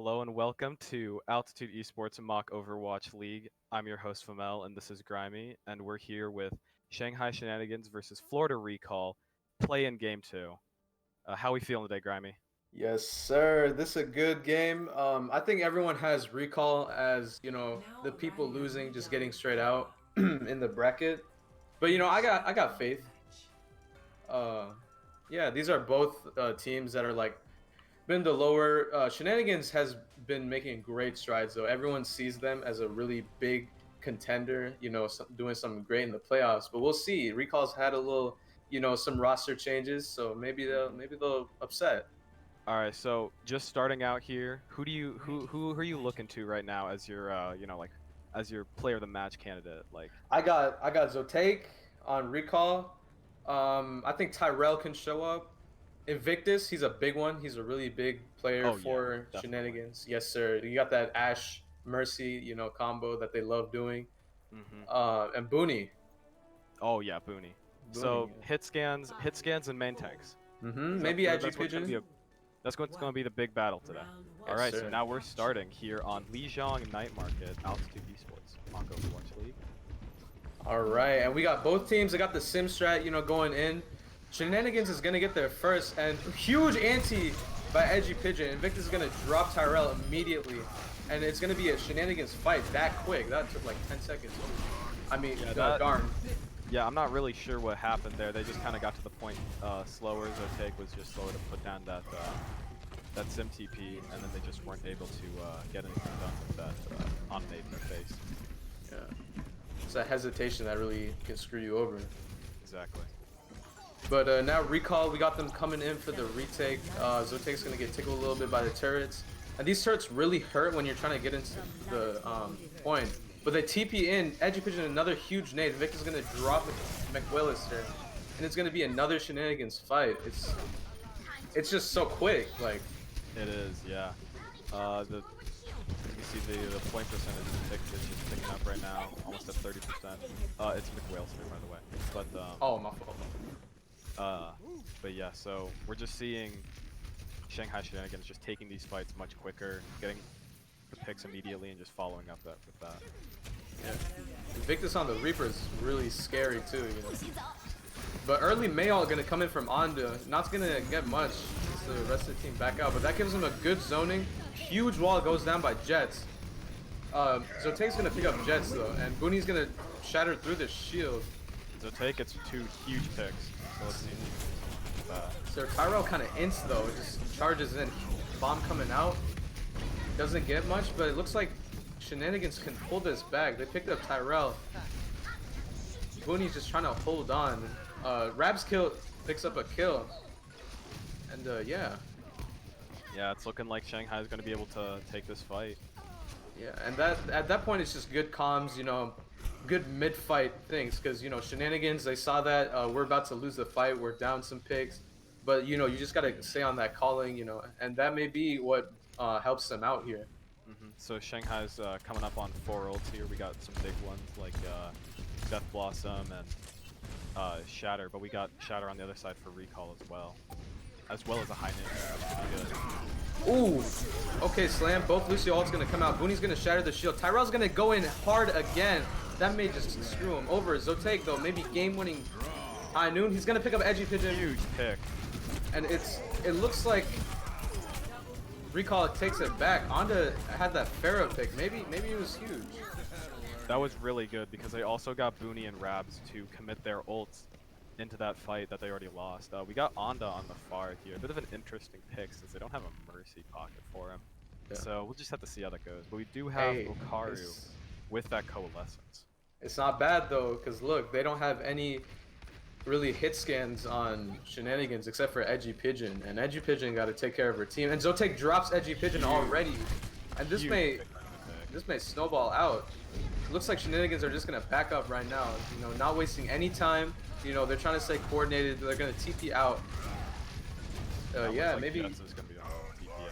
Hello and welcome to Altitude Esports Mock Overwatch League. I'm your host Famel, and this is Grimy, and we're here with Shanghai Shenanigans versus Florida Recall, play in Game 2. How we feeling today, Grimy? Yes, sir. This is a good game. I think everyone has recall as, the people losing just getting straight out in the bracket. But I got faith. Uh yeah, these are both teams that are like been the lower Shenanigans has been making great strides though. Everyone sees them as a really big contender, doing something great in the playoffs. But we'll see. Recall's had a little, some roster changes, so maybe they'll upset. All right, so just starting out here, who are you looking to right now as your as your player of the match candidate? Like, I got Zotaik on recall. I think Tyrell can show up. Invictus, he's a big one. He's a really big player oh yeah, for definitely. Shenanigans. Yes, sir. You got that Ash Mercy, combo that they love doing. hmm And Booney. Oh yeah, Booney. Booney. So hit scans, and main tanks. Maybe Edgy That's what's gonna be Pigeon. a That's what's going to be the big battle today. Yes, Alright, so sir. now we're starting here on Lijiang Night Market, Altitude Esports, Mock Overwatch League. All right, and we got both teams. They got the sim strat, going in. Shenanigans is gonna get there first, and huge anti by Edgy Pigeon. Invictus is gonna drop Tyrell immediately, and it's gonna be a Shenanigans fight that quick. That took like 10 seconds. I mean, darn. Yeah, I'm not really sure what happened there. They just kind of got to the point slower. Zotaik was just slower to put down that sim TP, and then they just weren't able to get anything done with that on an face. Yeah, it's a hesitation that really can screw you over. Exactly. But now recall, we got them coming in for the retake. Zotaik's gonna get tickled a little bit by the turrets, and these turrets really hurt when you're trying to get into the point. But they TP in, Edgy Pigeon another huge nade. Victor's gonna drop McWillister, and it's gonna be another Shenanigans fight. It's just so quick, like. It is, yeah. You can see the point percentage is just picking up right now, almost at 30%. It's McWhalester, by the way. But Oh, my fault. but yeah, so we're just seeing Shanghai Shenanigans just taking these fights much quicker, getting the picks immediately, and just following up with that. Yeah. Invictus on the Reaper is really scary too, But early Mayall gonna come in from Onda. Not gonna get much. So the rest of the team back out, but that gives him a good zoning. Huge wall goes down by Jets. Zotaik's gonna pick up Jets though, and Booney's gonna shatter through the shield. Zotaik gets two huge picks. So let's see. So Tyrell kind of ints though, just charges in. Bomb coming out. Doesn't get much, but it looks like Shenanigans can pull this back. They picked up Tyrell. Booney's just trying to hold on. Rab's kill picks up a kill. And yeah. Yeah, it's looking like Shanghai is going to be able to take this fight. Yeah, and that at that point it's just good comms, good mid-fight things, because Shenanigans, they saw that we're about to lose the fight, we're down some picks, but you just gotta stay on that calling, and that may be what helps them out here. So Shanghai's coming up on 4 ults here. We got some big ones like Death Blossom and Shatter, but we got Shatter on the other side for recall as well as a high name. Ooh, okay, Slam. Both Lucio ults gonna come out. Booney's gonna shatter the shield. Tyrell's gonna go in hard again. That may just screw him over. Zotaik though, maybe game-winning high noon. He's gonna pick up Edgy Pigeon. Huge pick. And it looks like Recall takes it back. Onda had that Pharaoh pick. Maybe it was huge. That was really good because they also got Booney and Rabs to commit their ults into that fight that they already lost. We got Onda on the far here. A bit of an interesting pick since they don't have a Mercy pocket for him. Yeah. So we'll just have to see how that goes. But we do have Okaru with that Coalescence. It's not bad though, because look, they don't have any really hit scans on Shenanigans except for Edgy Pigeon. And Edgy Pigeon got to take care of her team. And Zotaik drops Edgy Pigeon already. And this may snowball out. It looks like Shenanigans are just going to back up right now. Not wasting any time. They're trying to stay coordinated. They're going to TP out. Yeah, like maybe. Jets is gonna be on TP out.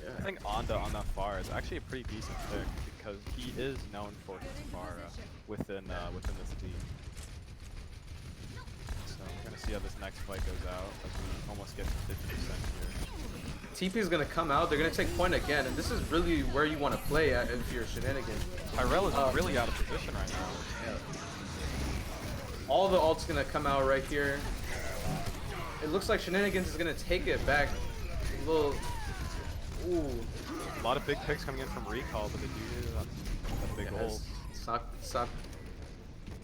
Yeah. I think Onda on that far is actually a pretty decent pick because he is known for his Pharah within this team. So we're gonna see how this next fight goes out as we almost get to 50% here. TP is gonna come out. They're gonna take point again, and this is really where you want to play at if you're Shenanigans. Tyrell is really out of position right now. Yeah. All the ult's gonna come out right here. It looks like Shenanigans is gonna take it back. A little. Ooh. A lot of big picks coming in from Recall, but they do that big ult. It's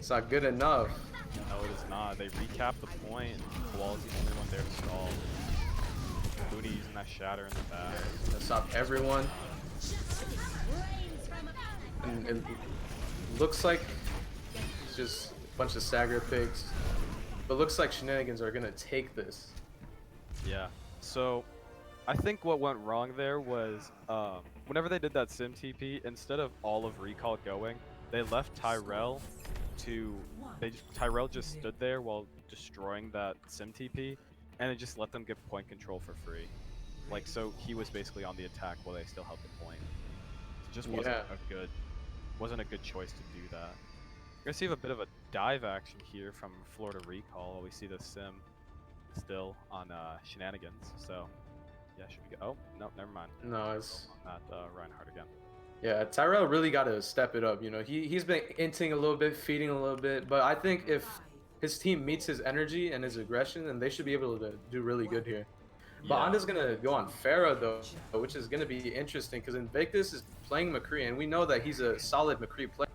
not good enough. No, it is not. They recap the point, and Koala's the only one there to stall. Booney using that shatter in the back. Gonna stop everyone. And it looks like it's just a bunch of stagger picks. But looks like Shenanigans are gonna take this. Yeah. So, I think what went wrong there was whenever they did that sim TP, instead of all of Recall going, they left Tyrell to. Tyrell just stood there while destroying that sim TP, and it just let them get point control for free. Like, so he was basically on the attack while they still held the point. It just wasn't a good choice to do that. We're gonna see a bit of a dive action here from Florida Recall while we see the sim still on Shenanigans. So yeah, should we go? Oh no, never mind. No, it's not Reinhardt again. Yeah, Tyrell really got to step it up. You know, he's been inting a little bit, feeding a little bit, but I think if his team meets his energy and his aggression, then they should be able to do really good here. But Anda's gonna go on Pharah though, which is gonna be interesting because Invictus is playing McCree, and we know that he's a solid McCree player.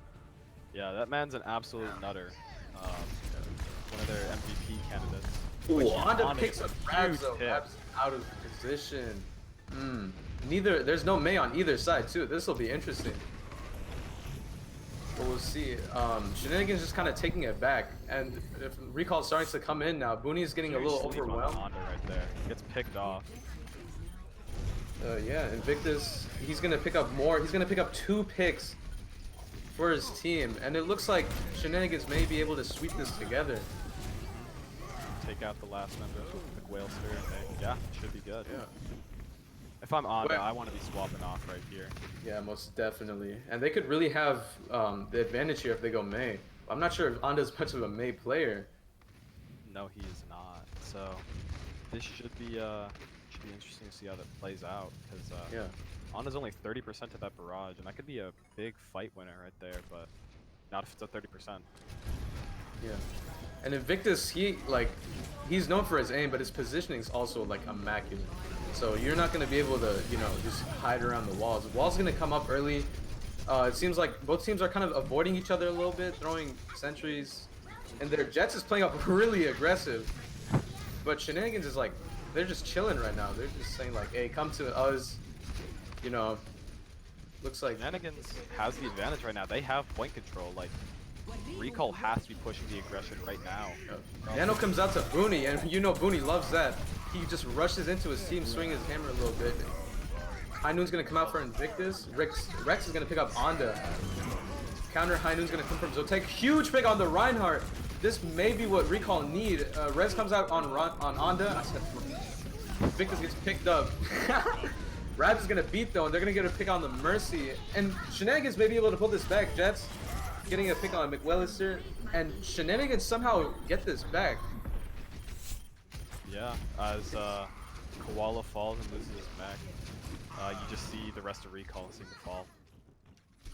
Yeah, that man's an absolute nutter. One of their MVP candidates. Ooh, Anda picks up Rabs though. Rabs out of position. There's no Mei on either side too. This will be interesting. But we'll see. Shenanigans just kind of taking it back, and if Recall's starting to come in now, Booney's getting a little overwhelmed. Anda right there gets picked off. Yeah, Invictus, he's gonna pick up more. He's gonna pick up 2 picks for his team, and it looks like Shenanigans may be able to sweep this together. Take out the last member of the Whalester, and yeah, should be good. Yeah. If I'm Anda, I want to be swapping off right here. Yeah, most definitely. And they could really have the advantage here if they go Mei. I'm not sure if Anda's much of a Mei player. No, he is not. So this should be interesting to see how that plays out, because yeah, Anda's only 30% to that barrage, and that could be a big fight winner right there, but not if it's at 30%. Yeah. And Invictus, he's known for his aim, but his positioning is also like immaculate. So you're not going to be able to, just hide around the walls. The wall's going to come up early. It seems like both teams are kind of avoiding each other a little bit, throwing sentries. And their Jets is playing up really aggressive. But Shenanigans is like, they're just chilling right now. They're just saying like, hey, come to us. Looks like Shenanigans has the advantage right now. They have point control. Like, Recall has to be pushing the aggression right now. Nano comes out to Booney, and Booney loves that. He just rushes into his team, swinging his hammer a little bit. High Noon's gonna come out for Invictus. Rex is gonna pick up Anda. Counter High Noon's gonna come from Zotac. Huge pick on the Reinhardt. This may be what Recall need. Rez comes out on Anda. Invictus gets picked up. Rabs is gonna beat though, and they're gonna get a pick on the Mercy. And Shenanigans may be able to pull this back. Jets getting a pick on McWellister, and Shenanigans somehow get this back. Yeah, as Koala falls and loses his mech, you just see the rest of Recall seem to fall.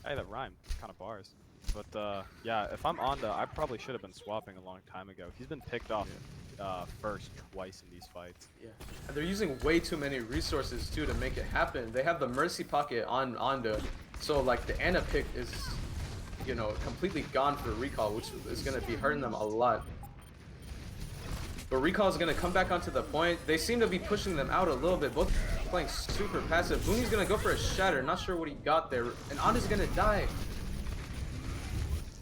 Hey, that rhymed. Kind of bars. But yeah, if I'm Anda, I probably should have been swapping a long time ago. He's been picked off first twice in these fights. Yeah, and they're using way too many resources too to make it happen. They have the Mercy pocket on Anda, so like the Ana pick is, completely gone for Recall, which is going to be hurting them a lot. But Recall is going to come back onto the point. They seem to be pushing them out a little bit. Both playing super passive. Booney's going to go for a shatter. Not sure what he got there. And Anda's going to die.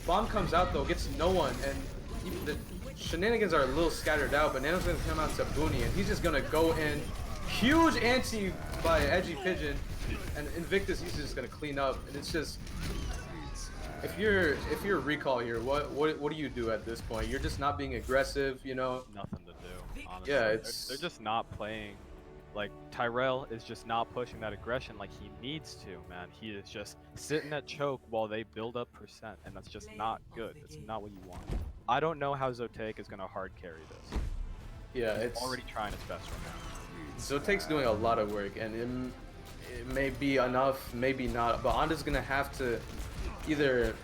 Bomb comes out though, gets no one. And even the Shenanigans are a little scattered out. But Nano's going to come out to Booney. And he's just going to go in. Huge anti by Edgy Pigeon. And Invictus, he's just going to clean up. And it's just... If you're Recall here, what do you do at this point? You're just not being aggressive, Nothing to do, honestly. Yeah, they're just not playing. Like, Tyrell is just not pushing that aggression like he needs to, man. He is just sitting at choke while they build up percent, and that's just not good. It's not what you want. I don't know how Zotac is gonna hard carry this. Yeah, It's already trying its best right now. Zotake's doing a lot of work, and it may be enough, maybe not. But Onda's gonna have to either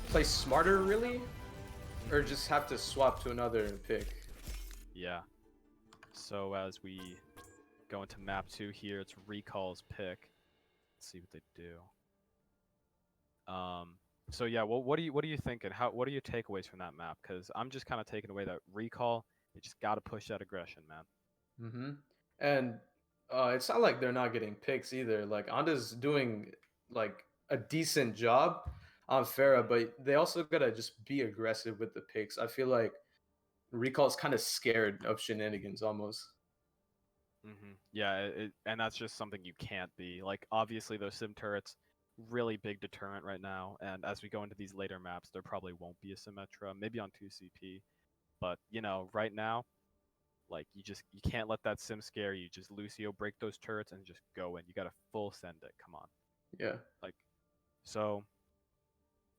play smarter, really, or just have to swap to another pick. Yeah. So as we go into map 2 here, it's Recall's pick. Let's see what they do. So yeah, what are you thinking? What are your takeaways from that map? Because I'm just kind of taking away that Recall. You just got to push that aggression, man. Mm-hmm. And it's not like they're not getting picks either. Like Onda's doing like a decent job on Farah, but they also gotta just be aggressive with the picks. I feel like Recall's kind of scared of Shenanigans almost. Yeah, and that's just something you can't be. Like, obviously, those sim turrets, really big deterrent right now. And as we go into these later maps, there probably won't be a Symmetra, maybe on 2CP. But, you know, right now, like, you can't let that sim scare you. Just Lucio break those turrets and just go in. You gotta full send it. Come on. Yeah. Like, so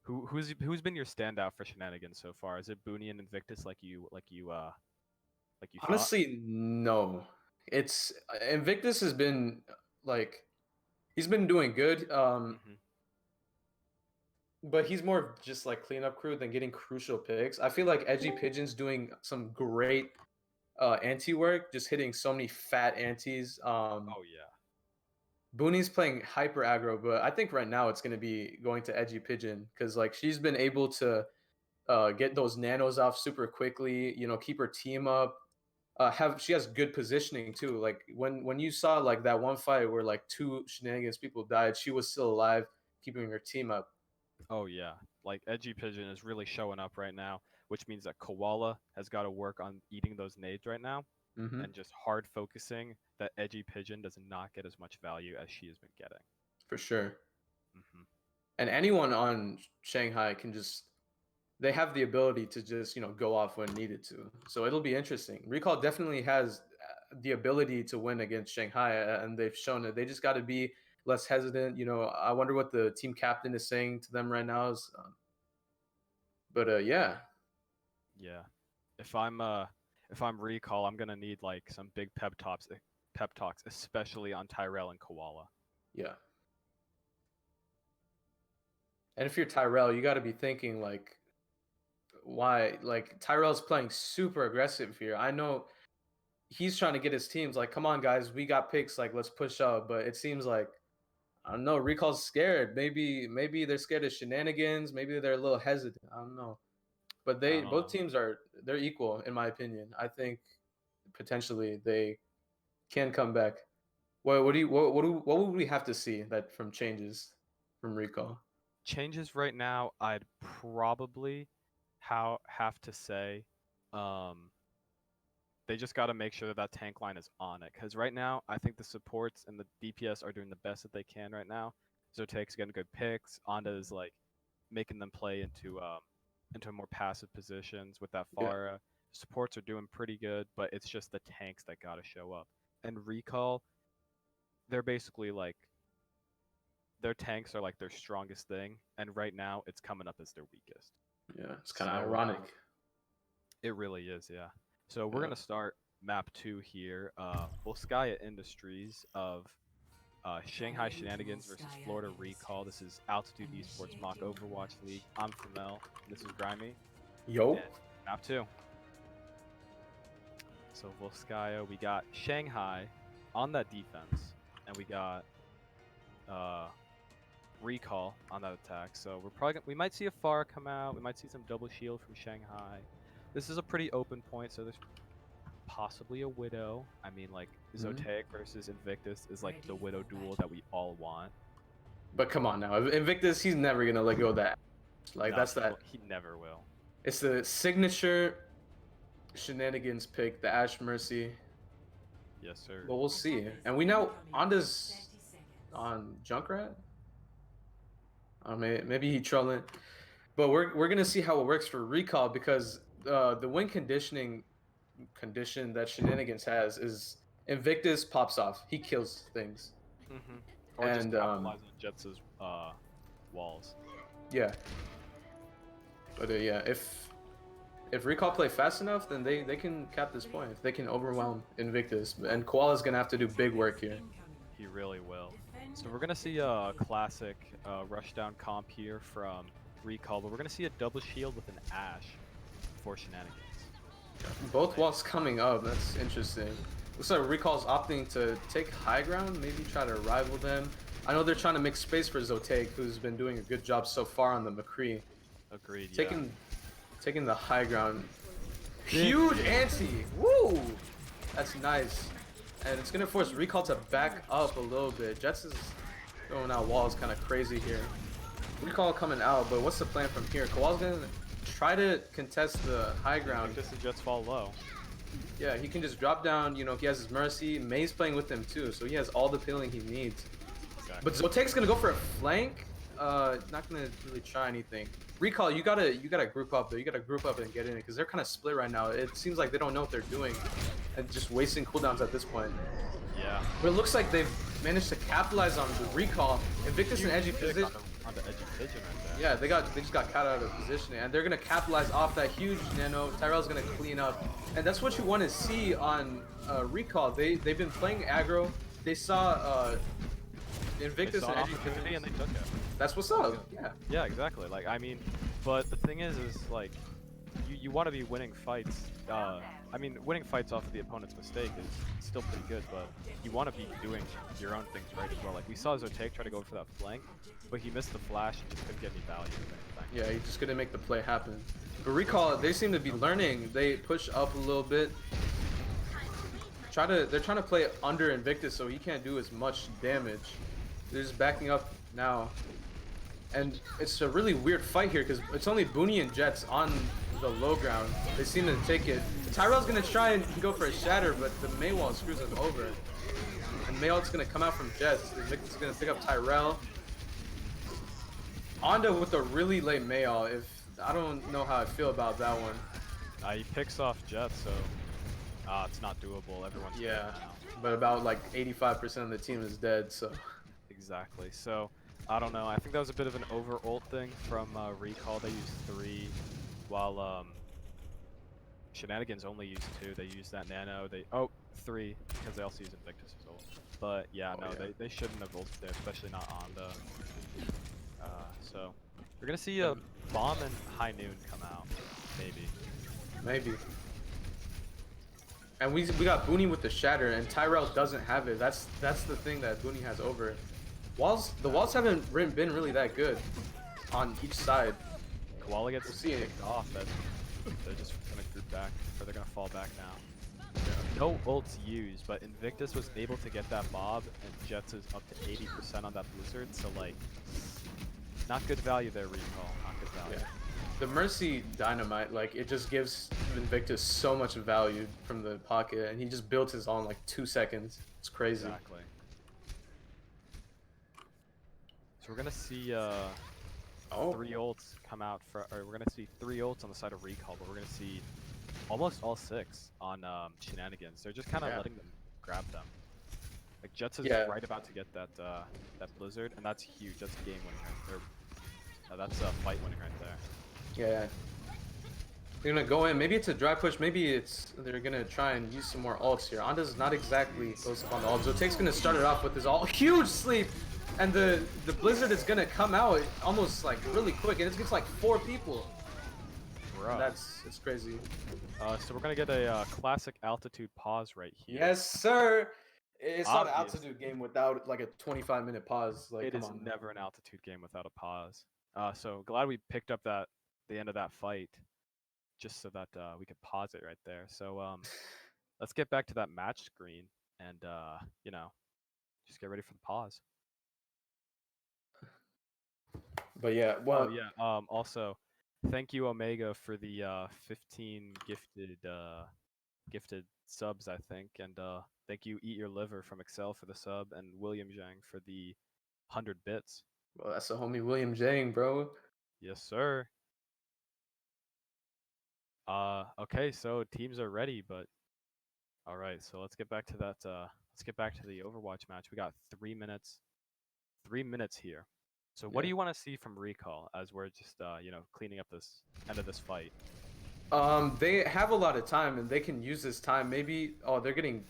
who's been your standout for Shenanigans so far? Is it Booney and Invictus like you thought? Honestly, no. It's Invictus has been like he's been doing good. Hmm. But he's more of just like cleanup crew than getting crucial picks. I feel like Edgy Pigeon's doing some great anti work, just hitting so many fat antis. Oh yeah. Booney's playing hyper aggro, but I think right now it's going to be going to Edgy Pigeon because like she's been able to get those nanos off super quickly. You know, keep her team up. She has good positioning too. Like when you saw like that one fight where like two Shenanigans people died, she was still alive, keeping her team up. Oh yeah, like Edgy Pigeon is really showing up right now, which means that Koala has got to work on eating those nades right now, Hmm. and just hard focusing that Edgy Pigeon does not get as much value as she has been getting. For sure. Hmm. And anyone on Shanghai can just they have the ability to just go off when needed to. So it'll be interesting. Recall definitely has the ability to win against Shanghai, and they've shown it. They just got to be less hesitant. I wonder what the team captain is saying to them right now. But yeah, Yeah, if I'm Recall, I'm gonna need like some big pep talks, especially on Tyrell and Koala. yeah. And if you're Tyrell, you got to be thinking like, why? Like Tyrell's playing super aggressive here. I know he's trying to get his teams like, come on guys, we got picks. Like let's push up. But it seems like I don't know. Recall's scared. Maybe they're scared of Shenanigans. Maybe they're a little hesitant. I don't know. But I they don't both know. teams they're equal in my opinion. I think potentially they can come back. What would we have to see that from changes from Recall? Changes right now, I'd probably have to say, um, they just got to make sure that that tank line is on it. Because right now, I think the supports and the DPS are doing the best that they can right now. Zotake's getting good picks. Onda is like making them play into more passive positions with that Yeah, Pharah. Supports are doing pretty good, but it's just the tanks that got to show up. And Recall, they're basically like their tanks are like their strongest thing, and right now it's coming up as their weakest. yeah. It's kind of So ironic. it really is, yeah. So we're Yeah. gonna start map 2 here. Volskaya Industries of Shanghai Shenanigans versus Florida Recall. This is Altitude Esports Mock Overwatch League. I'm Framel. This is Grimy. Yo. And map 2. So Volskaya, we got Shanghai on that defense, and we got Recall on that attack. So we might see a Pharah come out. We might see some double shield from Shanghai. This is a pretty open point, so there's possibly a Widow. I mean, like, Mhm. Zotac versus Invictus is like the Widow duel that we all want. But come on now, Invictus, he's never gonna let go of that. Like No, that's that. he never will. It's the signature Shenanigans pick, the Ash Mercy. Yes, sir. But we'll see. And we know Onda's on Junkrat. Maybe he trolling. But we're gonna see how it works for Recall because the win condition that Shenanigans has is Invictus pops off. He kills things. Hmm. Or just And capitalize on Jets' walls. yeah. But yeah, if if Recall play fast enough, then they can cap this point. If they can overwhelm Invictus, and Koala's gonna have to do big work here. He really will. So we're gonna see a classic rushdown comp here from Recall, but we're gonna see a double shield with an Ash for Shenanigans. Both walls coming up. That's interesting. Looks like Recall's opting to take high ground, maybe try to rival them. I know they're trying to make space for Zotaik, who's been doing a good job so far on the McCree. Agreed. Taking the high ground. Huge anti. Woo! That's nice. And it's gonna force Recall to back up a little bit. Jets is throwing out walls kind of crazy here. Recall coming out, but what's the plan from here? Koala's gonna try to contest the high ground. Just the Jets fall low. Yeah, he can just drop down, you know, he has his Mercy. May's playing with him too, so he has all the healing he needs. Exactly. But Zotaik's gonna go for a flank. Not gonna really try anything. Recall, you gotta group up though. You gotta group up and get in it because they're kind of split right now. It seems like they don't know what they're doing and just wasting cooldowns at this point. Yeah. But it looks like they've managed to capitalize on the Recall. Invictus and Edgy position. On the Edgy Pigeon right there. Yeah, they just got caught out of position, and they're gonna capitalize off that huge nano. Tyrell's gonna clean up, and that's what you want to see on Recall. They've been playing aggro. They saw Invictus They saw and an Edgy opportunity and they took it. That's what's up. Yeah. Yeah, exactly. Like, I mean, but the thing is like, you want to be winning fights. I mean, winning fights off of the opponent's mistake is still pretty good, but you want to be doing your own things right as well. Like, we saw Zotaik try to go for that flank, but he missed the flash and just couldn't get any value of anything. Yeah, he just couldn't make the play happen. But Recall, they seem to be learning. They push up a little bit. They're trying to play under Invictus so he can't do as much damage. They're just backing up now. And it's a really weird fight here because it's only Booney and Jets on the low ground. They seem to take it. Tyrell's gonna try and go for a shatter, but the Maywall screws him over. And Maywall's gonna come out from Jets. Invictus is gonna pick up Tyrell. Onda with a really late Maywall. I don't know how I feel about that one. He picks off Jets, so it's not doable. Everyone's Yeah, dead now. but about like 85% of the team is dead, so. Exactly. So I don't know. I think that was a bit of an over ult thing from Recall. They used 3, while Shenanigans only used 2. They used that nano. 3 because they also use Invictus' ult. But yeah, they shouldn't have ulted there, especially not Onda. So we're gonna see a bomb and High Noon come out, maybe. And we got Booney with the shatter, and Tyrell doesn't have it. That's the thing that Booney has over. The walls haven't been really that good on each side. Koala gets We'll kicked off. They're just gonna group back, or they're gonna fall back now. No ults used, but Invictus was able to get that Bob, and Jets is up to 80% on that Blizzard, so like, not good value there, Recall. Not good value. Yeah. The Mercy Dynamite, like, it just gives Invictus so much value from the pocket, and he just built his own in like 2 seconds. It's crazy. Exactly. So we're gonna see 3 ults come out or we're gonna see 3 ults on the side of Recall, but we're gonna see almost all 6 on Shenanigans. They're just kind of letting them grab them. Like, Jets is right about to get that Blizzard, and that's huge. That's game winning. That's fight winning right there. Yeah. They're gonna go in. Maybe it's a dry push. Maybe they're gonna try and use some more ults here. Onda's not exactly close up on the ult. Zotaik's gonna start it off with his ult. Huge sleep, and the Blizzard is gonna come out almost like really quick, and it's gets like 4 people. It's crazy. So we're gonna get a classic altitude pause right here. Yes, sir. It's not an altitude game without like a 25-minute pause. Like, it is never an altitude game without a pause. So glad we picked up the end of that fight, just so that we could pause it right there. So let's get back to that match screen and just get ready for the pause. But yeah, well, also, thank you Omega for the 15 gifted subs, I think, and thank you Eat Your Liver from Excel for the sub, and William Zhang for the 100 bits. Well, that's the homie William Zhang, bro. Yes, sir. Okay, so teams are ready, but all right, so let's get back to that. Let's get back to the Overwatch match. We got 3 minutes. 3 minutes here. So what do you want to see from Recall as we're just cleaning up this end of this fight? They have a lot of time and they can use this time. Maybe. Oh, they're getting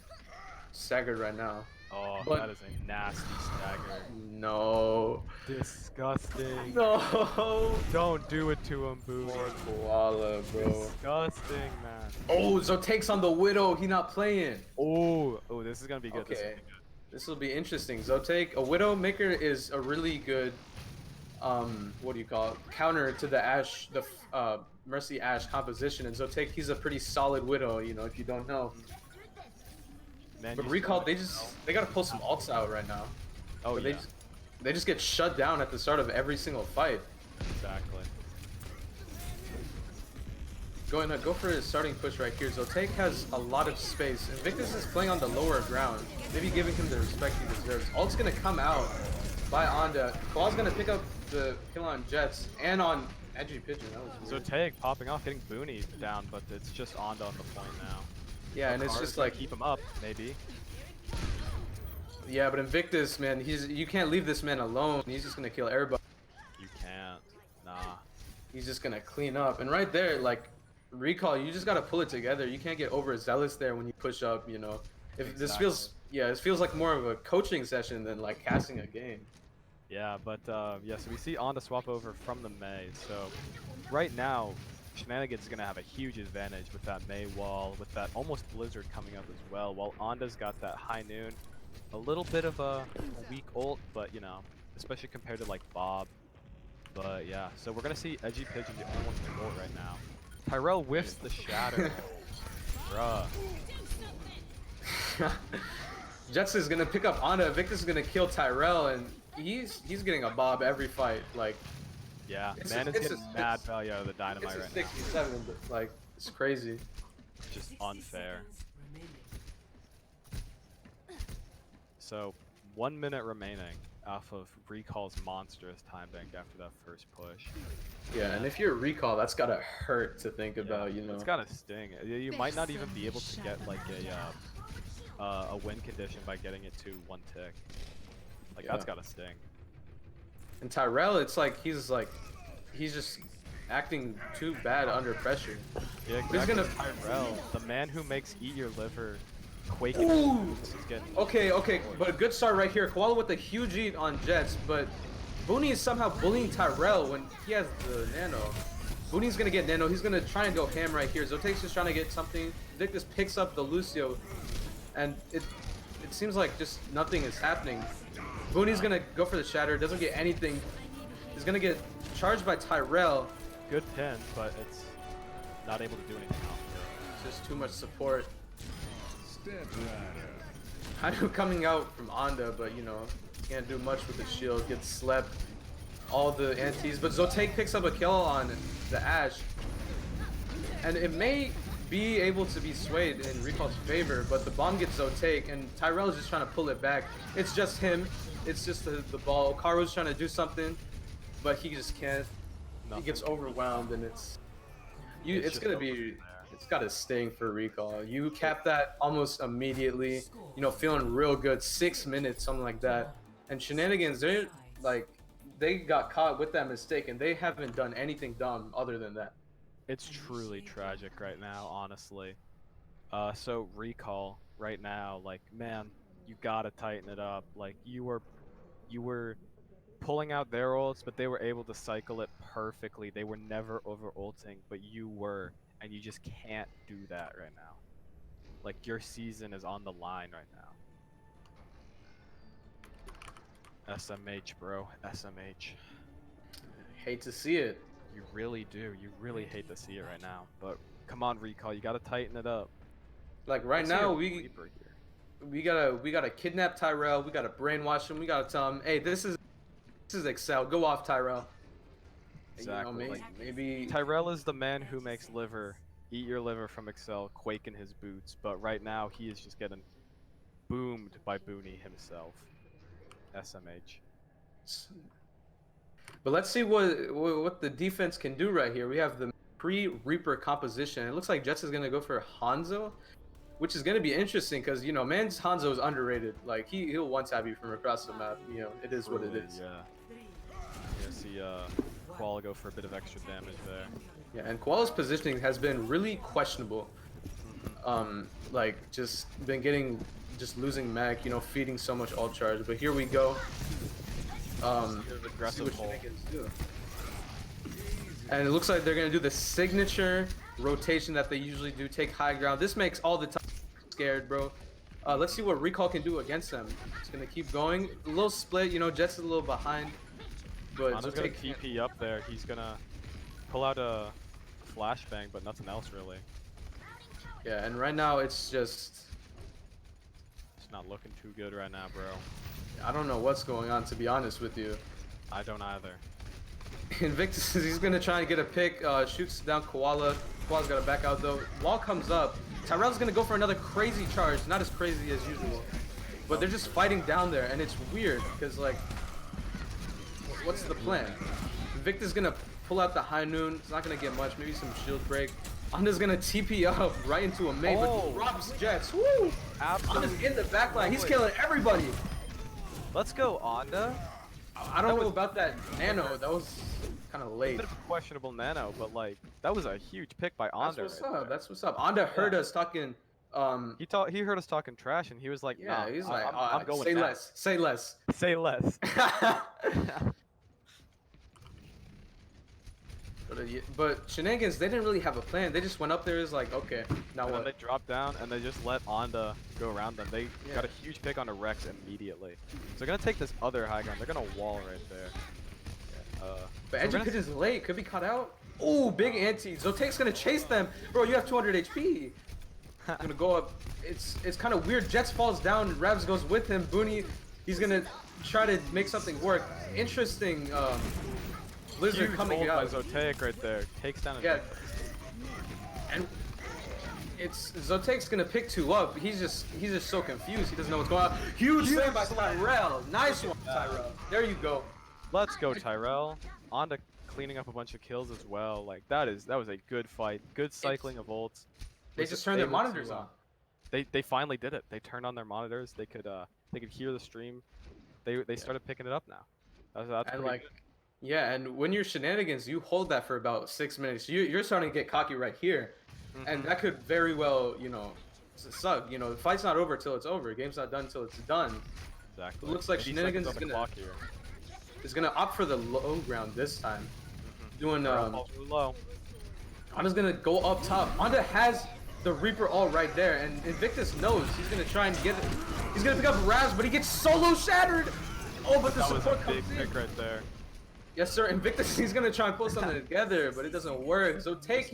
staggered right now. Oh, that But is a nasty stagger. no. Disgusting. No. Don't do it to him, Booty. Poor koala, bro. Disgusting, man. Oh, Zo takes on the widow. He not playing. Oh, oh, this is gonna be good. This is Okay. gonna be good. This will be interesting. Zotaik, a Widowmaker is a really good, what do you call it? Counter to the Ashe, the Mercy Ashe composition. And Zotaik, he's a pretty solid Widow, you know, if you don't know. Man, But you Recall, still they gotta pull some ults out right now. Oh But yeah, they just get shut down at the start of every single fight. exactly. Go for his starting push right here. Zotaik has a lot of space. Invictus is playing on the lower ground, maybe giving him the respect he deserves. Ult's gonna come out by Onda. Koala's gonna pick up the kill on Jets and on Edgy Pigeon. That was So weird. Tag popping off, hitting Booney down, but it's just Onda on the point now. Yeah, and it's Car's just gonna like, keep him up, maybe. yeah, but Invictus, man, you can't leave this man alone. He's just gonna kill everybody. You can't. Nah. He's just gonna clean up. And right there, like, Recall, you just gotta pull it together. You can't get overzealous there when you push up, you know. If this Exactly. feels, yeah, this feels like more of a coaching session than like casting a game. Yeah, but yeah, so we see Onda swap over from the Mei. So right now, Shenanigans is gonna have a huge advantage with that Mei wall, with that almost Blizzard coming up as well, while Onda's got that High Noon. A little bit of a weak ult, but you know, especially compared to like Bob. But yeah, so we're gonna see Edgy Pigeon the only one to ult right now. Tyrell whiffs the shatter. Bruh. Jets is gonna pick up Onda. Victus is gonna kill Tyrell, and he's getting a bob every fight. Like, Yeah, It's man a- is it's getting a- mad value out of the it's dynamite a right now. 67, but like, it's crazy. Just unfair. So 1 minute remaining off of Recall's monstrous time bank after that first push. Yeah, and if you're a Recall, that's gotta hurt to think Yeah, about, you know. it's gotta sting. You might not even be able to get like a win condition by getting it to 1 tick. Like that's Yeah. gotta sting. And Tyrell, it's like he's just acting too bad under pressure. Yeah, He's exactly. gonna- Tyrell, the man who makes Eat Your Liver quake in Ooh. his boots is getting. Okay, but a good start right here. Koala with a huge eat on Jets, but Booney is somehow bullying Tyrell when he has the nano. Booney's gonna get nano. He's gonna try and go ham right here. Zotake's just trying to get something. Victus picks up the Lucio, and it seems like just nothing is happening. Booney's gonna go for the shatter. Doesn't get anything. He's gonna get charged by Tyrell. Good pin, but it's not able to do anything off of Just too much support. Kind of coming out from Onda, but you know, can't do much with the shield. Gets slept. All the antis, but Zotaik picks up a kill on the Ashe, and it may be able to be swayed in Recall's favor, but the bomb gets Zotaik, and Tyrell is just trying to pull it back. It's just him. It's just the ball. Karu's trying to do something, but he just can't. Nothing. He gets overwhelmed, and it's just gonna over be. there. It's got to sting for Recall. You cap that almost immediately. You know, feeling real good. 6 minutes, something like that. And Shenanigans, they're like, they got caught with that mistake, and they haven't done anything dumb other than that. It's truly tragic right now, honestly. So Recall right now, like, man, you gotta tighten it up. Like, you were pulling out their ults, but they were able to cycle it perfectly. They were never over ulting, but you were, and you just can't do that right now. Like, your season is on the line right now. SMH, bro. SMH. Hate to see it. You really do. You really hate to see it right now. But come on, Recall. You gotta tighten it up. Like right Let's see now, a we Reaper here. we gotta kidnap Tyrell. We gotta brainwash him. We gotta tell him, hey, this is Excel. Go off, Tyrell. Exactly. You know, Like, maybe Tyrell is the man who makes liver, eat your liver from Excel, quake in his boots. But right now, he is just getting boomed by Booney himself. SMH. But let's see what the defense can do right here. We have the pre-Reaper composition. It looks like Jets is gonna go for Hanzo, which is gonna be interesting because you know, man's Hanzo is underrated. Like he'll one-tap you from across the map. You know, it is what it Really, is. Yeah. Yeah. See, Koala go for a bit of extra damage there. Yeah, and Koala's positioning has been really questionable. Like just been getting, just losing mech, you know, feeding so much ult charge. But here we go. Sort of See what aggressive hold. Shenanigans do. And it looks like they're gonna do the signature rotation that they usually do, take high ground. This makes all the time scared, bro. Let's see what Recall can do against them. It's gonna keep going. A little split, you know, Jet's is a little behind. But Anna's gonna Zotaik can't. TP up there. He's gonna pull out a flashbang, but nothing else really. Yeah, and right now it's just, It's not looking too good right now, bro. I don't know what's going on, to be honest with you. I don't either. Invictus, he's gonna try and get a pick, shoots down Koala. Koala's gotta back out though. Wall comes up. Tyrell's gonna go for another crazy charge, not as crazy as usual. But they're just fighting down there, and it's weird, because like, what's the plan? Invictus gonna pull out the high noon, it's not gonna get much, maybe some shield break. Anda's gonna TP up right into a main, but drops Jets. Woo! Absolutely. Anda's in the back line, he's killing everybody. Let's go, Anda. I don't know about that nano, that was kind of A late. bit of a questionable nano, but like that was a huge pick by That's Anda. what's right up. there. That's what's up. Anda heard us talking. He heard us talking trash, and he was like, Yeah, nah, he's like, I'm going say now. less. Say less. Say less. But Shenanigans, they didn't really have a plan. They just went up there. Is like, okay, now And then what? they dropped down, and they just let Anda go around them. They Yeah. got a huge pick on a Rex immediately. So they're gonna take this other high ground. They're gonna wall right there. But so Edgy Pigeon's late. Could be caught out. Ooh, big anti. Zotake's gonna chase them. Bro, you have 200 HP. Gonna go up. It's kind of weird. Jets falls down. Ravs goes with him. Booney, he's gonna try to make something work. Interesting. Blizzard Huge coming hold out. by Zotaik right there. Takes down a Yeah. And it's Zotake's gonna pick two up. He's just so confused. He doesn't know what's going on. Huge slam by Tyrell. Nice one, Tyrell. There you go. Let's go, Tyrell. Anda cleaning up a bunch of kills as well. Like that was a good fight. Good cycling of ults. They Was just turned their able to, monitors on. They finally did it. They turned on their monitors. They could hear the stream. They started picking it up now. That's And pretty like, good. yeah, and when you're Shenanigans, you hold that for about 6 minutes. You're starting to get cocky right here, and that could very well, you know, suck. You know, the fight's not over till it's over. Game's not done till it's done. Exactly. It looks like 80 Shenanigans seconds is on the gonna clock here. opt for the low ground this time. Doing Falls really low. Anda's gonna go up top. Anda has the Reaper all right there, and Invictus knows he's gonna try and get it. He's gonna pick up Raz, but he gets solo shattered. Oh, but the That was a support big comes in. pick right there. Yes, sir. Invictus, he's gonna try and pull something together, but it doesn't work. Zotaik,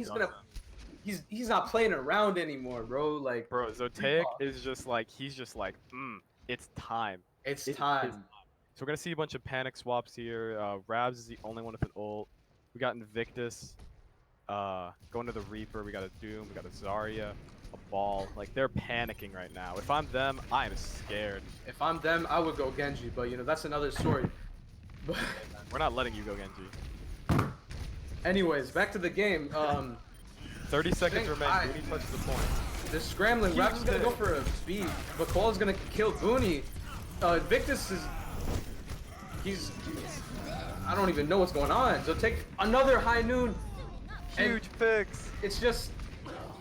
he's not playing around anymore, bro. Like, Bro, Zotaik is just like it's time. it's It is time. So we're gonna see a bunch of panic swaps here. Rabs is the only one with an ult. We got Invictus going to the Reaper. We got a Doom. We got a Zarya, a Ball. Like they're panicking right now. If I'm them, I am scared. If I'm them, I would go Genji, but you know that's another story. But We're not letting you go, Genji. anyways, back to the game. 30 seconds remain. I- Booney touches the point. They're scrambling. Raps is gonna go for a speed, but Koala's gonna kill Booney. Invictus is I don't even know what's going on. So take another high noon. Huge picks. It's just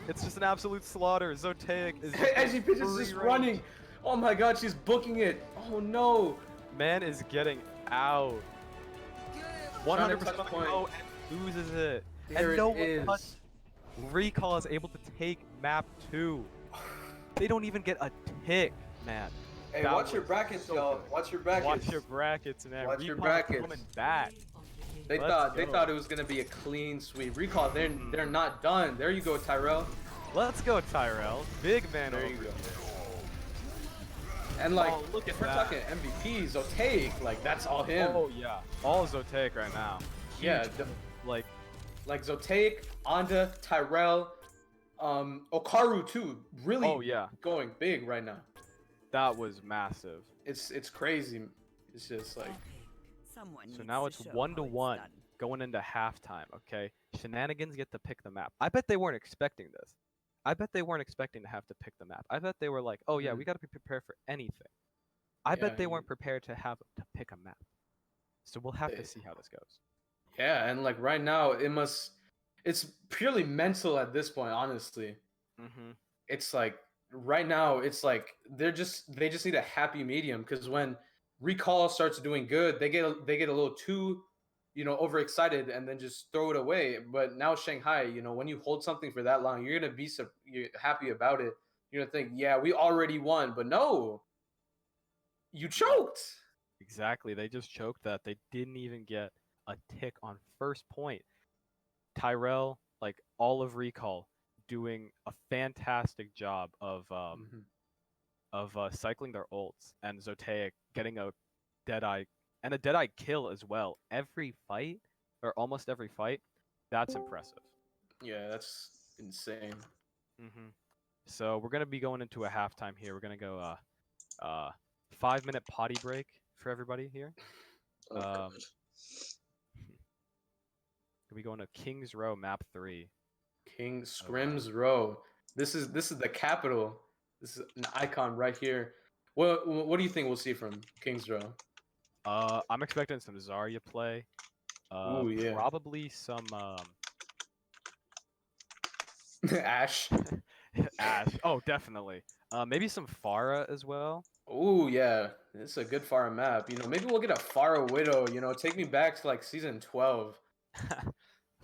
an absolute slaughter. Zotaik is Edgy Pigeon's just free running. range. Oh my god, she's booking it. Oh no. Man is getting out. 100% touch on the point. go and loses it. There and no it is. one touched. Recall is able to take map 2. They don't even get a tick, man. Hey, That watch your was brackets, so y'all. good. Watch your brackets. Watch your brackets, man. Watch your Recall brackets. coming back. They Let's go. thought it was gonna be a clean sweep. Recall, they're not done. There you go, Tyrell. Let's go, Tyrell. Big man There over you go. here. And like, Oh, look if at we're that. talking MVPs, Zotaik, like that's all him. Oh yeah, all Zotaik right now. Yeah, Huge, like like Zotaik, Anda, Tyrell, Okaru too. Really oh yeah, going big right now. that was massive. It's crazy. It's just like So now it's 1-1 going into halftime. Okay, Shenanigans get to pick the map. I bet they weren't expecting this. I bet they weren't expecting to have to pick the map. I bet they were like, oh yeah, we got to be prepared for anything. I bet they weren't prepared to have to pick a map. So we'll have to see how this goes. yeah, and like right now it's purely mental at this point, honestly. Mm-hmm. It's like right now, it's like they just need a happy medium because when Recall starts doing good, they get a little too, overexcited and then just throw it away. But now Shanghai, when you hold something for that long, you're happy about it. You're gonna think, yeah, we already won, but no, you Yeah, choked. exactly. They just choked that. They didn't even get a tick on first point. Tyrell, like all of Recall, doing a fantastic job Mhm. of cycling their ults, and Zotaic getting a Deadeye and a Deadeye kill as well. Every fight, or almost every fight, that's impressive. Yeah, that's insane. Hmm. So we're gonna be going into a halftime here. We're gonna go 5 minute potty break for everybody here. Oh Um, god. we go into Kings Row map 3. King So Scrims Row. This is the capital. This is an icon right here. What do you think we'll see from Kings Row? I'm expecting some Zarya play. Ooh, yeah. Probably some Ash. Ash. Oh, definitely. Maybe some Pharah as well. Ooh, yeah. It's a good Pharah map. Maybe we'll get a Pharah Widow. Take me back to like season 12.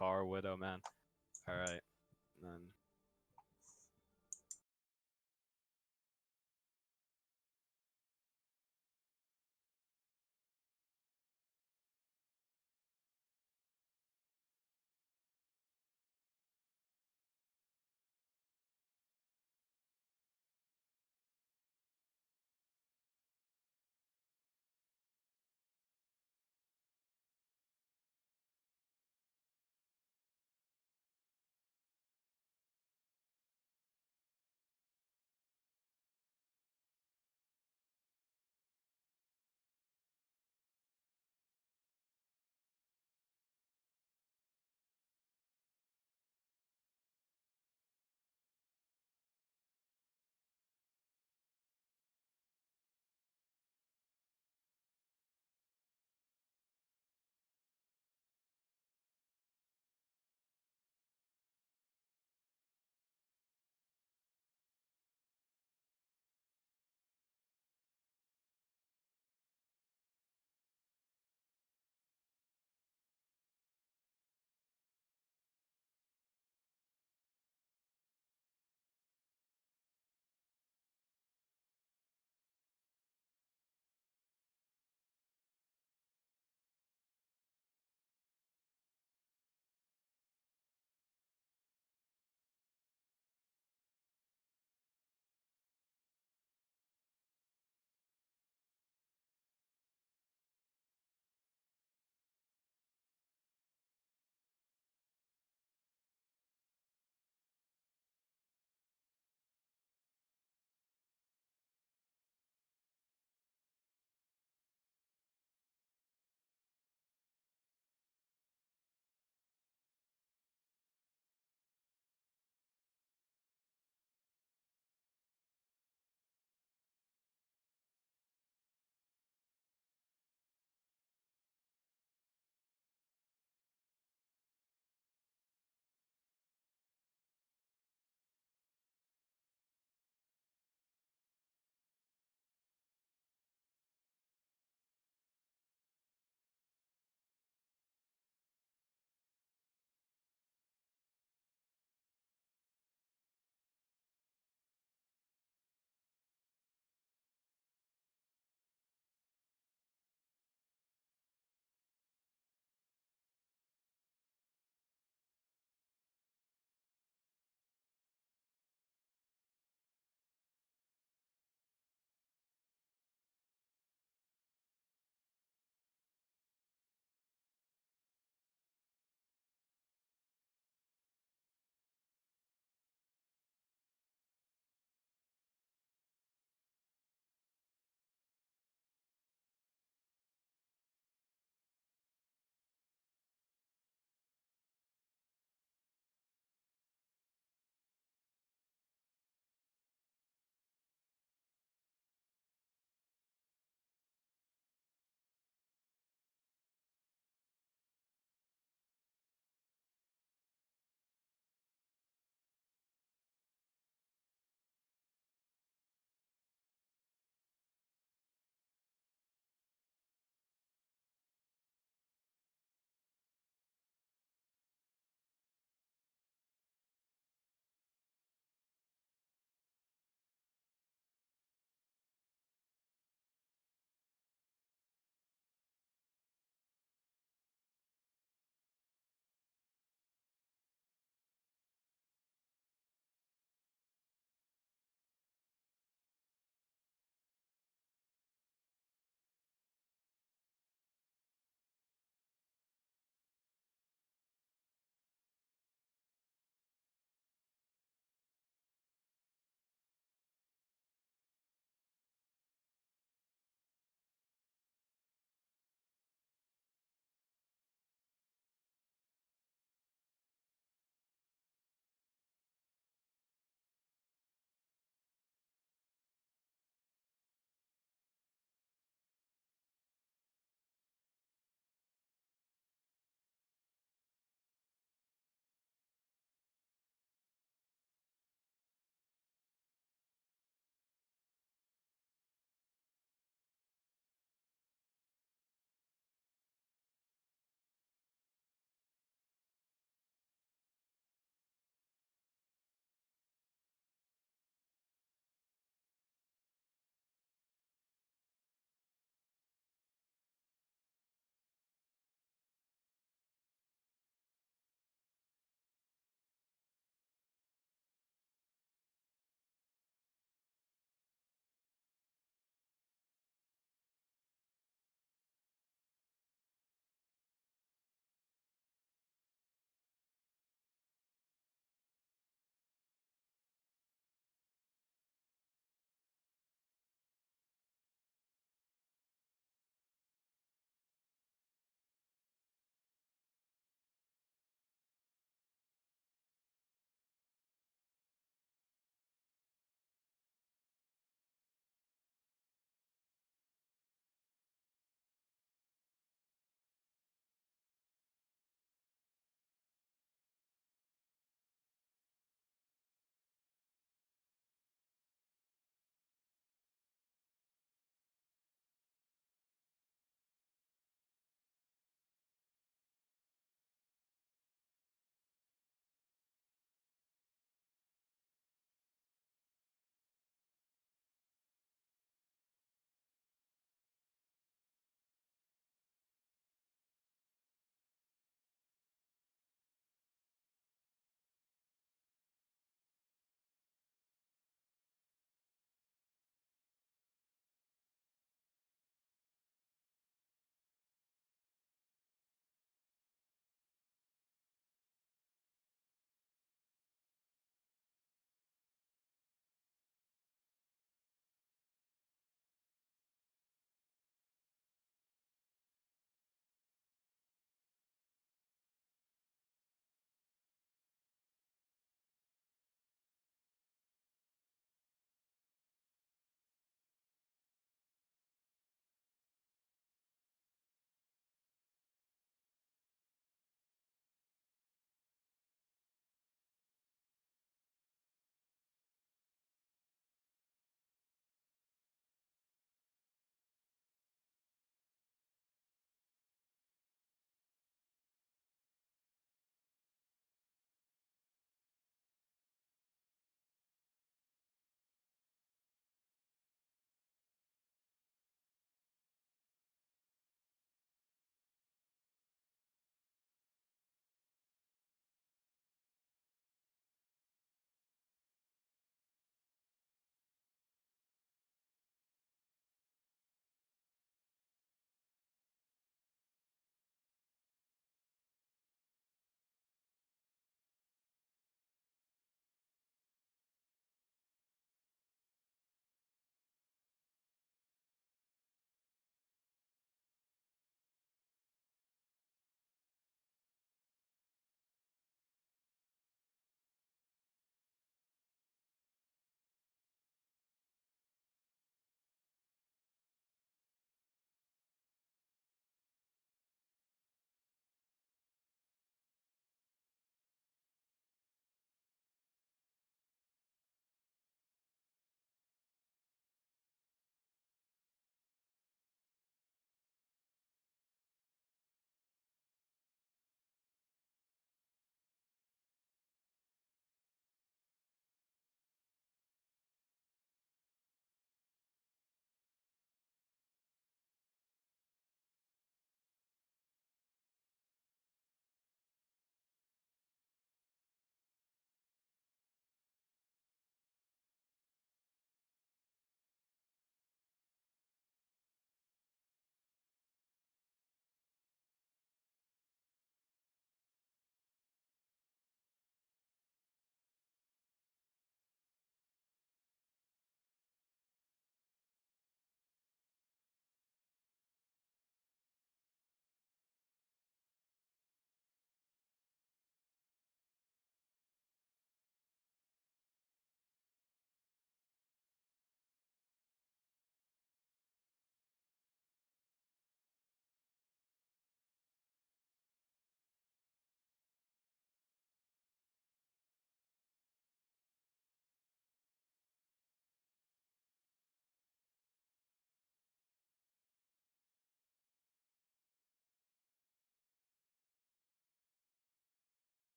Pharah Widow, man. All right. Then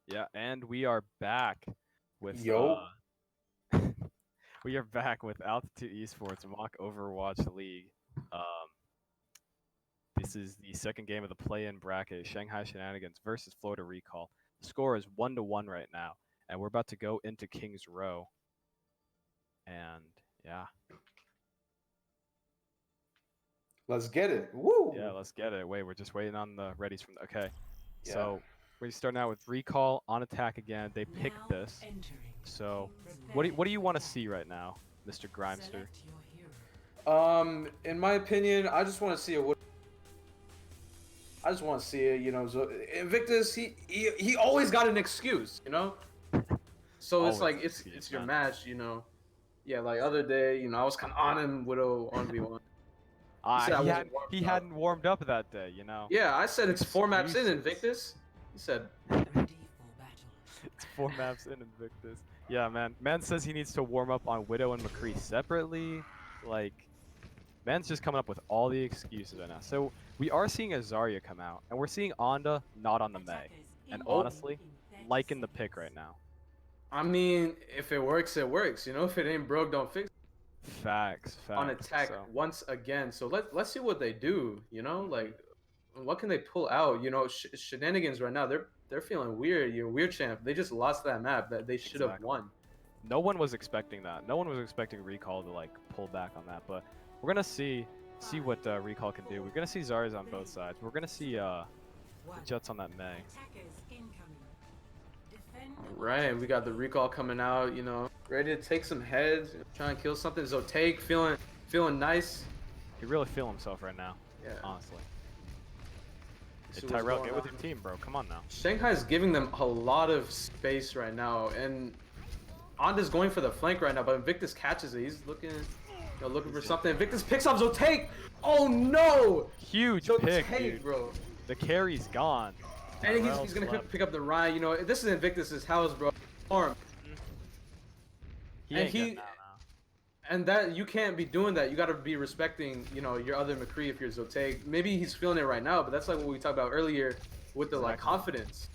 Yeah, and we are back with Yo. we are back with Altitude Esports Mock Overwatch League. Um, this is the second game of the play-in bracket, Shanghai Shenanigans versus Florida Recall. The score is 1-1 right now, and we're about to go into King's Row. And yeah. Let's get it. Woo! Yeah, let's get it. Wait, we're just waiting on the readies from okay. Yeah. So we're starting out with Recall on attack again. They picked this. So what do you want to see right now, Mr. Grimester? In my opinion, I just want to see I just want to see it, you know. So Invictus, he always got an excuse, you know. So it's Always like an it's excuse, your man. match, you know. Yeah, like other day, you know, I was kind of on him Widow 1v1. He hadn't warmed up that day, you know. Yeah, I said it's 4 maps in Excuses. Invictus. He said It's 4 maps in Invictus. Yeah, man. Man says he needs to warm up on Widow and McCree separately. Like, man's just coming up with all the excuses right now. So we are seeing a Zarya come out, and we're seeing Onda not on the Mei. And honestly, liking the pick right now. I mean, if it works, it works. You know, if it ain't broke, don't fix it. Facts. On attack once again. So let's see what they do. You know, like what can they pull out? You know, Shenanigans right now. They're feeling weird. You're weird champ. They just lost that map that they should have won. No one was expecting that. No one was expecting Recall to like pull back on that. But we're gonna see what Recall can do. We're gonna see Zarya's on both sides. We're gonna see Jets on that Mei. Right, we got the Recall coming out, you know, ready to take some heads, try and kill something. Zotaik feeling nice. He really feel himself right now. Yeah. Honestly. Hey, Tyrell, get with your team, bro. Come on now. Shanghai is giving them a lot of space right now, and Onda's going for the flank right now, but Invictus catches it. He's looking for something. Invictus picks up Zotaik. Oh no! Huge pick, dude. Bro. The carry's gone. And he's gonna pick up the Ryan. You know, this is Invictus's house, bro. Arm. And that you can't be doing that. You got to be respecting, you know, your other McCree if you're Zotaik. Maybe he's feeling it right now, but that's like what we talked about earlier with the like confidence.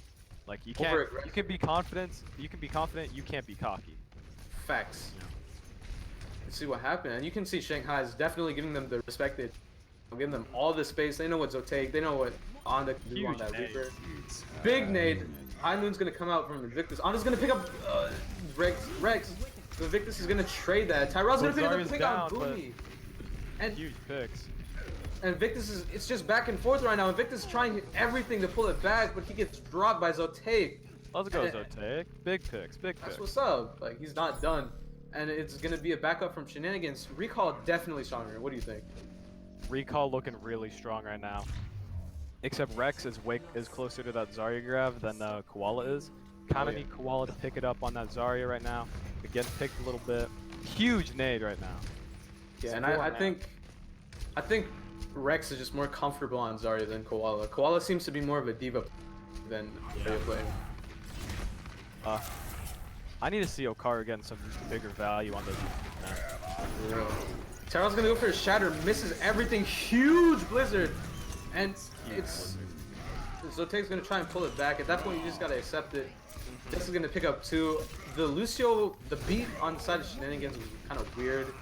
Like you can't. You can be confident. You can be confident. You can't be cocky. Facts. Yeah. Let's see what happened. And you can see Shanghai is definitely giving them the respected, giving them all the space. They know what Zotaik. They know what Onda can do on that Reaper. Big nade. High Moon's gonna come out from Invictus. Onda's gonna pick up Rex. So Invictus is gonna trade that. Tyrell's gonna pick up the pick on Boomy. And huge picks. And Invictus is it's just back and forth right now. Invictus is trying everything to pull it back, but he gets dropped by Zotaik. Let's go, Zotaik. Big picks, big picks. That's what's up. Like he's not done. And it's gonna be a backup from Shenanigans. Recall definitely stronger. What do you think? Recall looking really strong right now. Except Rex is closer to that Zarya grab than Koala is. Kind of need Koala to pick it up on that Zarya right now. It gets picked a little bit. Huge nade right now. Yeah, and I think Rex is just more comfortable on Zarya than Koala. Koala seems to be more of a diva than playing. I need to see Okara getting some bigger value on the. Tyrell's gonna go for a shatter, misses everything. Huge blizzard, and it's Zotaik's gonna try and pull it back. At that point, you just gotta accept it. This is gonna pick up 2. The Lucio, the beat on the side of Shenanigans was kind of weird.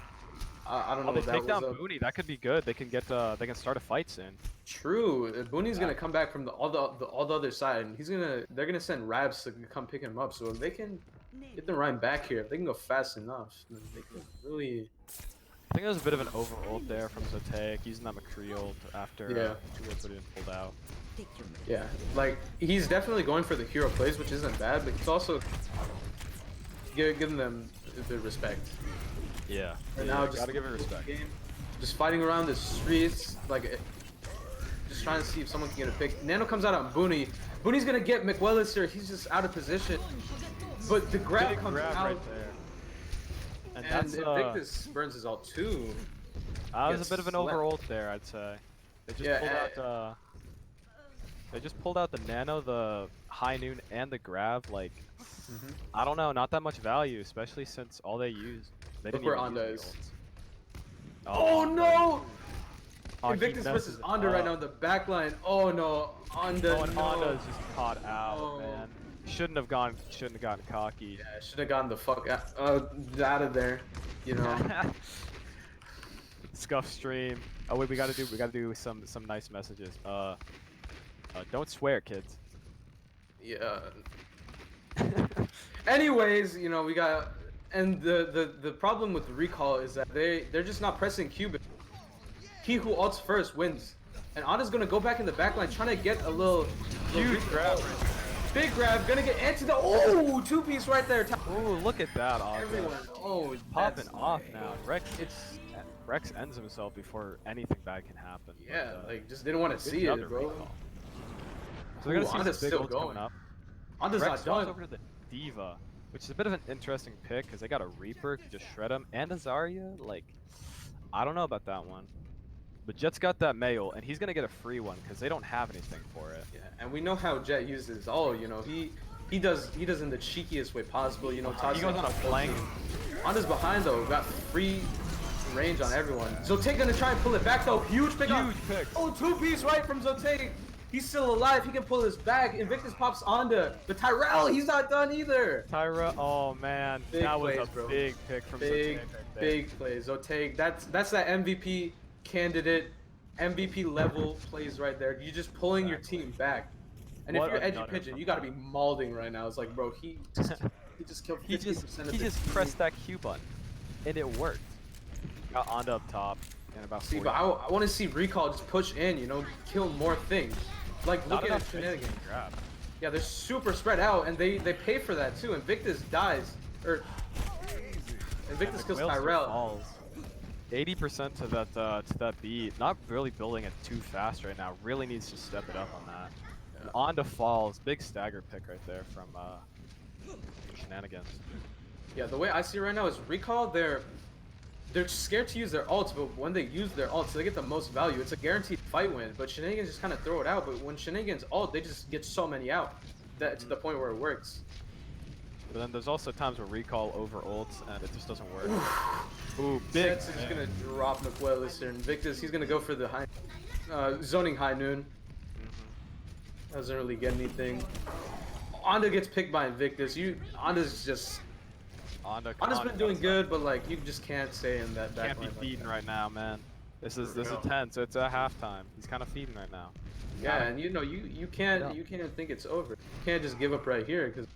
I don't know. They take down Booney. That could be good. They can get. They can start a fight soon. True. Booney's gonna come back from all the other side, and they're gonna send Rabs to come pick him up. So if they can get them right back here, if they can go fast enough, they can really. I think there was a bit of an over ult there from Zotaik, using that McCree ult after 2 ults had been pulled out. Yeah, like he's definitely going for the hero plays, which isn't bad, but he's also giving them the respect. Yeah. And now just gotta give it respect. Just fighting around the streets, like just trying to see if someone can get a pick. Nano comes out on Booney. Booney's gonna get McWellister. He's just out of position. But the grab comes out. Right there. And Invictus burns his ult too. That was a bit of an over ult there, I'd say. They just pulled out. They just pulled out the Nano, the High Noon, and the grab. Like, I don't know, not that much value, especially since all they used. They didn't even use the ults. Oh no! Invictus versus Onda right now in the back line. Oh no, Onda. Oh, and Onda's just caught out, man. Shouldn't have gotten cocky. Yeah, I should have gotten the fuck out of there. You know. Scuff stream. Oh wait, we gotta do some nice messages. Don't swear, kids. Yeah. Anyways, you know, we got, and the problem with the recall is that they're just not pressing Cuban. He who ults first wins, and Anda's gonna go back in the backline trying to get a little Huge grab. big grab, gonna get into the two-piece right there. Ooh, look at that, Anna. Everyone, Popping that's off nice. now. Rex ends himself before anything bad can happen. Yeah, but, like just didn't want to good see job it, to bro. recall. So we're gonna see Anda's some big still ults going. coming up. Anda's Rex not swaps done. over to the Diva, which is a bit of an interesting pick because they got a Reaper who can just shred him, and a Zarya. Like, I don't know about that one. But Jet's got that Mail, and he's gonna get a free one because they don't have anything for it. Yeah, and we know how Jet uses all. You know, he does in the cheekiest way possible. You know, He goes on a flank. Anda's behind though, got free range on everyone. Zotae gonna try and pull it back though. Huge pick. Huge pick. Oh, two-piece right from Zotae. He's still alive. He can pull his back. Invictus pops Anda. But Tyrell, he's not done either. Tyra, oh man, Big that was plays, a bro. big pick from Big, Zotae right there. big plays. Zotae, that's that MVP candidate, MVP level plays right there. You're just pulling your team back. And What if you're a Edgy nutter Pigeon, from you gotta be maulding right now. It's like, bro, he just killed 50% He of just the team. pressed that Q button, and it worked. Got Onda up top, and about. See, 40. but I want to see Recall just push in, you know, kill more things. Like, Not look at enough Shenanigans. space to grab. Yeah, they're super spread out, and they pay for that too. Invictus dies, or Invictus kills Whalester Tyrell. falls. 80% to that beat. Not really building it too fast right now. Really needs to step it up on that. Yeah. Onda falls. Big stagger pick right there from Shenanigans. Yeah, the way I see it right now is Recall, they're scared to use their ults, but when they use their ults, they get the most value. It's a guaranteed fight win, but Shenanigans just kind of throw it out. But when Shenanigans ult, they just get so many out that to the point where it works. But then there's also times where recall over ults and it just doesn't work. Ooh, big. Jets is gonna drop Miguelis here. Invictus, he's gonna go for the high, zoning high noon. Doesn't really get anything. Onda gets picked by Invictus. Onda's just. Onda's been doing good, but like you just can't stay in that back Can't be line like feeding that. right now, man. This is tense. It's a halftime. He's kind of feeding right now. Yeah, and you know you can't think it's over. You can't just give up right here because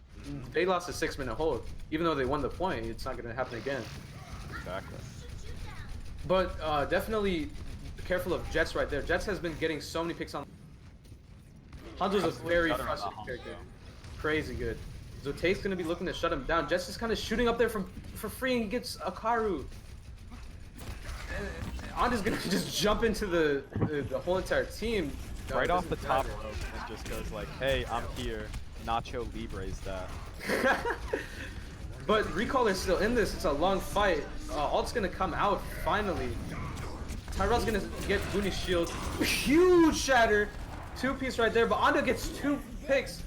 they lost a 6-minute hold. Even though they won the point, it's not gonna happen again. Exactly. But definitely be careful of Jets right there. Jets has been getting so many picks on. Hanzo's a very Shut her on frustrating the character. Hanzo. Crazy good. Zotae's gonna be looking to shut him down. Jets is kind of shooting up there for free and he gets Akaru. Anda's gonna just jump into the whole entire team. Right off the doesn't top matter. rope and just goes like, "Hey, I'm here." Nacho Libre's that. But Recall is still in this. It's a long fight. Alt's gonna come out finally. Tyrell's gonna get Booney's shield. Huge shatter. 2-piece right there, but Anda gets 2 picks.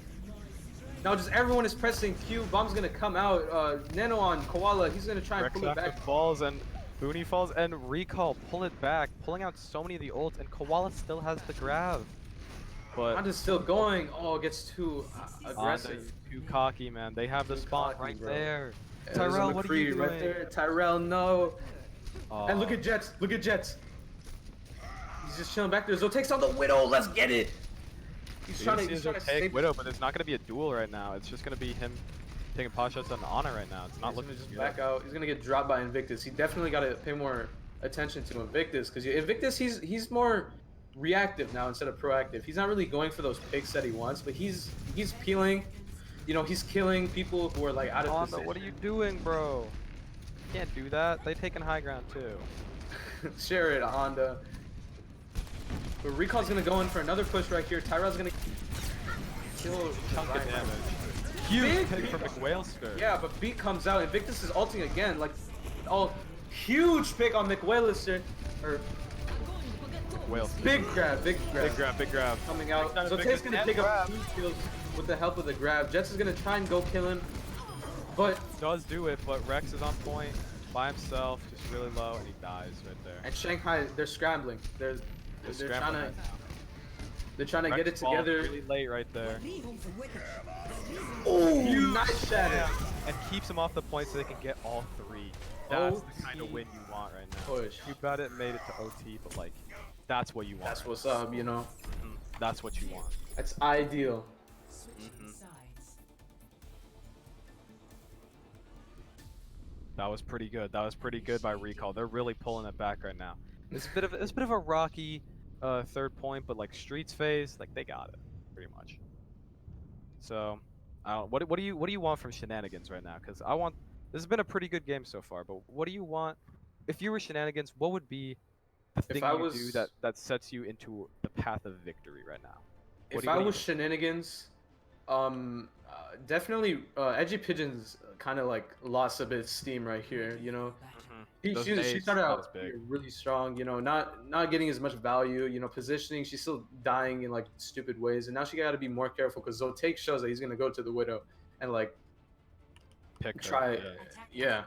Now just everyone is pressing Q. Bomb's gonna come out. Nano on Koala. He's gonna try and pull it back. falls and Booney falls and recall pull it back, pulling out so many of the ults, and Koala still has the grab. But Anda's still going. Oh, gets too aggressive. Anda's too cocky, man. They have the Too spawn cocky, right bro. there. Yeah, there's a Tyrell, what are you McCree doing? right there. Tyrell, no. And look Aw. at Jets. Look at Jets. He's just chilling back there. Zo takes on the Widow. Let's get it. He's trying to take save Widow, but it's not gonna be a duel right now. It's just gonna be him taking pot shots on Ana right now. It's not He's looking gonna just good. back out. He's gonna get dropped by Invictus. He definitely got to pay more attention to Invictus because Invictus he's more reactive now instead of proactive. He's not really going for those picks that he wants, but he's peeling. You know, he's killing people who are like out of Ana, position. what are you doing, bro? You can't do that. They taking high ground too. Share it, Honda. But Recall's gonna go in for another push right here. Tyrell's gonna kill Chunk of Ryan. damage. Huge pick from McWhalester. Yeah, but Beat comes out. Invictus is ulting again. Like, oh, huge pick on McWhalester. Or McWhalester. big grab, big grab. Big grab, big grab. Coming out. Next time So Invictus Tate's gonna and pick up grab. 2 kills with the help of the grab. Jets is gonna try and go kill him. But, Does do it, but Rex is on point by himself, just really low, and he dies right there. and Shanghai, they're scrambling. They're trying scrambling to. right now. They're trying to get it Rex ball together. really late right there. Oh, nice shatter. And keeps them off the point so they can get all 3. That's the kind of win you want right now. Push. Too bad it made it to OT, but like, that's what you want. That's what's up, you know. That's what you want. That's ideal. That was pretty good. That was pretty good by Recall. They're really pulling it back right now. It's a bit of a rocky 3rd point, but like Streets phase, like they got it pretty much. So, what do you want from Shenanigans right now? Because this has been a pretty good game so far. But what do you want? If you were Shenanigans, what would be the thing you do that sets you into the path of victory right now? If I was Shenanigans, definitely Edgy Pigeons kind of like lost a bit of steam right here, you know. She started out really strong, you know, not getting as much value, you know, positioning. She's still dying in like stupid ways, and now she got to be more careful because Zotaik shows that he's gonna go to the Widow and like try. Yeah.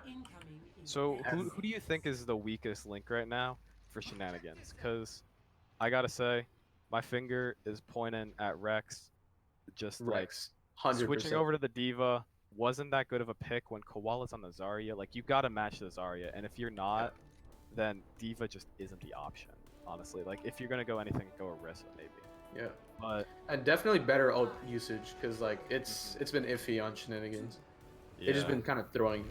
So who do you think is the weakest link right now for Shenanigans? Because I gotta say, my finger is pointing at Rex. Just Rex, like 100%. Switching over to the Diva wasn't that good of a pick when Koala's on the Zarya. Like, you gotta match the Zarya, and if you're not, then Diva just isn't the option, honestly. Like, if you're gonna go anything, go Orisa, maybe. Yeah. But and definitely better ult usage, because like it's been iffy on Shenanigans. It's just been kind of throwing.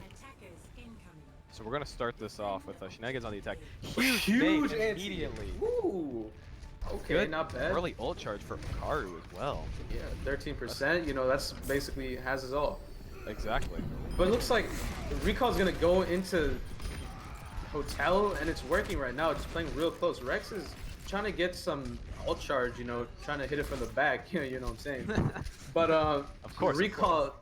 So we're gonna start this off with Shenanigans on the attack. Huge immediately. Ooh. Okay, good, not bad. Early ult charge for Hikaru as well. Yeah, 13%. You know, that's basically has his ult. Exactly. But it looks like Recall's gonna go into Hotel, and it's working right now. Just playing real close. Rex is trying to get some ult charge. You know, trying to hit it from the back. You know what I'm saying? But of course, Recall,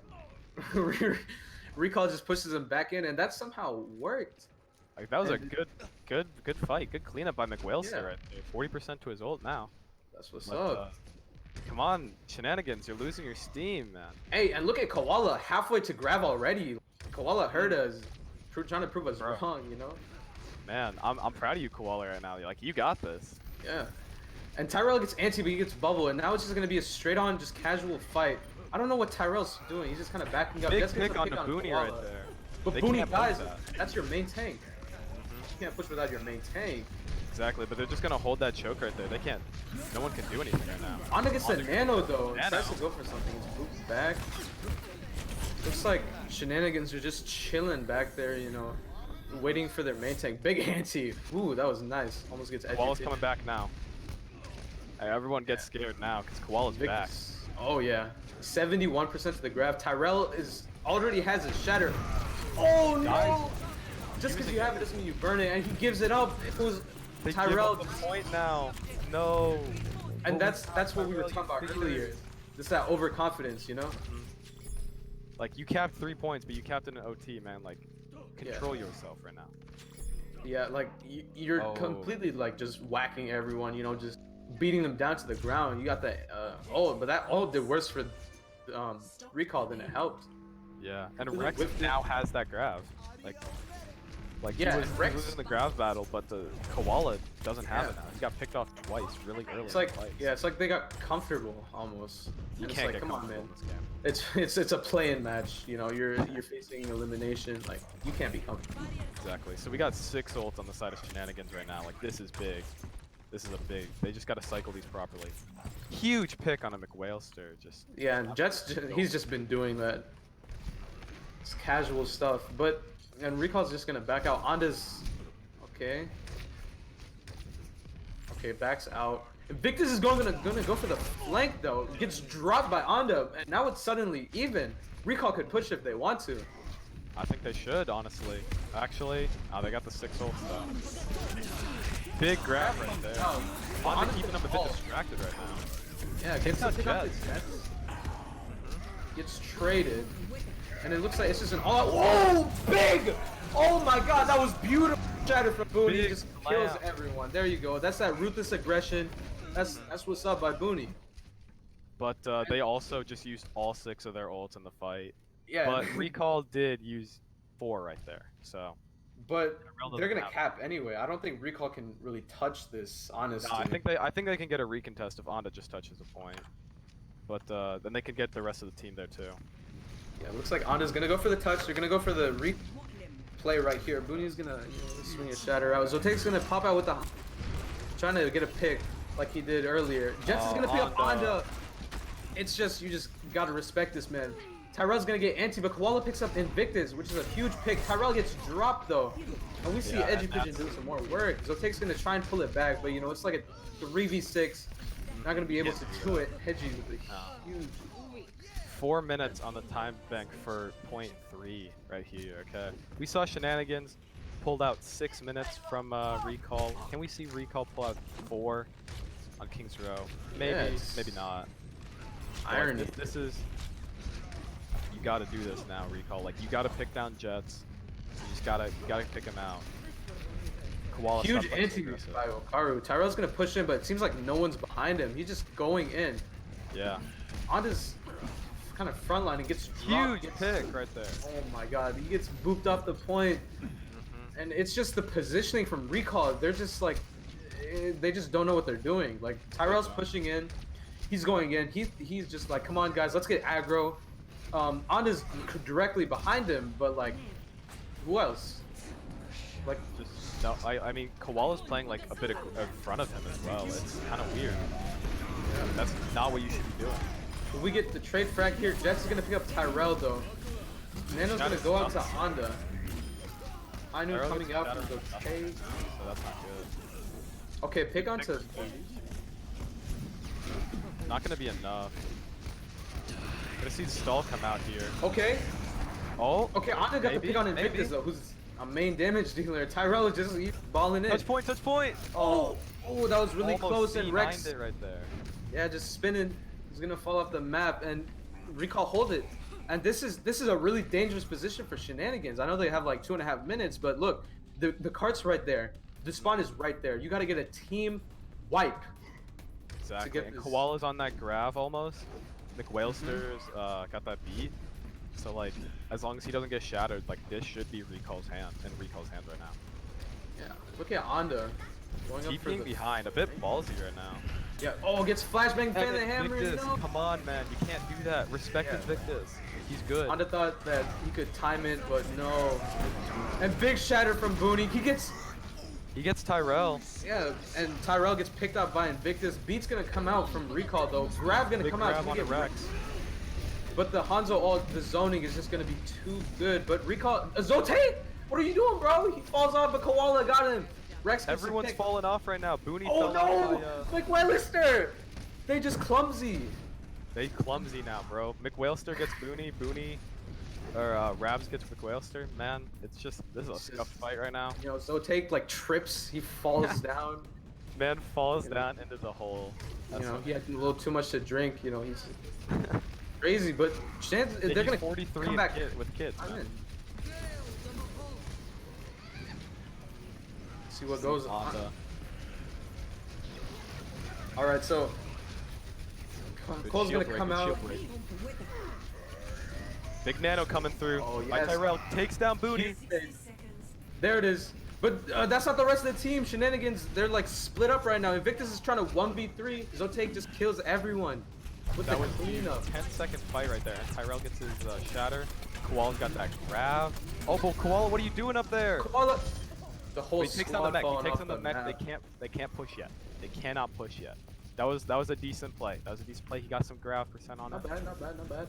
Recall just pushes him back in, and that somehow worked. Like, that was a good fight. Good cleanup by McWhalester right there. 40% to his ult now. That's what's up. Come on, Shenanigans, you're losing your steam, man. Hey, and look at Koala halfway to grab already. Koala hurt us, trying to prove us wrong, you know? Man, I'm proud of you, Koala, right now. Like, you got this. Yeah. And Tyrell gets anti, but he gets bubble, and now it's just gonna be a straight-on, just casual fight. I don't know what Tyrell's doing. He's just kind of backing up. Big pick on Booney right there. But Booney dies. That's your main tank. You can't push without your main tank. Exactly, but they're just gonna hold that choke right there. They can't. No one can do anything right now. Anda gets the nano though. He tries to go for something. He's moved back. Looks like Shenanigans are just chilling back there, you know, waiting for their main tank. Big anti. Ooh, that was nice. Almost gets edgy. Koala's coming back now. Hey, everyone gets scared now because Koala's back. Oh yeah, 71% to the grab. Tyrell already has his shatter. Oh no! Just because you have it doesn't mean you burn it, and he gives it up. It was Tyrell. Give up the point now. No. And that's what we were talking about earlier. Just that overconfidence, you know? Like, you capped 3 points, but you capped it in OT, man. Like, control yourself right now. Yeah, like you're completely like just whacking everyone, you know, just beating them down to the ground. You got that ult, but that ult did worse for Recall than it helped. Yeah, and Rex now has that grab. Like yeah, he was in the grab battle, but the Koala doesn't have it now. He got picked off twice, really early. It's like it's like they got comfortable almost. You can't get like, come on, man. In this game. It's a play-in match. You know, you're facing elimination. Like, you can't be comfortable. Exactly. So we got 6 ults on the side of Shenanigans right now. Like, this is big. This is a big. They just got to cycle these properly. Huge pick on a McWhalester. Just and he's just been doing that. It's casual stuff, but. And Recall's just gonna back out. Anda's okay. Okay, backs out. Invictus is gonna go for the flank though. Gets dropped by Anda, and now it's suddenly even. Recall could push if they want to. I think they should, honestly. Actually, they got the 6 ults though. Big grab right there. Anda keeping them a bit distracted right now. Yeah, gets up his jets. Gets traded. And it looks like it's just an all. Whoa, big! Oh my God, that was beautiful. Shatter from Booney. He just kills everyone. There you go. That's that ruthless aggression. That's what's up by Booney. But they also just used all 6 of their ults in the fight. Yeah. But Recall did use 4 right there. So But Tyrell they're doesn't gonna have. cap anyway. I don't think Recall can really touch this, No, honestly. I think they can get a recontest if Onda just touches a point. But then they can get the rest of the team there too. Yeah, looks like Anda's gonna go for the touch. They're gonna go for the replay right here. Booney's gonna swing a shatter out. Zotake's gonna pop out with the trying to get a pick like he did earlier. Jets is gonna pick up Anda. It's just you just gotta respect this man. Tyrell's gonna get anti, but Koala picks up Invictus, which is a huge pick. Tyrell gets dropped though. And we see Edgy Pigeon doing some more work. Zotake's gonna try and pull it back, but you know, it's like a 3v6. Not gonna be able to do it. Hedgie with a huge 4 minutes on the time bank for point 3 right here, okay? We saw Shenanigans pulled out 6 minutes from Recall. Can we see Recall pull out 4 on King's Row? Maybe, maybe not. irony. This is... You gotta do this now, Recall. Like, you gotta pick down Jets. You gotta pick him out. Koala Huge anti by Okaru. Tyrell's gonna push in, but it seems like no one's behind him. He's just going in. Yeah. Onda's kind of front line and gets dropped. Huge pick right there. Oh my god, he gets booped off the point. And it's just the positioning from Recall. They're just like, they just don't know what they're doing. Like, Tyrell's pushing in. He's going in. He's just like, come on guys, let's get aggro. Onda's directly behind him, but like, who else? Like, Just no, I mean, Koala's playing like a bit in front of him as well. It's kind of weird. That's not what you should be doing. if we get the trade frag here, Jets is gonna pick up Tyrell though. Nano's gonna go out to Onda. Ainu Tyrell coming gets out better from the than K. nothing, so that's not good. Okay, pick onto. Not gonna be enough. Gonna see the stall come out here. Okay. Oh. Okay, Onda got the pick on Invictus though, who's a main damage dealer. Tyrell is just balling in. Touch point, touch point. Oh, that was really Almost close. And Rex, C9'd it right there. yeah, just spinning. He's gonna fall off the map, and Recall hold it. And this is a really dangerous position for Shenanigans. I know they have like 2.5 minutes, but look, the cart's right there. The spawn is right there. You got to get a team wipe. Exactly. get And this. Koala's on that grav almost. McWhalester's got that beat. So like, as long as he doesn't get shattered, like this should be Recall's hand in Recall's hands right now. Yeah. Look at Onda going up for TPing the. behind, a bit ballsy right now. Yeah. Oh, gets flashbang fan the hammer. Invictus, No. come on, man, you can't do that. Respect Invictus. He's good. Onda thought that he could time it, but no. And big shatter from Booney. He gets Tyrell. Yeah, and Tyrell gets picked up by Invictus. Beat's gonna come out from Recall though. Grab gonna Big come out. grab He's on gonna the get Rex. But the Hanzo the zoning is just gonna be too good. But Recall, Zote, what are you doing, bro? He falls off, but Koala got him. Rex gets the Everyone's pick. falling off right now. Booney Oh fell off no! by, McWhalister! They just clumsy. They clumsy now, bro. McWhalester gets Booney, Rabs gets McWhalester. Man, it's just, this is a scuffed fight right now. You know, Zote like trips, he falls down. Man falls down into the hole. You know, he had a little too much to drink. You know, he's crazy. But they're gonna 43 come back with kids. I'm Man. in. See what goes on. Onda. All right, so Good Cole's shield gonna break, come good out. shield break. Big Nano coming through. Oh, My yes. Tyrell takes down Booty. There it is. But that's not the rest of the team. Shenanigans, they're like split up right now. Invictus is trying to 1v3. Zotake just kills everyone with That the was a cleanup. 10-second fight right there. And Tyrell gets his shatter. Koala's got that grab. Oh, but Koala, what are you doing up there? Koala, the whole He takes on the squad mech. He falling takes off on the mech. map. They can't push yet. They cannot push yet. That was a decent play. That was a decent play. He got some grab percent on it. Not bad, not bad, not bad.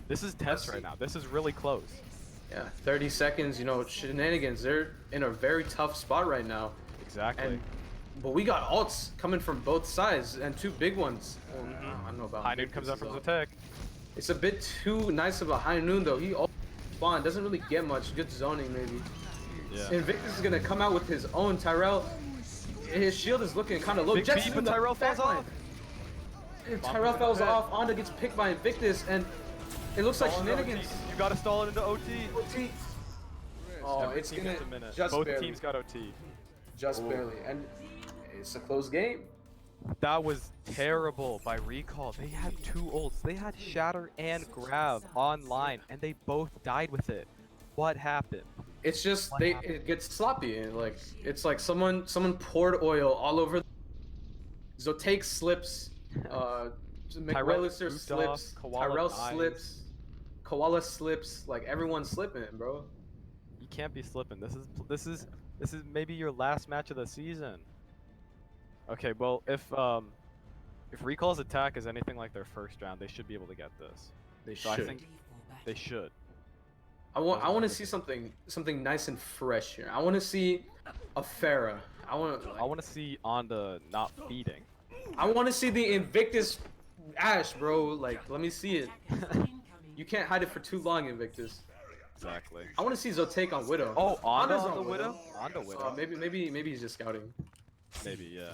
This is tense right now. This is really close. Yeah, 30 seconds. You know, Shenanigans, they're in a very tough spot right now. Exactly. But we got alts coming from both sides and two big ones. Well, I don't know about High Noon comes up Invictus from as the well. tech. It's a bit too nice of a High Noon though. He ult spawn doesn't really get much. Good zoning maybe. Yeah. Invictus is gonna come out with his own. Tyrell, his shield is looking kind of low. Big Jets beat, in but the Tyrell falls backline. off. If Bump Tyrell him in falls the head. off, Onda gets picked by Invictus, and it looks like Stall into Shenanigans. OT. You gotta stall it into OT. OT. Oh, Every it's team gonna gets a minute. just Both barely. teams got OT. Just barely, and it's a close game. That was terrible by Recall. They had two ults. They had Shatter and Grab online, and they both died with it. What happened? It's just What it gets sloppy and like it's like someone poured oil all over. Zotaik slips. Tyrell McWillister goofed off. slips. Koala Tyrell dies. slips. Koala slips. Like everyone's slipping, bro. You can't be slipping. This is maybe your last match of the season. Okay, well if Recall's attack is anything like their first round, they should be able to get this. They So I should. think they should. I want Doesn't to matter. see something nice and fresh here. I want to see a Pharah. I want to see Onda not feeding. I want to see the Invictus Ash, bro. Like, let me see it. You can't hide it for too long, Invictus. Exactly. I want to see Zotaik on Widow. Oh, Onda Onda's on the Widow? Onda Widow. Maybe he's just scouting. Maybe, yeah.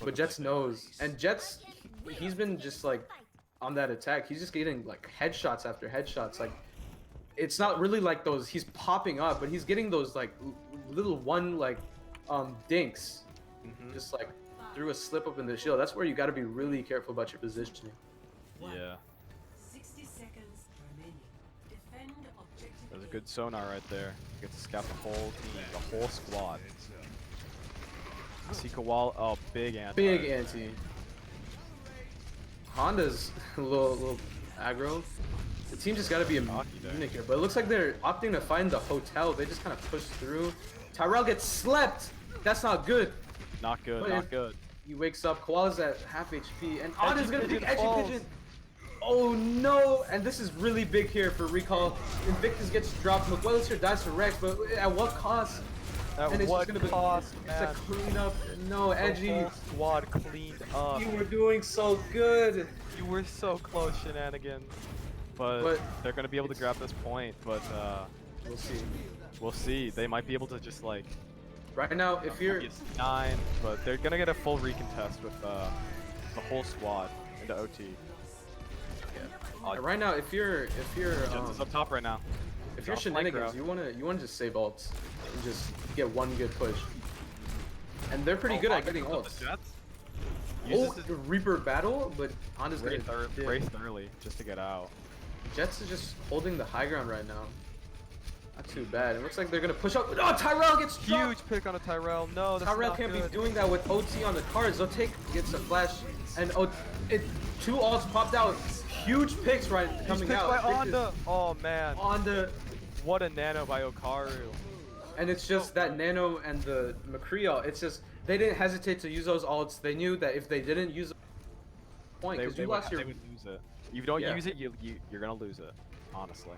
But Jets knows, and Jets, he's been just like on that attack. He's just getting like headshots after headshots. Like, it's not really like those. He's popping up, but he's getting those like little dinks, just like through a slip up in the shield. That's where you got to be really careful about your positioning. Yeah. 60 seconds remaining. Defend objective. There's a good sonar right there. You get to scout the whole team, the whole squad. See Koala. Oh, big anti. Big anti. Honda's a little aggro. The team just got to be a unit here, but it looks like they're opting to find the hotel. They just kind of push through. Tyrell gets slept. That's not good. Not good, But not good. He wakes up. Koala's at half HP, and Honda's gonna Pigeon pick Edgy falls. Pigeon. Oh no! And this is really big here for Recall. Invictus gets dropped. McWillister dies to Rex, but at what cost? At And it's what just gonna be cost, it's man? a cleanup. No, The Edgy. whole squad cleaned up. You were doing so good. You were so close, Shenanigans. But they're gonna be able to grab this point. But We'll see. we'll see. They might be able to just like Right now, if you're it's 9, but they're gonna get a full recontest with the whole squad into OT. right now, if you're Jens is up top right now. if you're Off flank Shenanigans, row. you wanna just save ults and just get one good push. And they're pretty good at getting ults. Oh, Uses his the Reaper battle, but Honda's gonna Wraith early just to get out. Jets is just holding the high ground right now. Not too bad. It looks like they're gonna push up. Oh, Tyrell gets dropped! Huge pick on a Tyrell. No, that's Tyrell not can't good. be doing that with OT on the cards. Zotaik gets a flash, and two ults popped out. Huge picks right Huge coming pick out. by Victus Onda. Oh man. on the, What a nano by Okaru. and it's just that Nano and the McCree ult. It's just they didn't hesitate to use those ults. They knew that if they didn't use point, because you lost your they would lose it. If you don't Yeah. use it, you're gonna lose it. Honestly.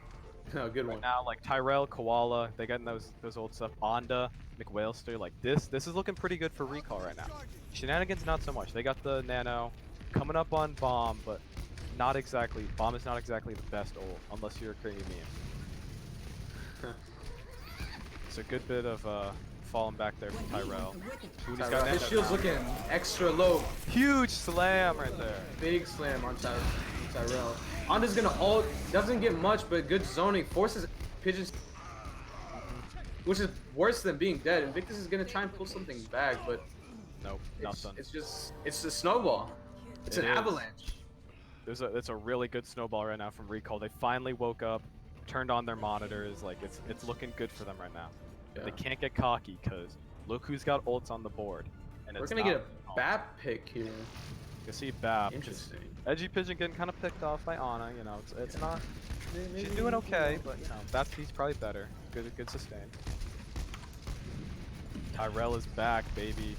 no, good Right one. now, like Tyrell, Koala, they getting those old stuff. Onda, McWhalester, like this is looking pretty good for Recall right now. Shenanigans not so much. They got the nano coming up on Bomb, but not exactly. Bomb is not exactly the best ult unless you're a creamy meme. It's a good bit of falling back there from Tyrell. Booney's got Tyrell, his nano shield's now. looking extra low. Huge slam right there. Big slam on Tyrell. Onda's gonna ult, doesn't get much, but good zoning, forces Pigeons, which is worse than being dead. Invictus is gonna try and pull something back, but Nope, nothing. it's a snowball. It's It an is. avalanche. It's a really good snowball right now from Recall. They finally woke up, turned on their monitors. Like it's looking good for them right now. Yeah. They can't get cocky because look who's got ults on the board. And We're it's gonna not get a BAP pick here. You see Bap. Interesting. Edgy Pigeon getting kind of picked off by Ana. You know, it's not. She's doing okay, but you know, Bap's probably better. Good sustain. Tyrell is back, baby.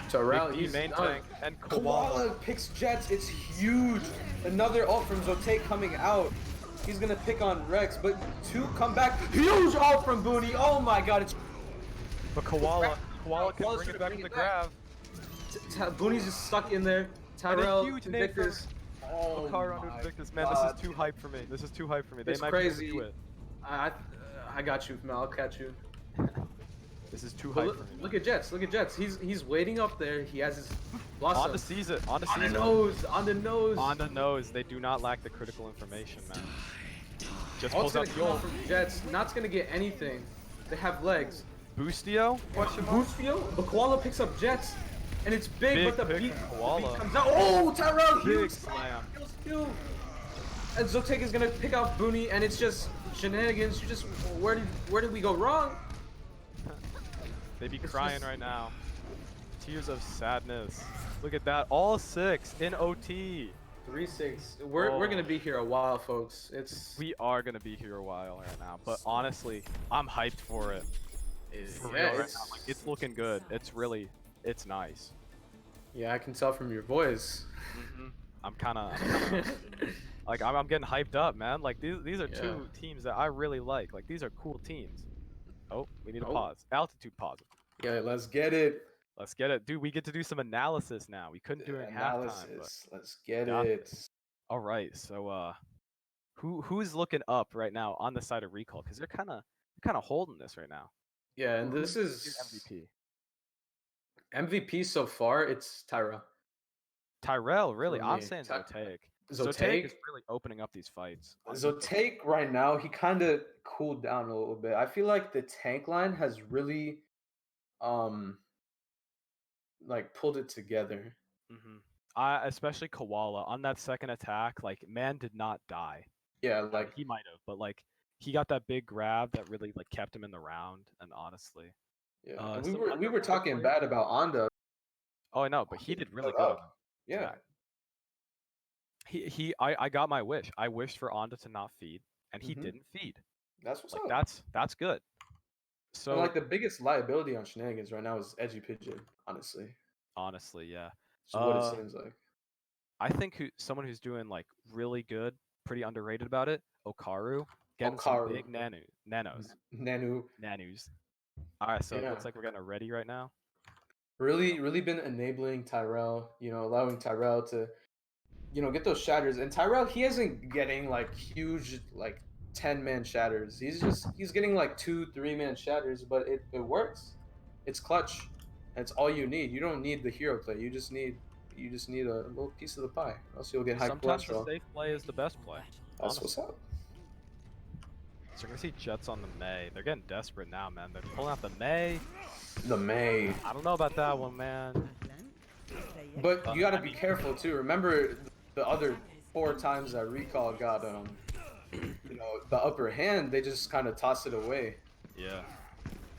Tyrell, Big D he's main done. tank and Koala. Koala picks Jets. It's huge. Another ult from Zotaik coming out. He's gonna pick on Rex, but two come back. Huge ult from Booney. Oh my god, it's But Koala can Koala's bring it trying to back bring to it the back. grab. Booney's just stuck in there. And a Tyrell, huge nade from Invictus. Oh Okaru my under Invictus. Man, God. this is too hype for me. This is too hype for me. They It's might crazy. be able to do it. I got you, Mel. I'll catch you. This is too But hype for me. look at Jets. Look at Jets. He's waiting up there. He has his blossom. Onda sees it. Onda On the sees it. nose. On the nose. Onda knows they do not lack the critical information, man. Just Ult's pulls out gonna the come out ult. from Jets. Not's gonna get anything. They have legs. Boostio? Question mark? Boostio, but Koala picks up Jets, and it's big, Big but the pick beat, from the Koala. beat comes out. Oh, Tyrell, Big huge slam. kills two. And Zotaik is gonna pick off Booney, and it's just Shenanigans, you just where did we go wrong? They be It's crying just- right now. Tears of sadness. Look at that. All 6 in OT. 3-6. We're Oh. gonna be here a while, folks. It's We are gonna be here a while right now, but honestly, I'm hyped for it. For yeah, real right now. Like, it's looking good. It's nice. yeah. I can tell from your voice. I'm kind of like I'm getting hyped up, man. Like these are Yeah. 2 teams that I really like. Like these are cool teams. Oh, we need a Oh. pause. Altitude pause. Yeah, let's get it. Let's get it, dude. We get to do some analysis now. We couldn't do it in halftime, but Analysis. Let's get got it. this. All right, so who's looking up right now on the side of Recall? Because they're kind of holding this right now. Yeah, and this Who's is your MVP. MVP so far. It's Tyra. Tyrell, really? For I'm me. saying Ty- Zotaik. Zotaik? Zotaik is really opening up these fights. Zotaik right now, he kind of cooled down a little bit. I feel like the tank line has really, like pulled it together. Especially Koala on that second attack. Like, man did not die. Yeah, I mean, like he might have, but like he got that big grab that really like kept him in the round. And honestly, yeah. And we some were underrated talking players- bad about Anda. Oh, I know, but he did really shut good. up. Yeah. I got my wish. I wished for Onda to not feed, and he Mhm. didn't feed. That's what's Like up. that's good. So And like the biggest liability on Shenanigans right now is Edgy Pigeon, honestly. honestly, yeah. So what it seems like. I think someone who's doing like really good, pretty underrated about it, Okaru, getting some Okaru. big nanos. Nanu. All right, so it Yeah. looks like we're getting ready right now. Really been enabling Tyrell, allowing Tyrell to, get those shatters. And Tyrell, he isn't getting like huge, like 10-man shatters. He's getting like 2-3-man shatters, but it works. It's clutch. And it's all you need. You don't need the hero play. You just need a little piece of the pie. Or else you'll get high Sometimes the cholesterol. safe play is the best play. That's honestly. what's up. So we're gonna see Jets on the May. They're getting desperate now, man. They're pulling out the May. The May. I don't know about that one, man. But you gotta be careful too. Remember the other 4 times that Recall got the upper hand, they just kind of tossed it away. Yeah.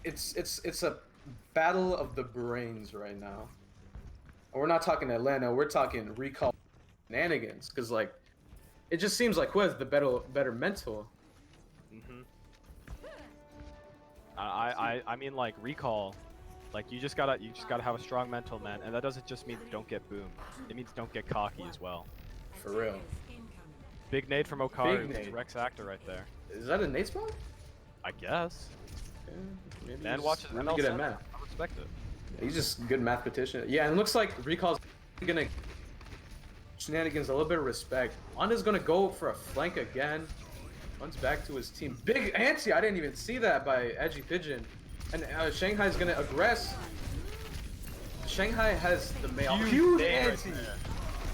It's a battle of the brains right now. And we're not talking Atlanta, we're talking Recall Shenanigans, because like it just seems like who has the better mental. I mean, like Recall, like you just gotta have a strong mental, man, and that doesn't just mean don't get boomed. It means don't get cocky as well. For real. Big nade from Okaru. Big nade. Rex Actor right there. Is that a Nate spot? I guess. Yeah, maybe Man he's watches really ML good at Center. math. I respect it. He's just good mathematician. Yeah, and it looks like Recall's gonna Shenanigans a little bit of respect. Anda's gonna go for a flank again. Runs back to his team. Big anti! I didn't even see that by Edgy Pigeon. And Shanghai's gonna aggress. Shanghai has the mail. Huge nade right anti! there.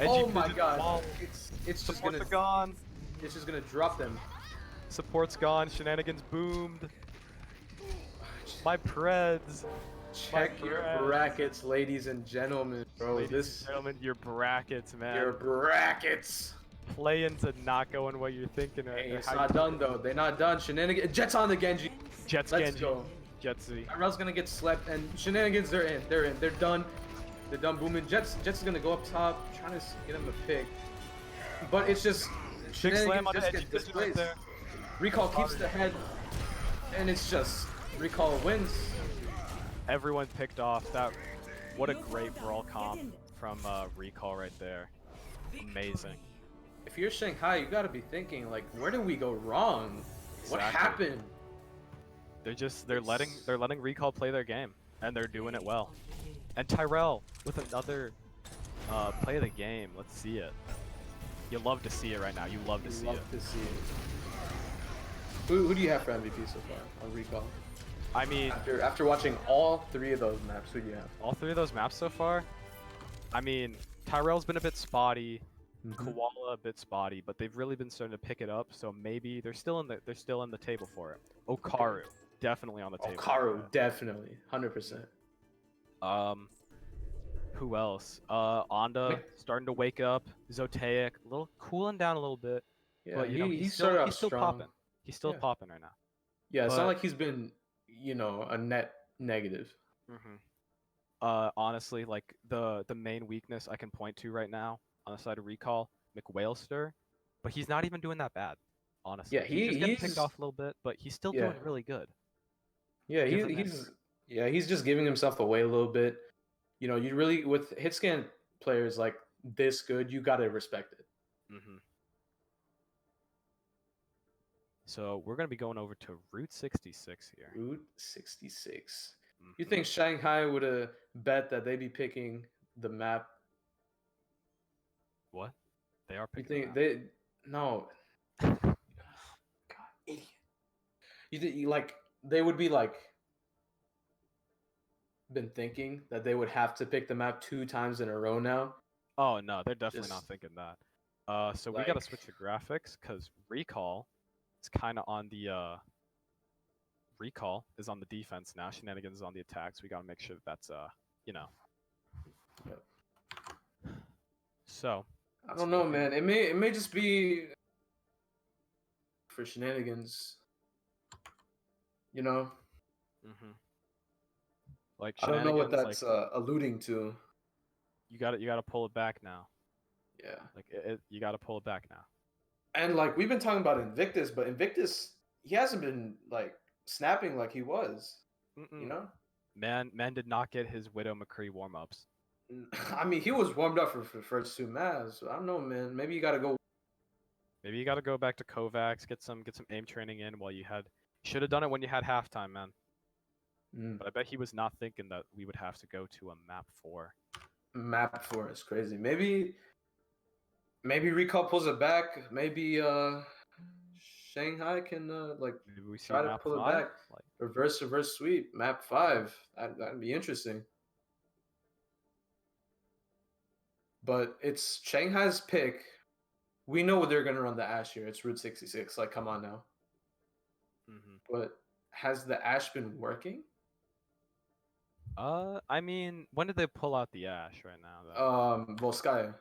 Oh Edgy my Pigeon god. wall. It's just Supports gonna are gone. it's just gonna drop them. Support's gone. Shenanigans boomed. My Preds. Check your brackets, ladies and gentlemen, bro. Ladies and gentlemen, your brackets, man. Your brackets. Play into not going what you're thinking right Hey, there. it's How not you- done though. They're not done. Shenanigans. Jets on the Genji. Jets Let's Genji. go. Jetsi. Tyrell's gonna get slept, and Shenanigans. They're in. They're done. They're done booming. Jets is gonna go up top, trying to get him a pick. But it's just Big slam Shenanigans on just Edgy get Pigeon right displaced. there. Recall keeps the head, and it's just Recall wins. Everyone picked off that. What a great brawl comp from Recall right there. Amazing. If you're Shanghai, you gotta be thinking like, where did we go wrong? What Exactly. happened? They're letting Recall play their game, and they're doing it well. And Tyrell with another play of the game. Let's see it. You love to see it right now. You love to see it. Love to see it. Who do you have for MVP so far on Recall? I mean, After watching all 3 of those maps, who do you have? all 3 of those maps so far. I mean, Tyrell's been a bit spotty. Koala a bit spotty, but they've really been starting to pick it up. So maybe they're still in the table for it. Okaru definitely on the table. Karu, definitely, 100%. Who else? Onda starting to wake up. Zotaik, a little cooling down a little bit. Yeah, but he he's started still, off he's still strong. popping. He's still Yeah. popping right now. Yeah, it's not But- like he's been, a net negative. Honestly, like the main weakness I can point to right now on the side of recall, McWhalester, but he's not even doing that bad. Honestly, Yeah, he's just getting he's picked off a little bit, but he's still yeah. doing really good. Yeah, Give him he's just giving himself away a little bit. You really with hit scan players like this good, you gotta respect it. So we're gonna be going over to Route 66 here. Route 66. You think Shanghai would have bet that they'd be picking the map? What? They are You picking think they? No, that. God, idiot. You think like they would be like been thinking that they would have to pick the map 2 times in a row now? Oh no, they're definitely not Just thinking that. So we gotta like switch the graphics because recall is kind of on the recall is on the defense now. Shenanigans is on the attack, so we gotta make sure that that's you know. Yep. So I don't know, man. It may just be for Shenanigans. You know, like I don't know what Shenanigans, like that's alluding to. you gotta pull it back now. Yeah. Like you gotta pull it back now. And like we've been talking about Invictus, but Invictus he hasn't been like snapping like he was. You know? Man did not get his Widow McCree warm ups. I mean, he was warmed up for the first 2 maps. So I don't know, man. Maybe you got to go. Maybe you gotta go back to Kovacs, get some aim training in while you had. Should have done it when you had halftime, man. But I bet he was not thinking that we would have to go to a map 4. Map 4 is crazy. Maybe Recall pulls it back. Maybe Shanghai can like Maybe we see try to map pull 5. it back. Like, Reverse sweep. Map 5. That'd be interesting. But it's Shanghai's pick. We know they're gonna run the Ash here. It's Route 66. Like, come on now. But has the Ash been working? I mean, when did they pull out the Ash right now? Though? Volskaya.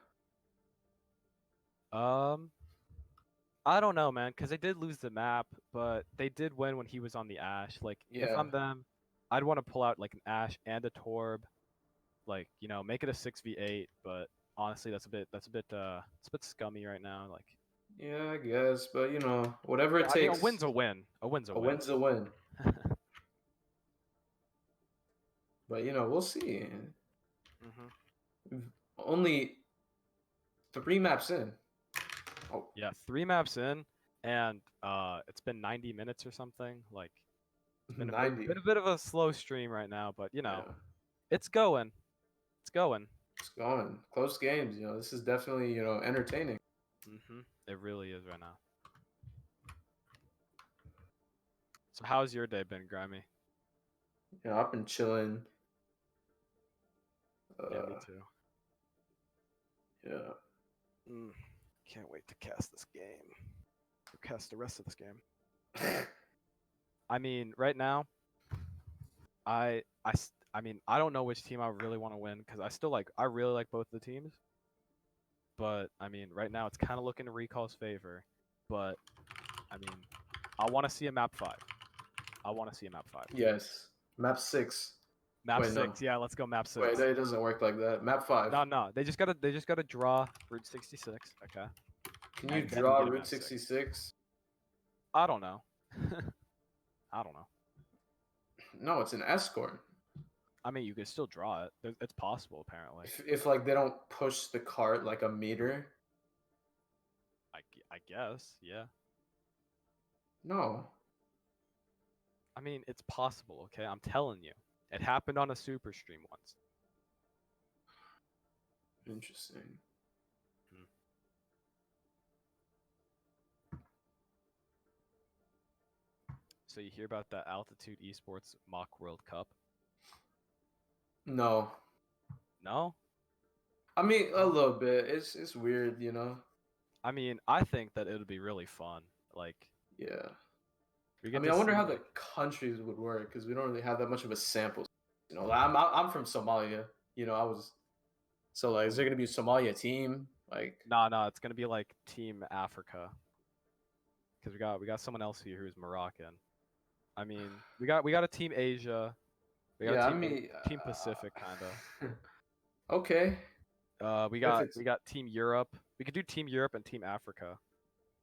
I don't know, man, because they did lose the map, but they did win when he was on the Ash. Like, if Yeah. I'm them, I'd want to pull out like an Ash and a Torb, like make it a 6v8. But honestly, that's a bit it's a bit scummy right now. Like, Yeah, I guess, but whatever it I mean, takes. a win's a win. A win's a A win. win's a win. But we'll see. We've only 3 maps in. Oh, Yeah, 3 maps in, and it's been 90 minutes or something. Like, it's been 90. a bit of a slow stream right now, but Yeah, it's going. It's going. it's going. Close games. This is definitely entertaining. It really is right now. So how's your day been, Grimy? I've been chilling. Yeah, me too. Yeah. Can't wait to cast this game. Or cast the rest of this game. I mean, right now, I mean, I don't know which team I really want to win because I really like both the teams. But I mean, right now it's kind of looking to Recall's favor. But I mean, I want to see a map 5. I want to see a map 5. Yes. Map 6. Map Wait, 6. no. Yeah, let's go map 6. Wait, it doesn't work like that. Map 5. No. They just gotta draw Route 66. Okay. Can you And then draw we get a Route map 6. 66? I don't know. I don't know. No, it's an escort. I mean, you can still draw it. It's possible, apparently. If like they don't push the cart like a meter. I guess, yeah. No. I mean, it's possible, okay? I'm telling you. It happened on a super stream once. Interesting. So you hear about that Altitude Esports Mock World Cup? No. No? I mean, a little bit. It's weird, I mean, I think that it would be really fun. Like, Yeah. we I get mean, to I wonder see, how like, the countries would work because we don't really have that much of a sample. I'm from Somalia. I was so like, is there gonna be a Somalia team? Like, No, it's gonna be like Team Africa. because we got someone else here who's Moroccan. I mean, we got a team Asia. We got Yeah, a I team mean, team Pacific kinda. okay. We If it's got team Europe. We could do team Europe and team Africa.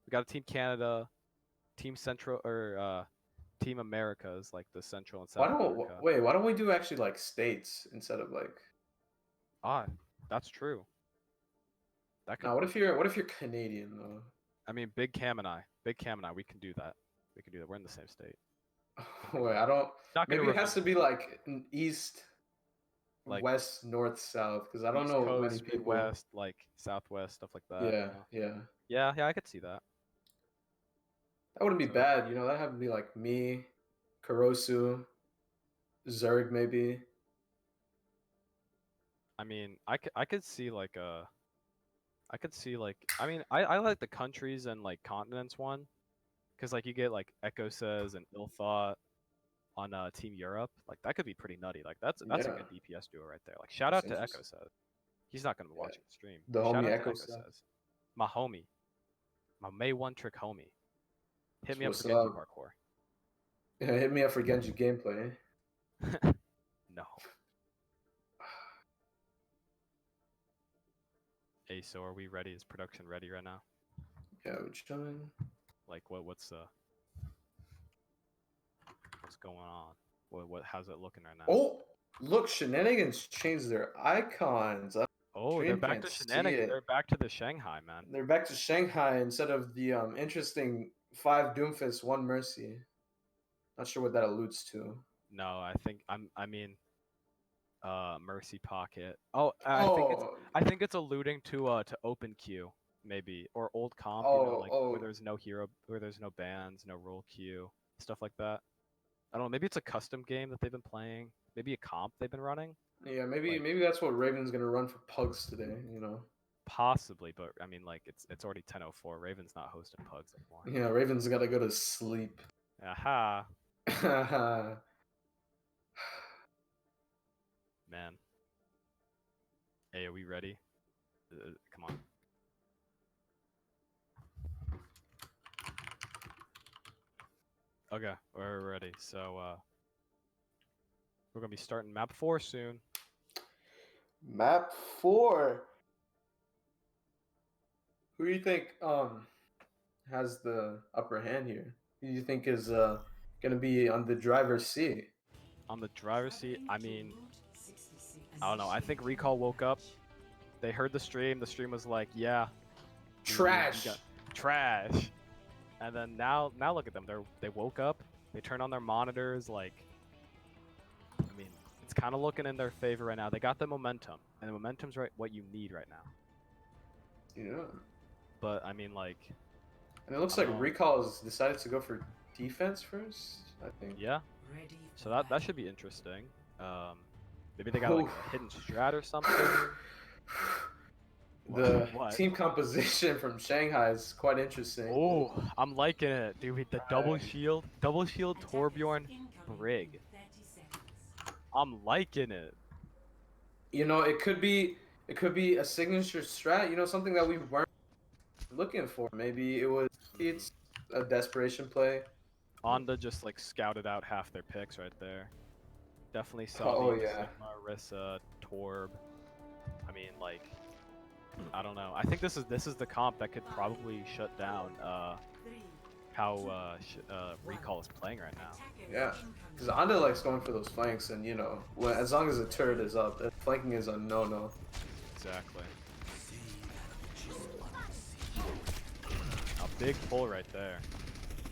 We got a team Canada, team Central or team Americas like the Central and South America. why don't we do actually like states instead of like? Ah, that's true. That could No, work. what if you're Canadian though? I mean, Big Cam and I, we can do that. We can do that. We're in the same state. Wait, I don't. Not gonna Maybe it has to review be like an east, like west, north, south, because I don't East know many Coast, people. Midwest, like Southwest, stuff like that. Yeah, You know? yeah. Yeah, I could see that. That wouldn't be So, bad, That have to be like me, Kurosu, Zerg maybe. I mean, I could see like I mean, I like the countries and like continents one, cause like you get like Echo Says and Ill Thought on Team Europe. Like that could be pretty nutty. Like that's a Yeah, good DPS duo right there. Like shout that's out to Echo interesting. Says. He's not gonna be Yeah. watching the stream. The Shout homie out to Echo Echo Says. Says. My homie. My May one trick homie. Hit me up What's for Genji up? parkour. Yeah, hit me up for Genji gameplay. No. Hey, so are we ready? Is production ready right now? Yeah, we're chilling. Like what's going on? How's it looking right now? Oh, look, Shenanigans changed their icons. Oh, they're Stream back can't to see Shenanigans. it. They're back to the Shanghai, man. They're back to Shanghai instead of the interesting 5 Doomfist, 1 Mercy. Not sure what that alludes to. No, I mean Mercy Pocket. Oh, Oh, I think it's alluding to open queue maybe or old comp, like where oh, there's no hero, where there's no bans, no role queue, stuff like that. I don't know, maybe it's a custom game that they've been playing, maybe a comp they've been running. yeah, maybe Like maybe that's what Raven's gonna run for Pugs today. possibly, but I mean like it's already 10:04. Raven's not hosting pugs anymore. Yeah, Raven's gotta go to sleep. Aha, Yeah, man. Hey, are we ready? Come on. Okay, we're ready. So we're gonna be starting map 4 soon. Map 4. Who do you think has the upper hand here? Who do you think is gonna be on the driver's seat? On the driver's seat, I mean, I don't know. I think Recall woke up. They heard the stream. The stream was like, "Yeah, Trash. trash." And then now look at them. They woke up. They turned on their monitors. Like, I mean, it's kind of looking in their favor right now. They got the momentum, and the momentum's right what you need right now. Yeah. But I mean, like, And it looks I like don't know. Recall has decided to go for defense first, I think. Yeah. So that should be interesting. Maybe they got like a hidden strat or something. The What? team composition from Shanghai is quite interesting. Oh, I'm liking it, dude. The double shield, Torbjorn, Brig. I'm liking it. It could be a signature strat, something that we weren't looking for. Maybe it's a desperation play. Onda just like scouted out half their picks right there. Definitely saw Oh, the yeah. Sigma, Orisa, Torb. I mean, like, I don't know. I think this is the comp that could probably shut down how Recall is playing right now. Yeah, because Onda likes going for those flanks, and as long as the turret is up, flanking is a no-no. Exactly. A big pull right there.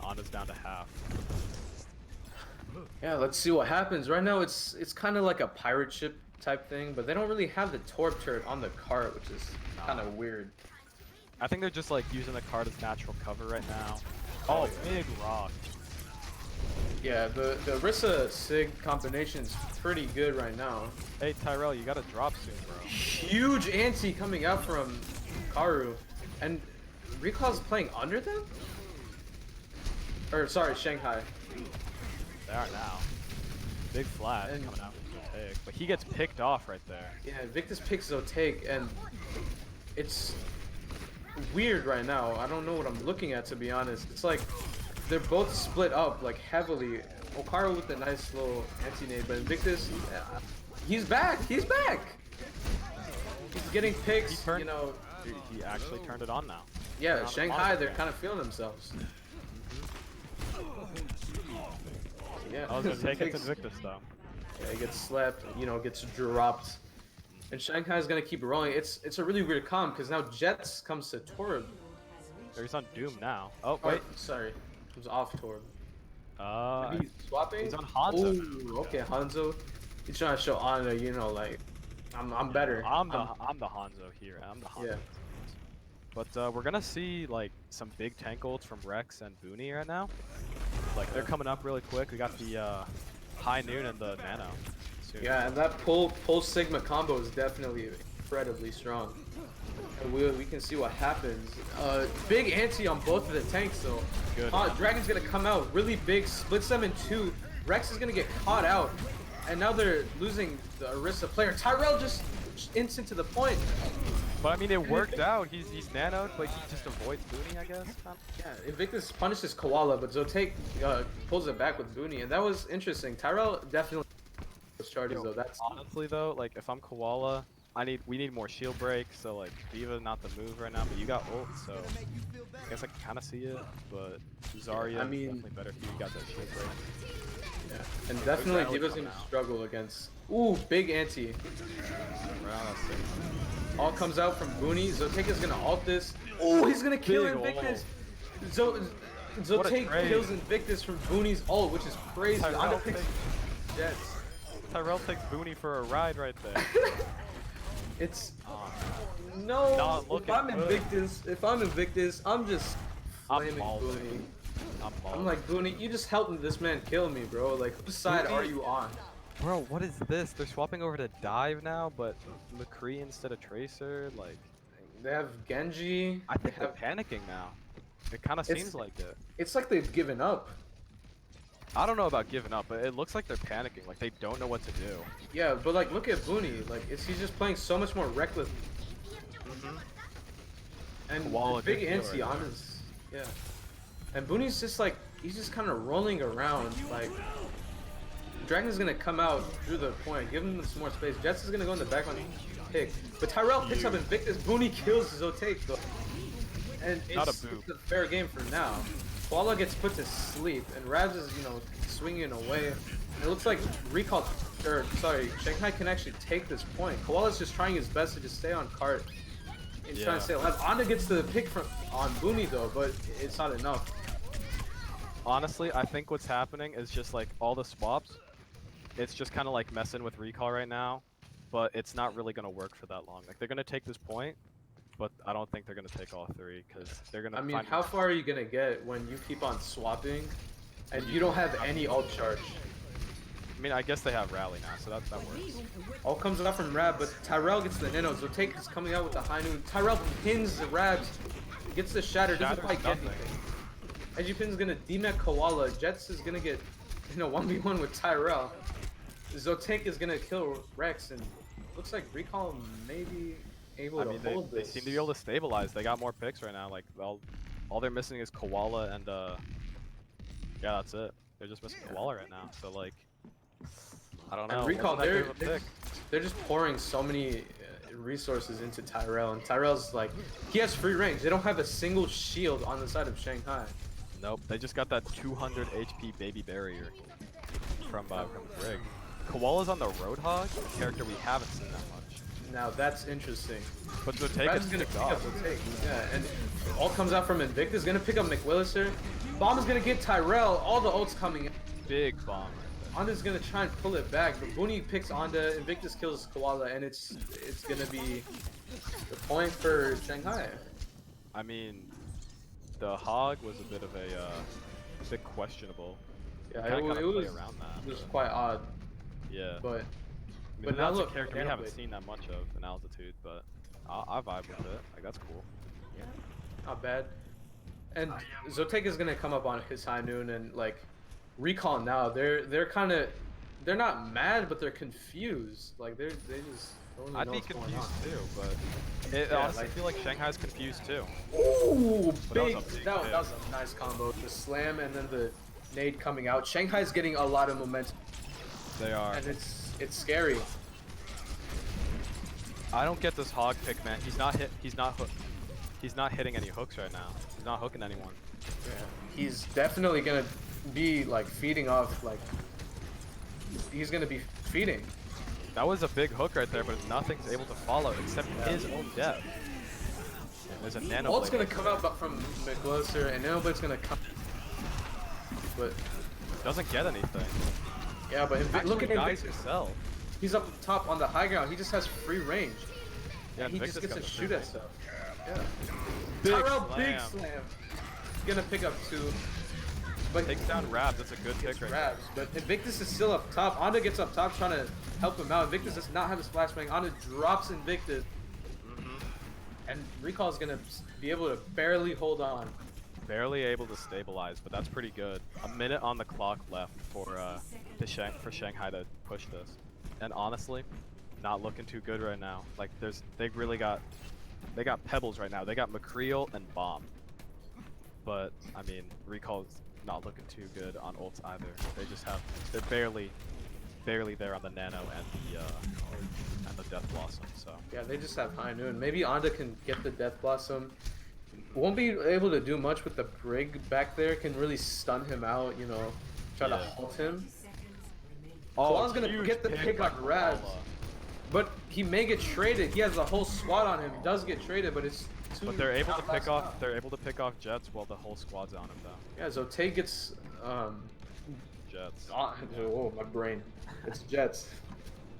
Onda's down to half. Yeah, let's see what happens. Right now, it's kind of like a pirate ship type thing, but they don't really have the Torb turret on the cart, which is kind of weird. I think they're just like using the cart as natural cover right now. Oh, big rock. Yeah, the Orisa Sig combination is pretty good right now. Hey Tyrell, you gotta drop soon, bro. Huge anti coming out from Karu, and Recall's playing under them? Or sorry, Shanghai. They are now. Big flash And- coming out from Zotaik, but he gets picked off right there. Yeah, Victus picks Zotaik, and it's weird right now. I don't know what I'm looking at, to be honest. It's like they're both split up like heavily. Okaro with a nice little anti-nade, but Invictus, he's back. He's back. He's getting picks. You know. Dude, he actually turned it on now. Yeah, On Shanghai, the they're kind of feeling themselves. Yeah. I was gonna take it to Invictus though. Yeah, he gets slapped, you know, gets dropped. And Shanghai's gonna keep rolling. It's a really weird comp because now Jets comes to Torb. He's on Doom now. Oh Wait, wait. sorry. Comes off Torb. Maybe Maybe he's swapping? he's on Hanzo. Ooh, okay, Hanzo. He's trying to show honor, you know, like I'm better. I'm the Hanzo here. I'm the Hanzo. Yeah. But we're gonna see like some big tank ults from Rex and Booney right now. Like they're coming up really quick. We got the High Noon and the Nano. Soon. Yeah, and that pull Sigma combo is definitely incredibly strong. And we can see what happens. Big anti on both of the tanks though. Good. Dragon's gonna come out really big, splits them in two. Rex is gonna get caught out, and now they're losing the Orisa player. Tyrell just instant to the point. But I mean, it worked out. He's nanoed, but he just avoids Booney, I guess. Yeah, Invictus punishes Koala, but Zotaik pulls it back with Booney, and that was interesting. Tyrell definitely was charges though. That's honestly though, like if I'm Koala, we need more shield break. So like Diva not the move right now, but you got ult, so I guess I can kind of see it. But Zarya, I mean, definitely better if you got that shield break. yeah, and definitely Diva's gonna struggle against. Ooh, big anti. All comes out from Booney. Zotaik is gonna ult this. Oh, he's gonna kill Big Invictus. Zotaik kills Invictus from Booney's ult, which is crazy. Tyrell Picks Jets. Tyrell takes Booney for a ride right there. It's no. Not If looking I'm good. Invictus, I'm just flaming mauling. Booney. I'm I'm like, Booney, you just helped this man kill me, bro. Like, whose side are you on? bro, what is this? They're swapping over to Dive now, but McCree instead of Tracer. Like, They have Genji. I think they they're have, panicking now. It kind of It's- seems like it. it's like they've given up. I don't know about giving up, but it looks like they're panicking. Like they don't know what to do. Yeah, but like, look at Booney. Like, he's just playing so much more reckless. And Koala the big did kill anti right on there. his, yeah. And Booney's just like, he's just kind of rolling around. Like, Dragon's gonna come out through the point, give him some more space. Jets is gonna go in the back on pick, but Tyrell picks up Invictus. Booney kills Zotaik though, and Not a it's boop. a fair game for now. Koala gets put to sleep, and Rabs is, you know, swinging away. It looks like Shanghai can actually take this point. Koala's just trying his best to just stay on cart and trying to stay alive. Anda gets the pick on Booney though, but it's not enough. Honestly, I think what's happening is just like all the swaps. It's just kind of like messing with recall right now, but it's not really gonna work for that long. Like they're gonna take this point, but I don't think they're gonna take all three because they're gonna. I mean, find how far are you gonna get when you keep on swapping and you don't have any ult charge? I mean, I guess they have rally now, so that works. All comes out from Rab, but Tyrell gets the nano. Zotaik is coming out with the high noon. Tyrell pins the Rabs, gets the shatter, doesn't Shatter's quite get nothing. anything. Edupin's gonna demech Koala. Jets is gonna get, 1v1 with Tyrell. Zotaik is gonna kill Rex, and looks like Recall may be able I to mean, hold they this. seem to be able to stabilize. They got more picks right now. Like all they're missing is Koala and yeah, that's it. They're just missing Koala right now. So like, I don't know. And Recall, Wasn't that good of a they're, pick. they're just pouring so many resources into Tyrell, and Tyrell's like, he has free range. They don't have a single shield on the side of Shanghai. Nope, they just got that 200 HP baby barrier from Brig. Koala's on the Roadhog, a character we haven't seen that much. Now that's interesting. But Zotaik Rab's is gonna picked pick up off. Zotaik. Yeah, and all comes out from Invictus. Gonna pick up McWilliser. Bomb is gonna get Tyrell. All the ults coming in. Big bomb. Anda's gonna try and pull it back, but Booney picks Anda. Invictus kills Koala, and it's gonna be the point for Shanghai. I mean, the Hog was a bit of a bit questionable. Yeah, Kinda it play was around that. it was quite odd, Yeah. but I mean, but now that's look, a character we Anna haven't played. seen that much of in altitude, but I vibe with it. Like that's cool. Not bad. And Zotaik is gonna come up on his high noon and like Recall now. They're not mad, but they're confused. Like they just Don't really I'd know be what's going confused on. too, but it Yeah, honestly like- feel like Shanghai's confused too. Ooh, But that was big. a big That hit. was a nice combo. The slam and then the nade coming out. Shanghai's getting a lot of momentum, They are. and it's scary. I don't get this hog pick, man. He's not hitting any hooks right now. He's not hooking anyone. Yeah. He's definitely gonna be like feeding off. Like he's gonna be feeding. That was a big hook right there, but nothing's able to follow except his own death. And there's a nano. Ult's blade. gonna come out but from McGlisser, and nobody's gonna come. But Doesn't get anything. yeah, but look at dies Invictus. himself. He's up top on the high ground. He just has free range. Yeah, And he Invictus just gets got to the shoot free at range. stuff. Yeah. Big Tyrell, slam. big slam. He's gonna pick up 2. But Takes down Rabs. That's a good pick right there. grabs. But Invictus is still up top. Onda gets up top trying to help him out. Invictus does not have a splash bang. Onda drops Invictus. And Recall's gonna be able to barely hold on. Barely able to stabilize, but that's pretty good. A minute on the clock left for Shanghai to push this. And honestly, not looking too good right now. Like they got pebbles right now. They got McCreel and Bomb. But I mean, Recall's not looking too good on ults either. They're barely there on the Nano and the Death Blossom. So Yeah, they just have high noon. Maybe Onda can get the Death Blossom. Won't be able to do much with the Brig back there. Can really stun him out, you know, try to Yeah. halt him. 30 seconds remaining. Koala's gonna huge get the pick on by Raz. Koala. But he may get traded. He has a whole squad on him. He does get traded, but it's too. But they're able to pick outlast off. enough. They're able to pick off Jets while the whole squad's on him though. Yeah, Zotae gets Jets. oh my brain. It's Jets.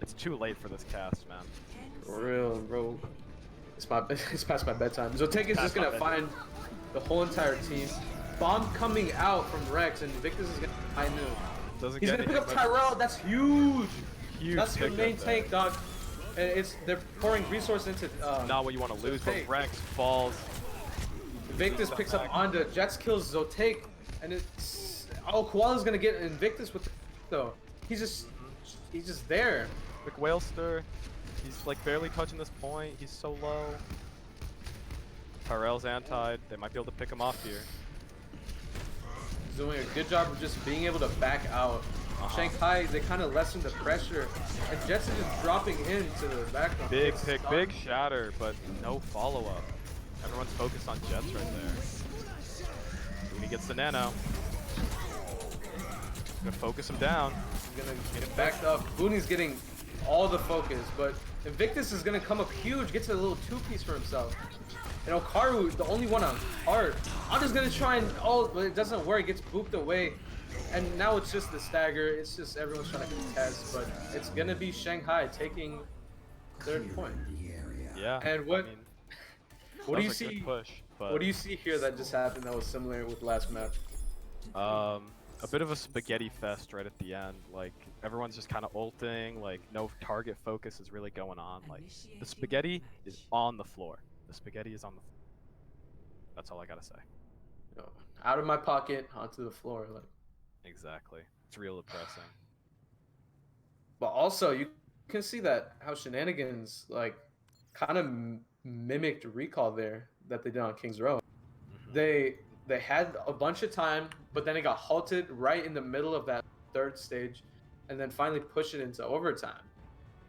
It's too late for this cast, man. 10 For real, bro. It's past my bedtime. Zotae is just gonna find the whole entire team. Bomb coming out from Rex, and Victus is gonna. I knew. Doesn't He's get gonna pick up anything, but Tyrell. That's huge. huge That's your pick main up there. tank, dog. And they're pouring resource into. Not what you want to lose, but Zotae. Rex falls. Victus picks up Onda. Jets kills Zotae, and it's. Oh, Koala's gonna get Invictus with the though. He's just there. McWhalester, he's like barely touching this point. He's so low. Tyrell's antied. They might be able to pick him off here. He's doing a good job of just being able to back out. Shanghai, they kind of lessen the pressure, and Jets is just dropping into the background. Big It's pick, stunned. big shatter, but no follow-up. Everyone's focused on Jets right there. Booney gets the nano. Gonna focus him down. He's gonna get backed up. Booney's getting all the focus, but Invictus is gonna come up huge, gets a little two-piece for himself. And Okaru, the only one on heart. I'm just gonna try and but it doesn't work. It gets booped away, and now it's just the stagger. It's just everyone's trying to contest, but it's gonna be Shanghai taking third point. Yeah. And what- I mean, What do you that was a good see? Push, but What do you see here that just happened that was similar with last map? a bit of a spaghetti fest right at the end. Like everyone's just kind of ulting. Like no target focus is really going on. Like the spaghetti is on the floor. The spaghetti is on the floor. That's all I gotta say. You know, out of my pocket onto the floor, like. Exactly. It's real depressing. But also, you can see that how Shenanigans like kind of mimicked Recall there that they did on Kings Row. They had a bunch of time, but then it got halted right in the middle of that third stage, and then finally pushed it into overtime.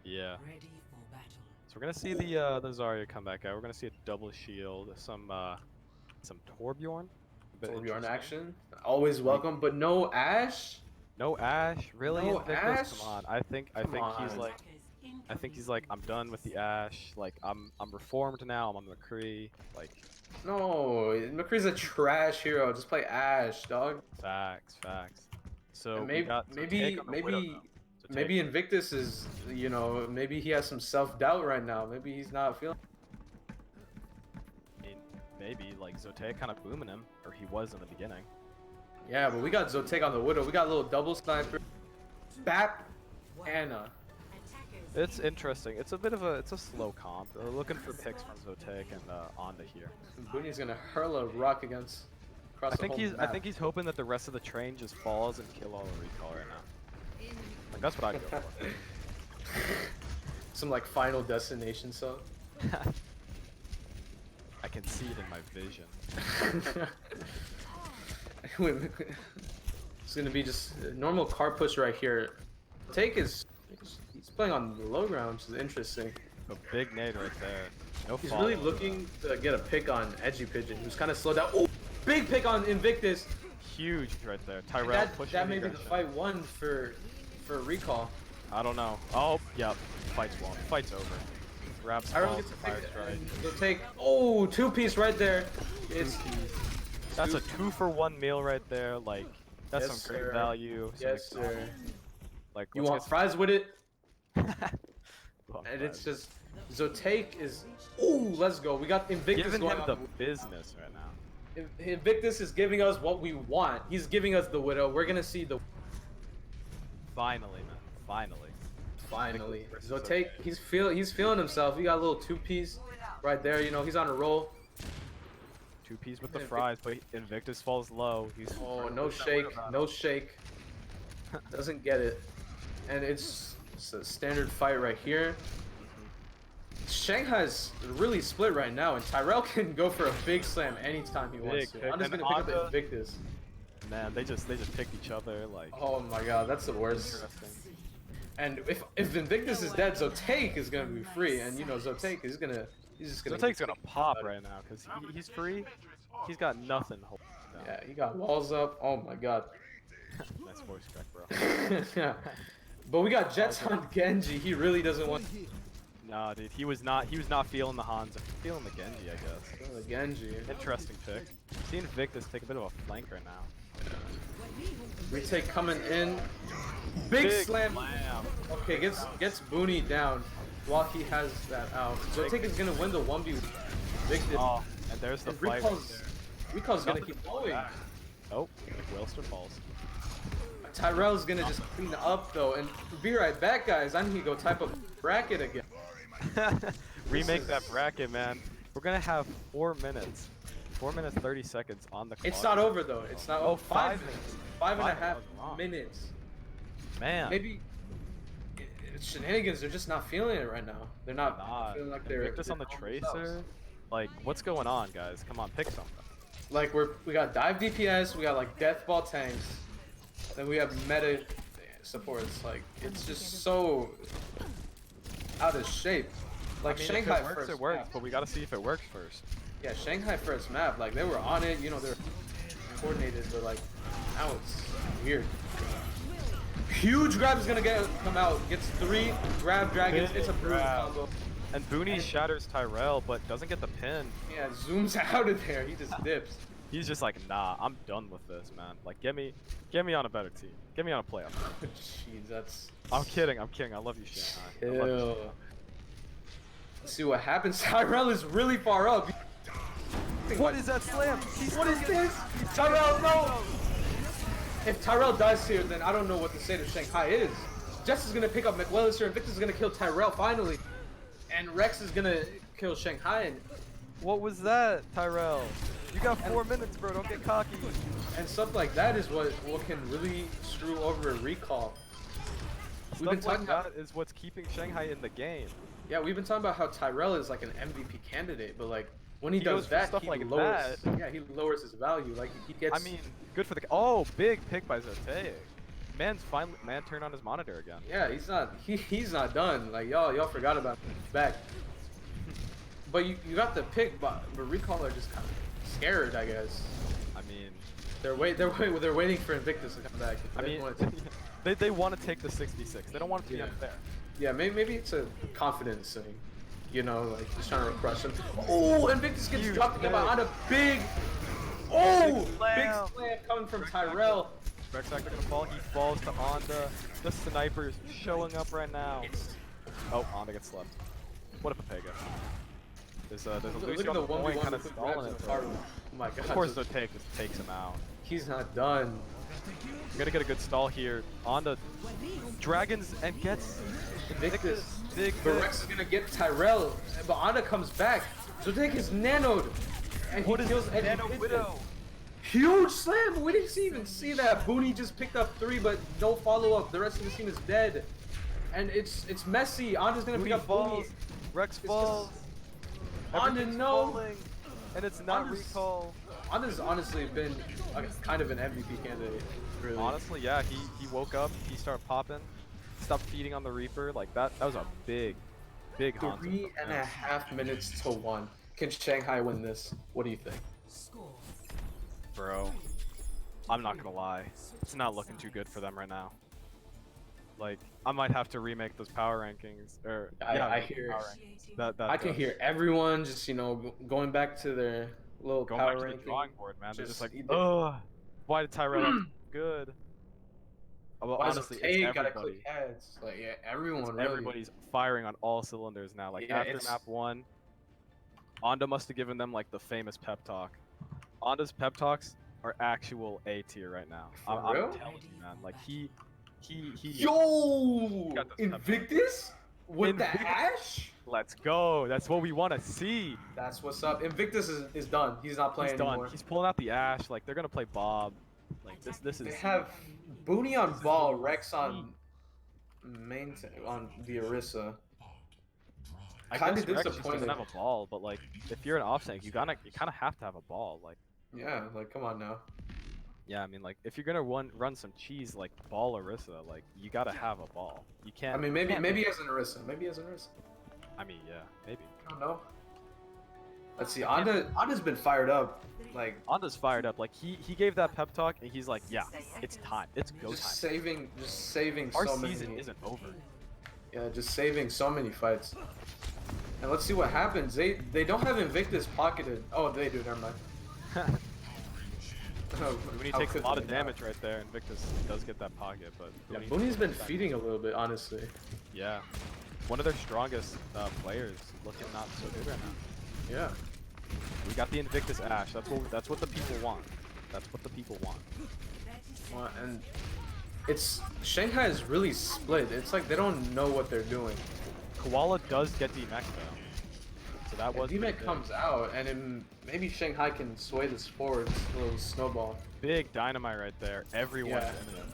Yeah. Ready for battle. So we're gonna see the Zarya come back out. We're gonna see a double shield, some Torbjorn. A bit Torbjorn interesting. action, always welcome, but no Ash. No Ash, really? No Invictus? Ash? Come on. I think Come he's on. like I'm done with the Ash. Like I'm reformed now. I'm on McCree. Like No, McCree's a trash hero. Just play Ash, dog. facts. So And we got Zotae on the Widow, though. Zotae. maybe Invictus is, you know, maybe he has some self-doubt right now. Maybe he's not feeling. I mean, maybe like Zotae kind of booming him, or he was in the beginning. Yeah, but we got Zotae on the Widow. We got a little double sniper. Bap, Anna. Attackers It's interesting. It's a slow comp. We're looking for picks from Zotae and Onda here. Booney's gonna hurl a rock against. Across I the whole think map. he's hoping that the rest of the train just falls and kill all the recall right now. Like that's what I go for. some like Final Destination song. I can see it in my vision. It's gonna be just a normal car push right here. Take is he's playing on the low ground, which is interesting. A big nade right there. No He's follow. really looking to get a pick on Edgy Pigeon, who's kind of slowed down. Oh, big pick on Invictus. Huge right there. Tyrell That pushing that may be the aggression. fight won for recall. I don't know. Oh, yep. Fight's won. Fight's over. Grabs Tyrell falls, gets a fire pick. strike. They'll take two-piece right there. It's That's a 2-for-1 meal right there. Like, that's Yes, some great sir. value. some yes, sir. McDonald's. Like, You let's want get fries with it? some- And it's just Zotaik is. Ooh, let's go. We got Invictus giving going him on. the business right now. Invictus is giving us what we want. He's giving us the Widow. We're gonna see the Finally, man. Finally. finally. Versus Zotaik, he's feeling himself. He got a little two-piece right there. You know, he's on a roll. 2-piece with the fries, but Invictus falls low. He's Oh, no shake, no shake. Doesn't get it. And it's a standard fight right here. Shanghai's really split right now, and Tyrell can go for a big slam anytime he wants Big to. I'm just pick. gonna pick And up Anda- Invictus. Man, they just picked each other like Oh my god, that's the worst. interesting. And if Invictus is dead, Zotaik is gonna be free, and you know Zotaik is he's just gonna. Zotaik's gonna pop right now because he's free. He's got nothing holding him down. Yeah, he got walls up. Oh my god. Nice voice crack, bro. Yeah. But we got Jets on Genji. He really doesn't want Nah, dude, he was not feeling the Hanzo. Feeling the Genji, I guess. the Genji. Interesting pick. Seeing Victus take a bit of a flank right now. Retake coming in. Big slam. Okay, gets Booney down while he has that out. Zotaik is gonna win the 1v1. Victus. Oh, and there's the And fight. Recall's gonna Nothing keep to fall going. back. Oh, Wilster falls. Tyrell's gonna just clean up though, and be right back, guys. I need to go type up bracket again. Remake is- that bracket, man. We're gonna have 4 minutes. 4 minutes 30 seconds on the clock. It's not over though. It's not. Oh, Oh, 5 minutes. 5.5 I was wrong. minutes. Man. Maybe Shenanigans. They're just not feeling it right now. They're not Nah. feeling like they're. Invictus on the they're tracer. themselves. Like, what's going on, guys? Come on, pick something. Like we got dive DPS. We got like death ball tanks. Then we have meta supports. Like it's just so out of shape. Like I mean, Shanghai if it works, first it works, map. but we gotta see if it works first. Yeah, Shanghai first map. Like they were on it. You know they're coordinated, but like now it's weird. Huge grab is gonna come out. Gets 3 grab dragons. Big It's a bruise grab. combo. And Booney shatters Tyrell, but doesn't get the pin. Yeah, zooms out of there. He just dips. He's just like, nah, I'm done with this, man. Like, get me on a better team. Get me on a playoff. Jeez, that's. I'm kidding. I love you, Shanghai. I love you, Ew. Let's see what happens. Tyrell is really far up. What is that slam? What is this? Tyrell, no! If Tyrell dies here, then I don't know what the state of Shanghai is. Jess is gonna pick up McWellis here, and Victor's gonna kill Tyrell finally. And Rex is gonna kill Shanghai, What was that, Tyrell? You got 4 minutes, bro. Don't get cocky. and stuff like that is what can really screw over a recall. We've been Stuff talking like about, that is what's keeping Shanghai in the game. yeah, we've been talking about how Tyrell is like an MVP candidate, but like when he, He does goes for that, stuff he like lowers. that. Yeah, he lowers his value. Like he gets. I mean, good for the. Oh, big pick by Zotaik. Man turned on his monitor again. yeah, he's not done. Like y'all forgot about him. He's back. But you got the pick, but recall are just kind of scared, I guess. I mean, They're waiting for Invictus to come back. I They mean, wanna take- they want to take the 66. They don't want it to be Yeah. unfair. yeah, maybe it's a confidence thing, you know, like just trying to crush him. Oh, Invictus gets Huge dropped pick. on a big, oh, Big big slam. slam coming from Rex Tyrell. Rex Factor gonna fall. He falls to Anda. The sniper's showing up right now. Oh, Anda gets slept. What a Pepega. There's a Look Lucy at on the the point, 1v1 kind of quick stalling grabs it. in the hard one. Oh my god. Of course, Zotaik just takes him out. He's not done. We're gonna get a good stall here. Anda dragons and gets Invictus. Big But hit. Rex is gonna get Tyrell, but Anda comes back. Zotaik is nanoed. And he What is kills Edgy Nano Pigeon. Widow? Huge slam! We didn't even see that. Booney just picked up 3, but no follow-up. The rest of the team is dead. and it's messy. Anda's gonna Booty pick up falls. Booty. Rex It's falls. Anda, Everything's no. falling, and it's not Anda's- recall. Anda's honestly been kind of an MVP candidate. Really. Honestly, yeah, he woke up, he started popping, stopped feeding on the Reaper. Like that was a big Hanzo. 3.5 minutes to 1. Can Shanghai win this? What do you think? Score. Bro, I'm not gonna lie, it's not looking too good for them right now. Like, I might have to remake those power rankings, or I hear. power rankings. That I can hear everyone just going back to their little going power back to the ranking. drawing board, man. They're just like, either- ugh, why did Tyrell have to be good? Well, Why honestly, does it's Tay gotta everybody. click heads? Like, yeah, everyone really. Everybody's firing on all cylinders now. Like Yeah, after it's- map 1, Onda must have given them like the famous pep talk. Onda's pep talks are actual A tier right now. For I'm real? telling you, man. Like he Yo, got those pep Invictus with the Invictus. Ash. Let's go. That's what we want to see. That's what's up. Invictus is done. He's not playing He's done. anymore. He's pulling out the Ash. Like they're gonna play Bob. Like this is. They have Booney on ball, Rex on on the Orisa. I kinda guess Rex just disappointed. doesn't have a ball, but like if you're an off tank, you kind of have to have a ball. Like Yeah, like come on now. yeah, I mean like if you're gonna run some cheese like ball Orisa, like you gotta have a ball. You can't. I mean, you can't maybe make- as an Orisa. Maybe as an Orisa. I mean yeah, maybe. I don't know. Let's see. Anda's been fired up. Like Onda's fired up. Like he gave that pep talk and he's like, yeah, it's time. It's go just time. saving Our so season many. isn't over. Yeah, just saving so many fights. And let's see what happens. They don't have Invictus pocketed. Oh, they do. Never mind. Booney How takes a could lot they of not? damage right there. Invictus does get that pocket, but Yeah, Booney- Booney's been feeding a little bit, honestly. Yeah, one of their strongest players, looking not so good right now. Yeah. We got the Invictus Ash. That's what the people want. That's what the people want. Well, and it's Shanghai is really split. It's like they don't know what they're doing. Koala does get DMX though, so that was If pretty DMAC big. comes out, and then maybe Shanghai can sway this forward, a little snowball. Big dynamite right there. Everyone's Yeah. imminent.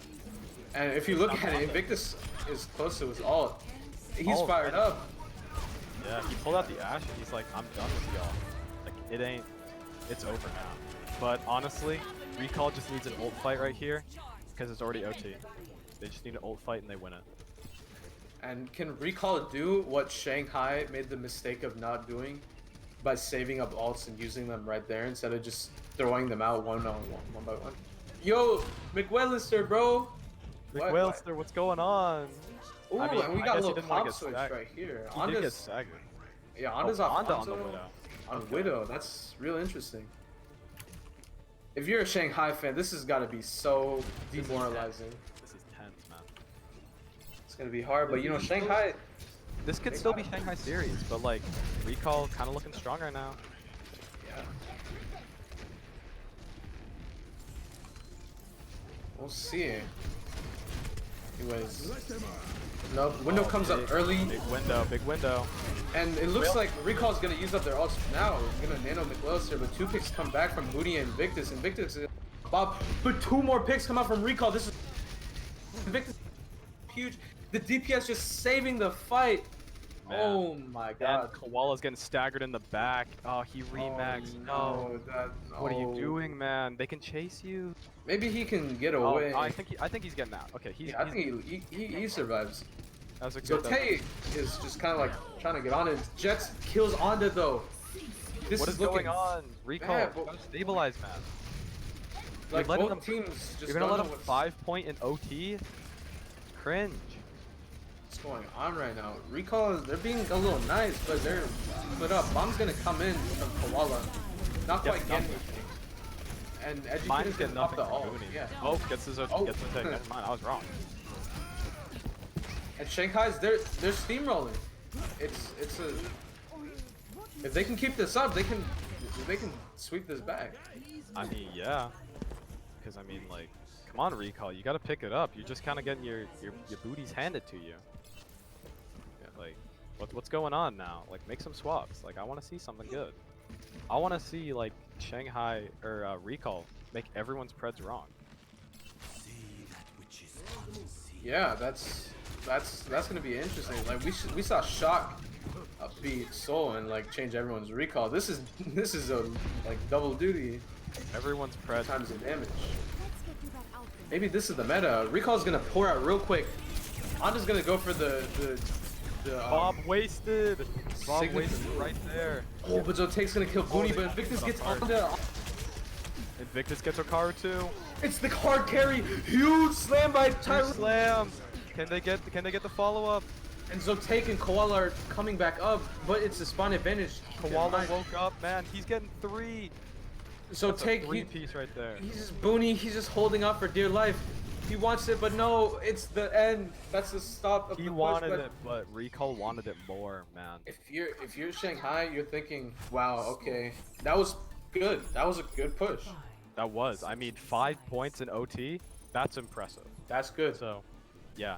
And if you look at it, Invictus is close to his ult. He's Ult, fired right? up. Yeah, he pulled out the Ash and he's like, I'm done with y'all. Like it's over now. But honestly, Recall just needs an ult fight right here because it's already OT. They just need an ult fight and they win it. And can Recall do what Shanghai made the mistake of not doing by saving up ults and using them right there instead of just throwing them out one by one? Yo, McWellister, bro. What- McWhalester, what's going on? Ooh, I mean, and we I got a guess he little didn't wanna pop get switch stacked. right here. He did get staggered. Yeah, Anda's Oh, off Onda on the Hanzo, Widow. on Okay. Widow. That's real interesting. If you're a Shanghai fan, this has got to be so This is demoralizing. This is tense, man. It's gonna be hard, but you know, Shanghai. This could still be Shanghai series, but like Recall kind of looking strong right now. Yeah. We'll see. Anyways. No, window Oh, comes up big- early, Big window. and it looks like Recall's gonna use up their ults now. He's gonna nano McWellister, but 2 picks come back from Moody and Invictus. Invictus is Bob, but 2 more picks come out from Recall. This is Invictus huge. The DPS just saving the fight. Man. Oh my And god. Koala's getting staggered in the back. Oh, he remaxed. Oh, No. What are you doing, man? They can chase you. Maybe he can get Oh, away. I think he's getting out. Okay, Yeah, I think he survives. that was a So good. Tay is just kind of like trying to get on it. Jets kills Onda though. This What is going looking on? Recall, bad, but- gotta stabilize, man. like letting both them- teams just You're gonna don't let know him what's 5-point in OT? Cringe. going on right now. Recall they're being a little nice, but they're split up. Bomb's gonna come in from Koala. Not Yep, quite getting nothing. anything. And Mine's Educator's getting gonna pop nothing the from ult. Booney. Yeah. Oh, gets his Oh. gets the thing. Never mind, I was wrong. And Shanghai's they're steamrolling. It's a if they can keep this up, they can sweep this back. I mean, yeah. Because I mean, like, come on, Recall, you gotta pick it up. You're just kind of getting your booties handed to you. Yeah, like, what's going on now? Like, make some swaps. Like, I want to see something good. I want to see like Shanghai or Recall make everyone's preds wrong. Yeah, that's that's gonna be interesting. Like we saw Shock beat Soul and like change everyone's recall. This is a like double duty Everyone's pred. times the damage. Maybe this is the meta. Recall's gonna pour out real quick. Anda's gonna go for the Bob wasted. Bob Signature- wasted right there. Oh, but Zotake's gonna kill Booney, but Invictus gets Anda. Invictus gets Okaru too. It's the hard carry. Huge slam by Two Tyrell. slams. Can they get the follow up? And Zotake and Koala are coming back up, but it's a spawn advantage. Koala woke up, man. He's getting 3. Zotake, Three piece right there. he's just Booney. He's just holding up for dear life. He wants it, but no, it's the end. That's the stop of He the push. wanted But it, but Recall wanted it more, man. if you're Shanghai, you're thinking, wow, okay, that was good. That was a good push. That was. I mean, 5 points in OT. That's impressive. That's good. So, yeah.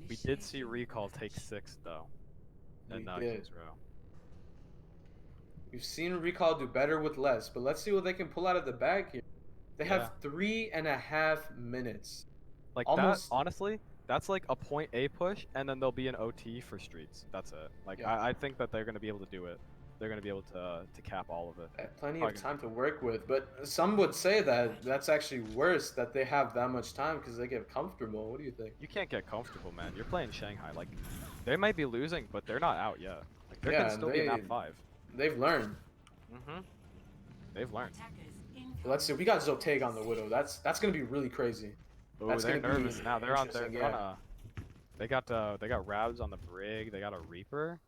We did see Recall take 6 though. We And did. King's Row. We've seen Recall do better with less, but let's see what they can pull out of the bag here. They Yeah. have 3.5 minutes. Like Almost- that, honestly, that's like a point A push, and then there'll be an OT for streets. That's it. Like Yeah. I think that they're gonna be able to do it. They're gonna be able to cap all of it. They have plenty Okay. of time to work with, but some would say that that's actually worse that they have that much time because they get comfortable. What do you think? You can't get comfortable, man. You're playing Shanghai. Like, they might be losing, but they're not out yet. Like, there Yeah, can still be a map they- 5. They've learned. They've learned. Let's see. We got Zoteg on the Widow. That's gonna be really crazy. Oh, That's they're gonna be nervous now. They're on. They're interesting, yeah. on they got Rabs on the brig. They got a Reaper.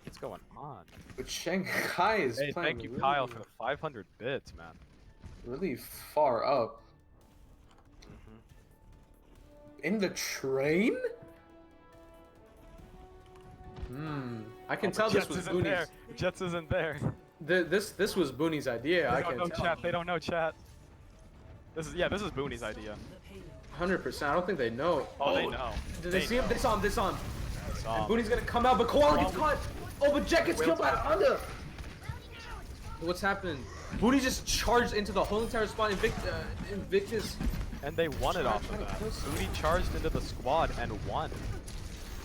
What's going on? But Shanghai is Hey, playing thank you, really, Kyle, for the 500 bits, man. really far up. In the train? I can Oh, tell but this Jets was isn't there. Booney's. Jets isn't there. This was Booney's idea. I They don't can know tell. chat. They don't know chat. This is Booney's idea. 100%. I don't think they know. Oh, they know. Did they see him? know. They saw him. They saw him. They saw And him. Booney's gonna come out, but Koala gets Oh. caught. Oh, but Jet gets Wait, killed by what's Honda. What's happening? Booney just charged into the whole entire spawn. Invictus. And they won it off of Trying to that. kill someone. Booney charged into the squad and won.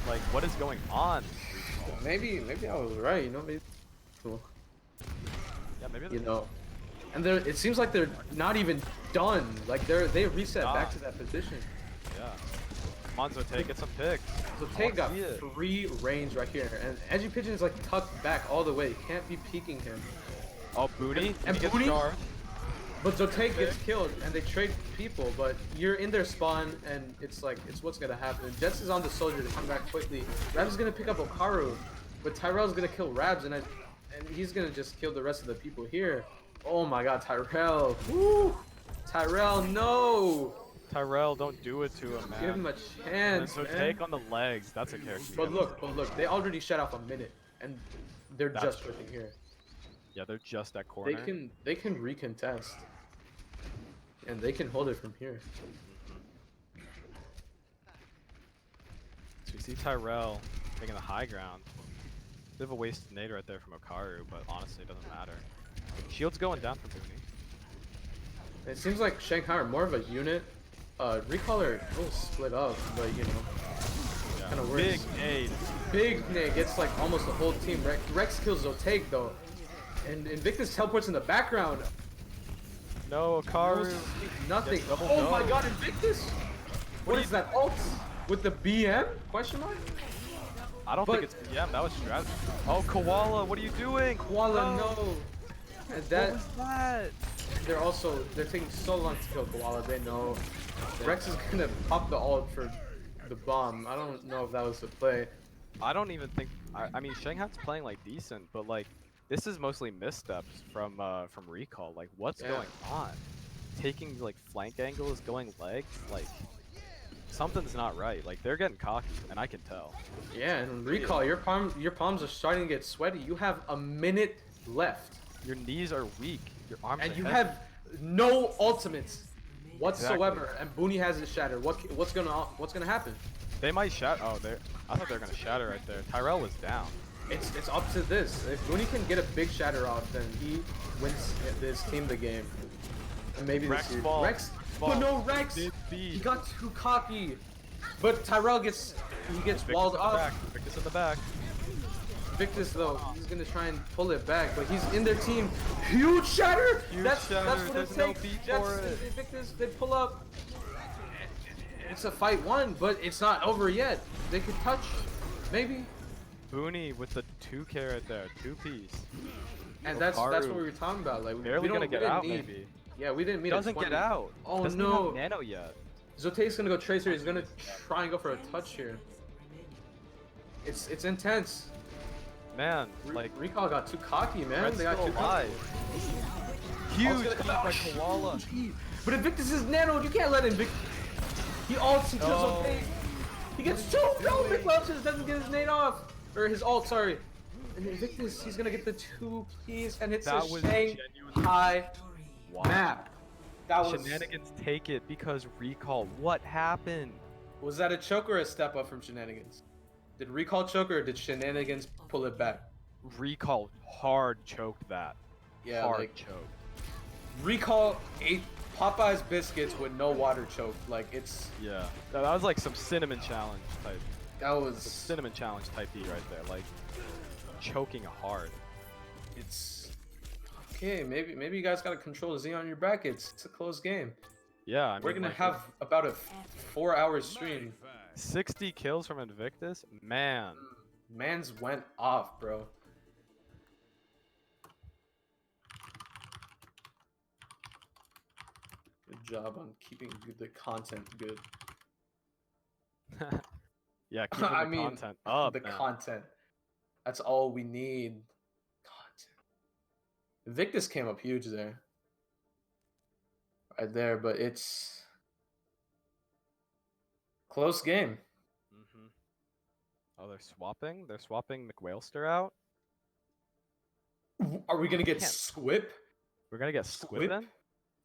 Like, what is going on? Maybe I was right. You know, maybe. Cool. Yeah, maybe. You know, and it seems like they're not even done. Like they reset back Ah. to that position. Yeah. Monzo, take it some picks. So Tay got see it. free range right here, and Edgy Pigeon is like tucked back all the way. Can't be peeking him. Oh, Booney. And He gets Booney? charged. But Zotake gets killed, and they trade people. But you're in their spawn, and it's like it's what's gonna happen. Jets is on the soldier to come back quickly. Rabs is gonna pick up Okaru, but Tyrell's gonna kill Rabs, and he's gonna just kill the rest of the people here. Oh my God, Tyrell! Woo! Tyrell, no! Tyrell, don't do it to him, man. Give him a And chance, so man. take on the legs. That's a character. But look, they already shut off a minute, and they're That's just true. pushing here. Yeah, they're just at corner. They can recontest, and they can hold it from here. So we see Tyrell taking the high ground. Bit of a wasted nade right there from Okaru, but honestly, it doesn't matter. Shield's going down for Booney. It seems like Shanghai are more of a unit. Recall are a little split up, but you know, Yeah. kinda works. Big nade. Big Nick gets like almost the whole team. Rex kills Zotake though, and Invictus teleports in the background. No, Okaru. Nothing. Gets double Oh my no. God, Invictus! What is that ult? With the BM? Question mark? I don't But- think it's BM. That was strategy. Oh, Koala, what are you doing? Koala, no. And that What was that? they're taking so long to kill Koala. They know Rex is gonna pop the ult for the bomb. I don't know if that was the play. I don't even think. I mean, Shanghai's playing like decent, but like this is mostly missteps from Recall. Like, what's Yeah. going on? Taking like flank angles, going legs, like something's not right. Like they're getting cocky, and I can tell. Yeah, and Recall, your palms are starting to get sweaty. You have a minute left, Your knees are weak. Your arms. and are you heavy. have no ultimates whatsoever. And Booney has his shatter. What's gonna happen? They might shatter. Oh, I thought they were gonna shatter right there. Tyrell was down. It's up to this. If Booney can get a big shatter off, then he wins this team the game. And maybe Rex this year. ball. Rex, Ball. but no Rex. Did He beat. got too cocky. But Tyrell gets walled in the off. back. Victus in the back. Victus though, he's gonna try and pull it back, but he's in their team. Huge shatter. Huge That's shatter. what it There's no takes. beat Jets, for it. Victus, they pull up. It's a fight one, but it's not over yet. They could touch, maybe. Booney with the 2K right there, 2-piece. And that's what Okaru. we were talking about. Like Barely gonna get out, need, maybe. Yeah, we didn't meet. Doesn't a 20. get out. Oh Doesn't no. have nano yet. Zotae's gonna go Tracer. He's gonna try and go for a touch here. It's intense. Man, like Recall got too cocky, man. Red's They got still too alive. cocky. Huge gonna beat come by out. Koala. But Invictus is nanoed. You can't let Invictus. He ults. He kills No. Zotae. He gets two. No, Vic Welch doesn't get his nade off. Or his ult, sorry. And Invictus, he's gonna get the 2-piece and hits That a was Shanghai Wow. map. That was. Shenanigans take it because recall. What happened? Was that a choke or a step up from Shenanigans? Did Recall choke or did Shenanigans pull it back? Recall hard choked that. Yeah, Hard like choke. Recall ate Popeye's biscuits with no water choke. Like it's Yeah. That was like some cinnamon challenge type. that was Cinnamon challenge type beat right there. Like choking hard. it's okay. Maybe you guys gotta control Z on your brackets. It's a close game. Yeah, I mean, We're gonna like, have about a 4-hour stream. 60 kills from Invictus. Man. Man's went off, bro. Good job on keeping the content good. Yeah, keeping I the mean, content up. the man. content. That's all we need. Content. Victus came up huge there. Right there, but it's close game. Mhm. Oh, they're swapping? They're swapping McWhalester out? Are we gonna get Can't- Squip? We're gonna get Squip? Squip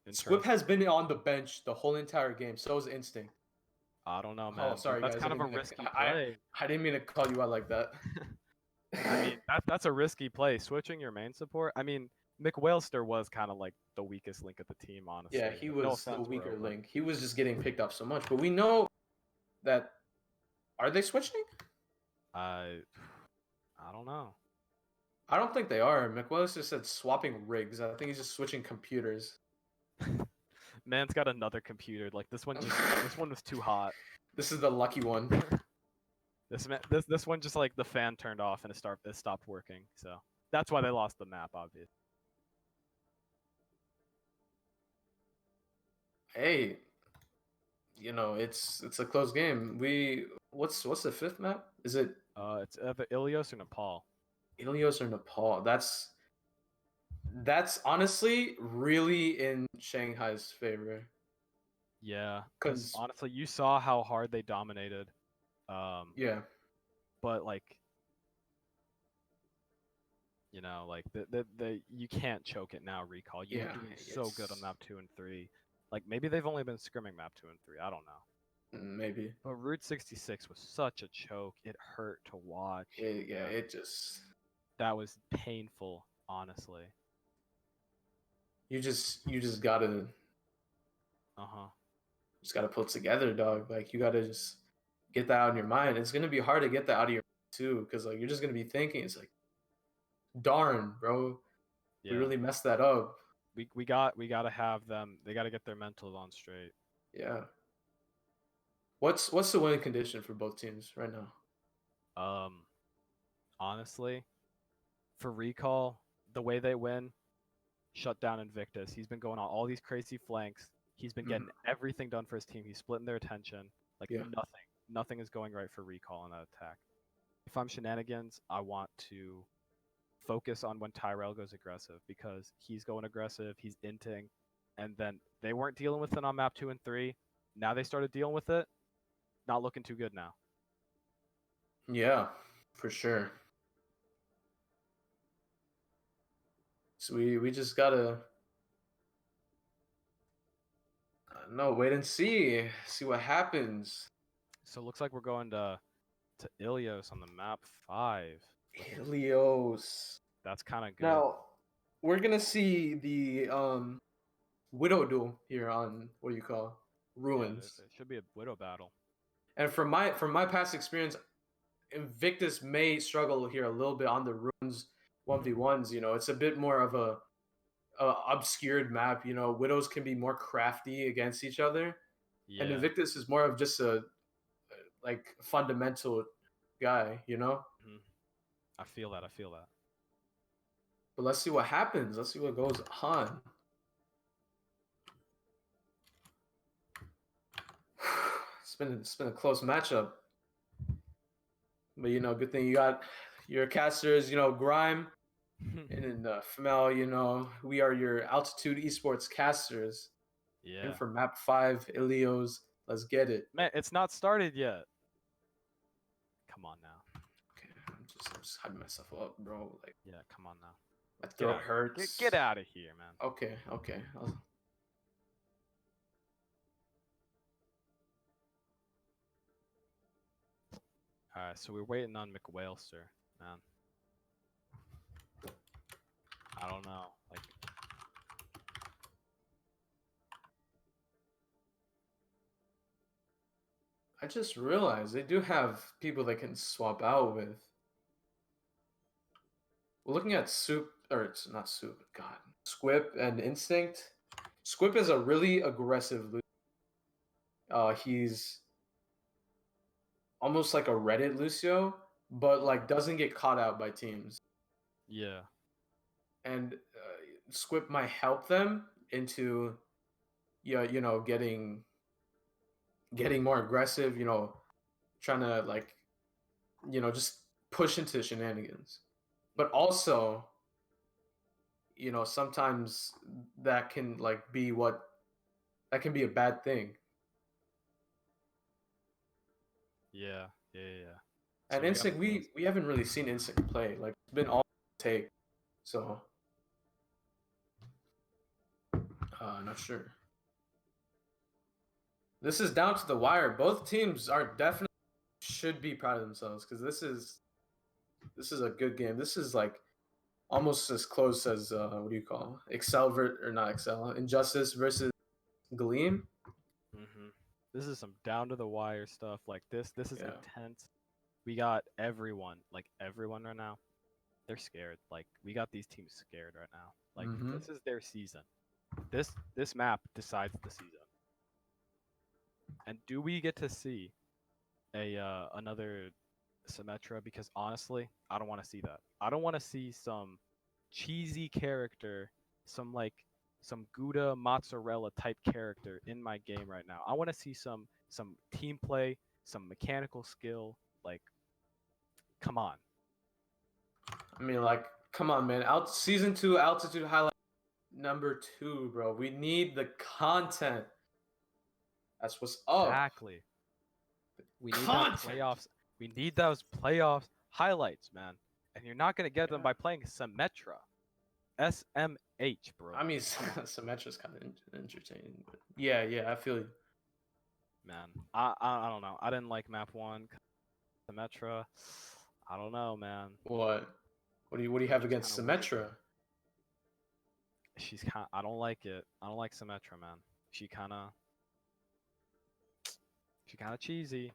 in? Squip has been on the bench the whole entire game. So is Instinct. I don't know, man. sorry, That's guys, kind I of a didn't mean to- risky play. I didn't mean to call you out like that. I mean, that's a risky play. Switching your main support. I mean, McWhalester was kind of like the weakest link of the team, honestly. yeah, he No was the offense, weaker bro, but- link. He was just getting picked up so much. But we know that. Are they switching? I don't know. I don't think they are. McWillis just said swapping rigs. I think he's just switching computers. Man's got another computer. Like this one this one was too hot. This is the lucky one. This one just like the fan turned off and it stopped working. So that's why they lost the map, obviously. Hey, it's a close game. What's the fifth map? Is it It's either Ilios or Nepal. Ilios or Nepal? That's honestly really in Shanghai's favor. Yeah, 'Cause- because honestly, you saw how hard they dominated. Yeah. But like, like the you can't choke it now. Recall, you're Yeah, doing so good on it's- map 2 and 3. Like maybe they've only been scrimming map 2 and 3. I don't know. Maybe. But Route 66 was such a choke. It hurt to watch. It just That was painful, honestly. you just gotta Uh-huh. put it together, dog. Like you gotta just get that out in your mind. It's gonna be hard to get that out of your mind too, because like you're just gonna be thinking, it's like, darn, bro, Yeah. we really messed that up. We gotta have them. They gotta get their mentals on straight. Yeah. What's the winning condition for both teams right now? Honestly, for recall, the way they win, shut down Invictus. He's been going on all these crazy flanks. He's been getting everything done for his team. He's splitting their attention. Like Yeah. nothing is going right for recall in that attack. If I'm Shenanigans, I want to focus on when Tyrell goes aggressive because he's going aggressive, he's inting, and then they weren't dealing with it on map 2 and 3. Now they started dealing with it. Not looking too good now. Yeah, for sure. So we just gotta no, wait and see what happens. So it looks like we're going to Ilios on the map 5. Helios. That's kind of good. Now we're gonna see the Widow duel here on what do you call Yeah, Ruins. there should be a Widow battle. And from my past experience, Invictus may struggle here a little bit on the runes 1v1s. You know, it's a bit more of a obscured map. You know, Widows can be more crafty against each other, and Yeah. Invictus is more of just a like fundamental guy. You know. Mhm. I feel that. I feel that. But let's see what happens. Let's see what goes on. It's been a close matchup. But you know, good thing you got your casters, you know, Grime and then Femel, you know, we are your altitude esports casters. In Yeah. for map 5, Ilios. Let's get it. Man, it's not started yet. Come on now. Okay, I'm just hyping myself up, bro. Like Yeah, come on now. my Get throat out. hurts. Get out of here, man. Okay, okay. Alright, so we're waiting on McWhalester, man. I don't know. Like, I just realized they do have people they can swap out with. We're looking at Soup, or it's not Soup, God. Squip and Instinct. Squip is a really aggressive he's almost like a Reddit Lucio, but like doesn't get caught out by teams. yeah. And Squip might help them into, yeah, you know, getting more aggressive. You know, trying to like, you know, just push into Shenanigans. But also, you know, sometimes that can like be that can be a bad thing. Yeah. Yeah. So And we got Instinct, we haven't really seen Instinct play. Like it's been all take. So not sure. This is down to the wire. Both teams are definitely should be proud of themselves because this is a good game. This is like almost as close as what do you call or not Excel Injustice versus Gleam. This is some down to the wire stuff. Like this is Yeah. intense. We got everyone right now. They're scared. Like we got these teams scared right now. Like Mhm. this is their season. This map decides the season. And do we get to see a another Symmetra? Because honestly, I don't want to see that. I don't want to see some cheesy character, some Gouda mozzarella type character in my game right now. I want to see some team play, some mechanical skill. Like, come on. I mean, like, come on, man. Season 2 altitude highlight number 2, bro. We need the content. That's what's up. Exactly. We need Content. that playoffs. We need those playoffs highlights, man. And you're not gonna get them Yeah. by playing Symmetra. SMH, bro. I mean, Symmetra's kind of entertaining, but yeah, I feel you. Man, I don't know. I didn't like map 1. Symmetra. I don't know, man. What do you have She's against kinda weird. Symmetra? She's kind. I don't like it. I don't like Symmetra, man. She kind of cheesy.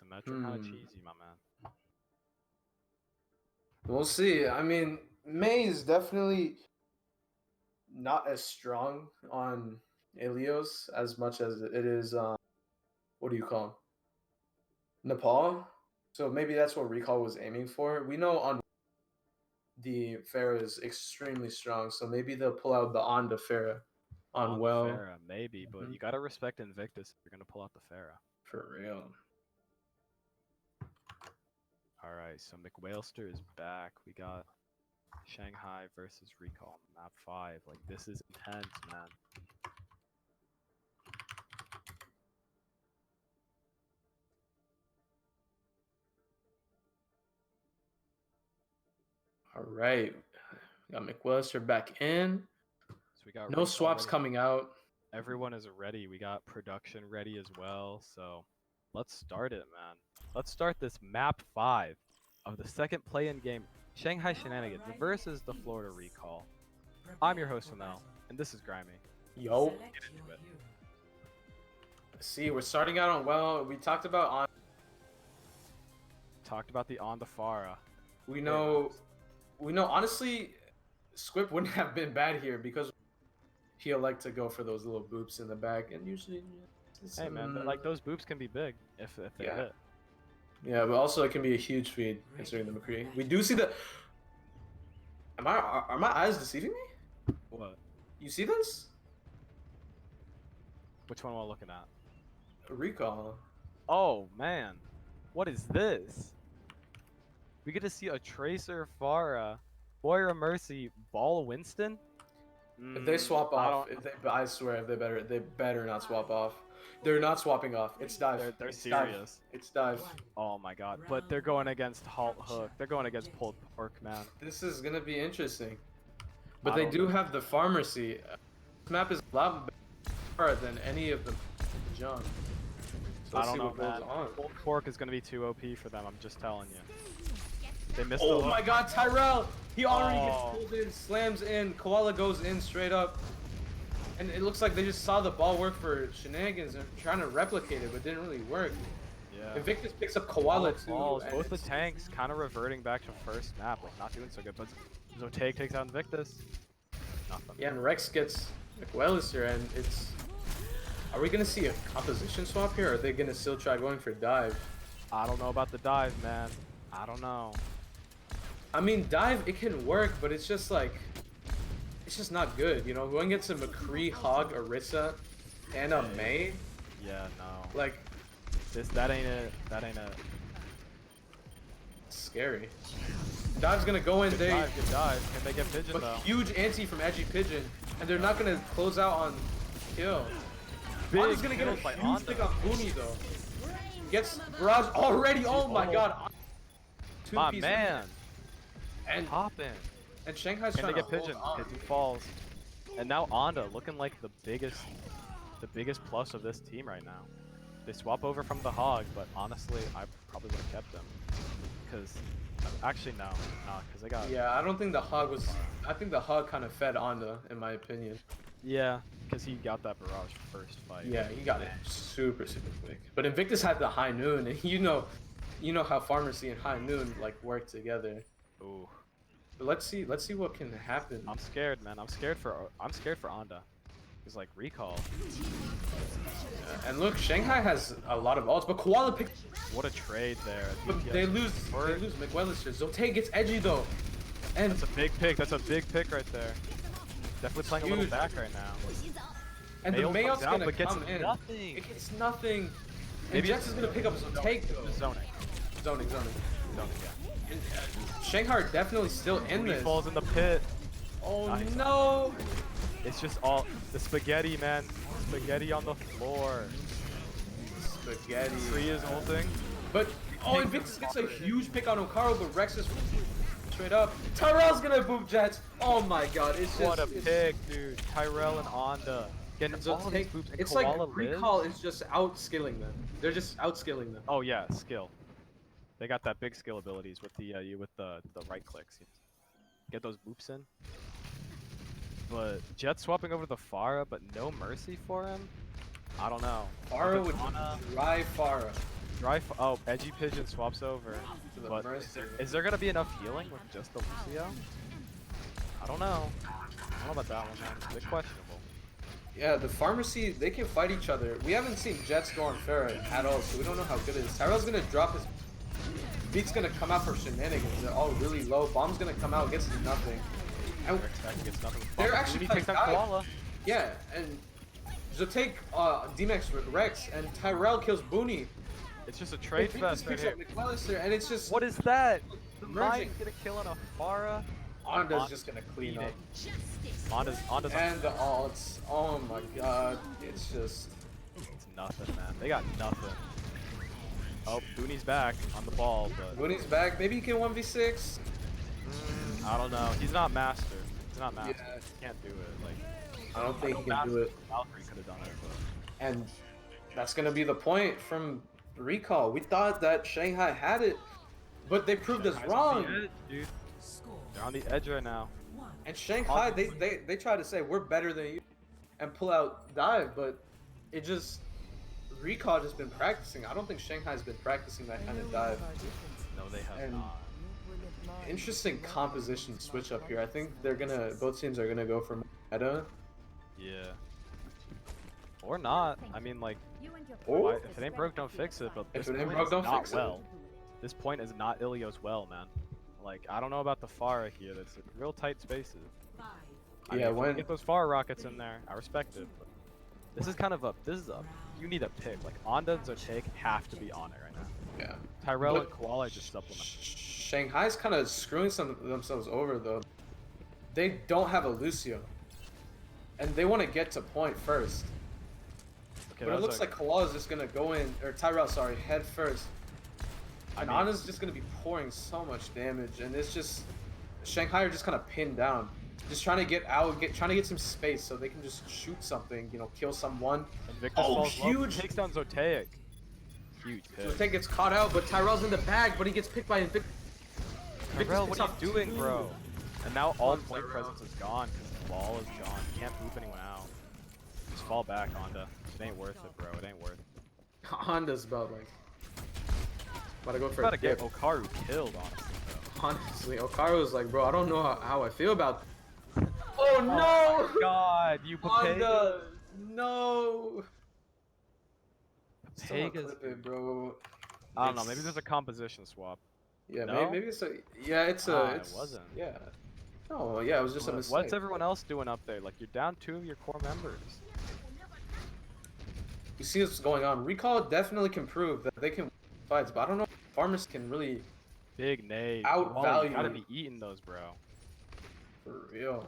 Symmetra kind of cheesy, my man. We'll see. I mean, May is definitely not as strong on Ilios as much as it is. What do you call him? Nepal. So maybe that's what Recall was aiming for. We know on the Pharah is extremely strong, so maybe they'll pull out the Onda Pharah on well. Pharah, maybe, but you gotta respect Invictus if you're gonna pull out the Pharah. For real. All right, so McWhalester is back. We got Shanghai versus Recall, map 5. Like this is intense, man. All right, we got McWhalester back in. So we got no swaps ready. coming out. Everyone is ready. We got production ready as well. So let's start it, man. Let's start this map 5 of the second play-in game, Shanghai Shenanigans versus the Florida Recall. I'm your host, Mel, and this is Grimy. Yo. Select Get into your it. hero. See, we're starting out on well. We talked about on. Talked about the on the Farah. We know, honestly, Squip wouldn't have been bad here because he'll like to go for those little boops in the back, and usually, Hey man, but like those boops can be big if they Yeah. hit. yeah, but also it can be a huge feed considering the McCree. We do see the. Are my eyes deceiving me? What? You see this? Which one am I looking at? A recall. Oh man, what is this? We get to see a Tracer Farah, Boyra Mercy, Ball Winston. If they swap off, I swear, if they better not swap off. They're not swapping off. It's dive. They're It's dive. serious. It's dive. Oh my god, but they're going against Halt Hook. They're going against Pulled Pork, man. This is gonna be interesting. But I they don't do know. have the pharmacy. This map is a lot better than any of the junk. So I let's don't see know, what goes man. on. Pulled Pork is gonna be too OP for them. I'm just telling you. They missed Oh the my hook. god, Tyrell! He already Oh. gets pulled in, slams in, Koala goes in straight up. And it looks like they just saw the ball work for Shenanigans and trying to replicate it, but didn't really work. Yeah. Invictus picks up Koala too. Balls. and Both the it's- tanks kind of reverting back to first map, like not doing so good. But Zoteg takes out Invictus. Nothing. Yeah, and Rex gets Miguelis here, and it's. Are we gonna see a composition swap here, or are they gonna still try going for dive? I don't know about the dive, man. I don't know. I mean, dive, it can work, but it's just like. It's just not good, you know? Going against a McCree, Hog, Orisa, and a May, Yeah, no. like, That ain't it. That ain't it. scary. Dive's gonna go in, Good dive, good dive. Can they get Pigeon a though? huge anti from Edgy Pigeon, and they're not gonna close out on kill. Big Anda's gonna get a kills by huge Anda. pick on Booney though. Gets Barrage already. Oh my Oh. god. Two My piece man. And Hopping. Shanghai's Can trying they to get Pigeon? hold on. Pigeon falls. And now Anda looking like the biggest plus of this team right now. They swap over from the Hog, but honestly, I probably would have kept them. Because, actually no, because they got... Yeah, I don't think the Hog was. I think the Hog kind of fed Anda, in my opinion. Yeah, because he got that Barrage first fight. Yeah, he got it super quick. But Invictus had the High Noon, and you know how Pharmacy and High Noon like work together. Ooh. But let's see what can happen. I'm scared, man. I'm scared for Anda. He's like recall. And look, Shanghai has a lot of ults, but Koala picked. What a trade there. But they lose. They lose Miguelis here. Zote gets edgy though, and That's a big pick. That's a big pick right there. Definitely playing a little Huge. back right now. the Mayo Mayok's comes out, gonna but gets come in. nothing. It gets nothing. And Maybe Jets is gonna pick up Zote though. Zoning. Zoning. Zoning, yeah. Shanghai are definitely still in He this. falls in the pit. Oh Nice. no! It's just all the spaghetti, man. Spaghetti on the floor. Spaghetti. Free is ulting. But Take Invictus the gets a ball. huge pick on Okaro, but Rex is straight up. Tyrell's gonna boop Jets. Oh my god, it's just What a it's- pick, dude. Tyrell and Anda. Getting So all these take, boops and it's like Koala lives. Recall is just outskilling them. They're just outskilling them. Oh yeah, skill. They got that big skill abilities with the right clicks. Get those boops in. But Jet swapping over the Farah, but no mercy for him. I don't know. Farah would Katana, drive Farah oh, Edgy Pigeon swaps over. to the But Mercy. is there gonna be enough healing with just the Lucio? I don't know. I don't know about that one, man. It's a bit questionable. Yeah, the Pharmacy, they can fight each other. We haven't seen Jets go on Farah at all, so we don't know how good it is. Tyrell's gonna drop his... Beat's gonna come out for Shenanigans. They're all really low. Bomb's gonna come out, gets nothing. And Rex back gets nothing. They're actually He playing takes out dive. Koala. yeah, and so take D-Max Rex, and Tyrell kills Booney. It's just a trade Invictus fest right picks here. up McAllister, and it's just... What is that? The Merging. Mind's gonna kill on a Farah. Anda's just gonna clean up. Anda's And the ults. Oh my god. It's just... It's nothing, man. They got nothing. Oh, Booney's back on the ball, but Booney's back. Maybe he can 1v6. I don't know. He's not master. He's not master. Yeah. He can't do it. Like I don't think he can Master do it. Valkyrie could have done it, but And that's gonna be the point from Recall. We thought that Shanghai had it, but they proved us Shanghai's on the wrong. edge, dude. They're on the edge right now. And Shanghai, they try to say we're better than you, and pull out dive, but it just Recall just been practicing. I don't think Shanghai's been practicing that kind of dive. No, they have And not. interesting composition switch up here. I think both teams are gonna go for meta. Yeah. Or not. I mean, like, Oh, why, if it ain't broke, don't fix it. But If this it ain't point broke, is don't not fix it. well. This point is not Ilio's well, man. Like, I don't know about the Pharah here. That's real tight spaces. Five. I mean, Yeah, if we when- get those Pharah rockets in there, I respect it. But this is kind of a. You need a pick. Like, Onda and Zotaik have to be on it right now. Yeah. Tyrell Look- and Koala are just supplement. Shanghai's kind of screwing themselves over though. They don't have a Lucio, and they want to get to point first. Okay, But it looks like Koala's just gonna go in, or Tyrell, sorry, head first. I And mean- Anna's just gonna be pouring so much damage, and it's just Shanghai are just kind of pinned down, just trying to get out, trying to get some space so they can just shoot something, you know, kill someone. Invictus Oh, falls low, huge! takes down Zotaik. Huge pick. Zotaik gets caught out, but Tyrell's in the bag, but he gets picked by Invictus. Tyrell, what picks are up you doing, two. bro? And now all Come on, point Tyrell. presence is gone because the ball is gone. You can't move anyone out. Just fall back, Onda. It ain't worth it, bro. It ain't worth it. Honda's about to go for Gotta a get dip. Okaru killed, honestly. Though. Honestly, Okaru's like, bro, I don't know how I feel about. Oh no! Oh my God, you Papega. Honda, no. Still not Papega's. clip it, bro. I don't know. Maybe there's a composition swap. Yeah, No? maybe it's a. Yeah, it's a. Ah, it it's, wasn't. Yeah. No, yeah, it was just a mistake. What's everyone else doing up there? Like, you're down 2 of your core members. You see what's going on. Recall definitely can prove that they can win fights, but I don't know if farmers can really, Big nade. Outvalue. You gotta be eating those, bro. for real.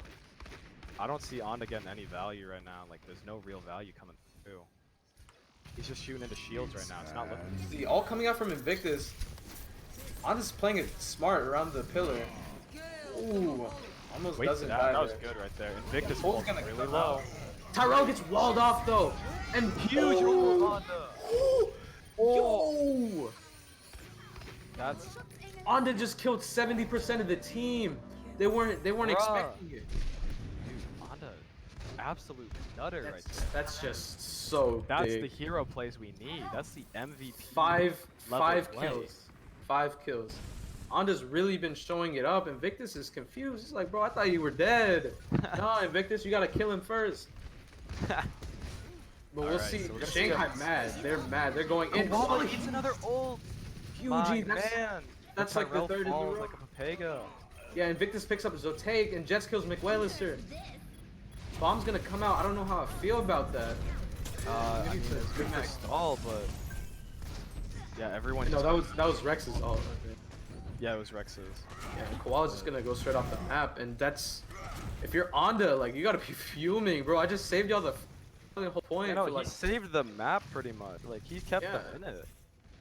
I don't see Onda getting any value right now. Like, there's no real value coming through. He's just shooting into shields right now. It's not looking. See, all coming out from Invictus. Honda's playing it smart around the pillar. Ooh, almost Waits doesn't it out. die That was there. good right there. Invictus Cole's falls gonna really come low. out. Tyrell gets walled off though, and Huge roll of Onda. Oh! That's Onda just killed 70% of the team. They weren't Bruh. expecting it. dude, Onda, absolute nutter right there. That's just so That's big. the hero plays we need. That's the MVP. five level play. kills. 5 kills. Onda's really been showing it up. Invictus is confused. He's like, bro, I thought you were dead. No, Invictus, you gotta kill him first. But we'll Alright, see. so we're gonna see Shanghai a- mad. They're mad. They're going in. Koala Oh, eats another ult. huge. My That's, man. that's like the Tyrell third in a falls row. like a Papega. Yeah, Invictus picks up Zotaik and Jets kills McWellister. Bomb's gonna come out. I don't know how I feel about that. I Maybe mean, it's a it's good Big for Mac. stall, but yeah, everyone. No, just that was Rex's ult. Yeah, it was Rex's. Yeah, and Koala's just gonna go straight off the map, and that's if you're Onda, like you gotta be fuming, bro. I just saved y'all the whole point. You know, for, he like, saved the map pretty much. Like he kept Yeah. them in it,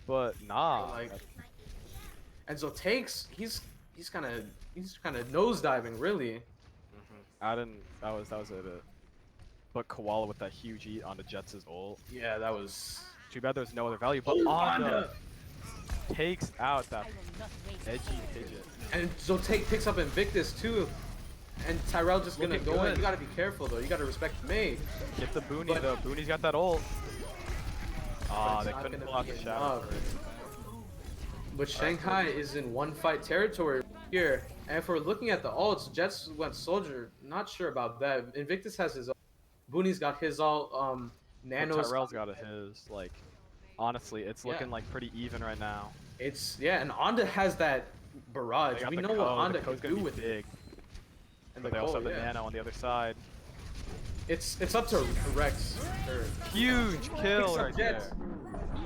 but nah. like, and Zotaik's he's kind of nosediving really. I didn't. That was it. But Koala with that huge eat onto Jets' ult. Yeah, that was. Too bad there's no other value. But Oh, Onda takes out that edgy Pidgeot. And Zotaik picks up Invictus too. And Tyrell just gonna Looking go in. good. You gotta be careful though. You gotta respect the mate. Get the Booney But- though. Booney's got that ult. Ah, it's they not couldn't gonna pull out be the shadow. enough. for it. But Shanghai is in one fight territory here. And if we're looking at the ults, Jets went Soldier. Not sure about that. Invictus has his ult. Booney's got his ult. But Nano's. Tyrell's got a his. Like, honestly, it's Yeah. looking like pretty even right now. It's yeah, and Onda has that barrage. They got We the know code. what The Onda can code's do gonna be with it. big. And But the they also goal, have the yeah. Nano on the other side. It's up to Rex. Or, Huge kill picks up right Jets. there.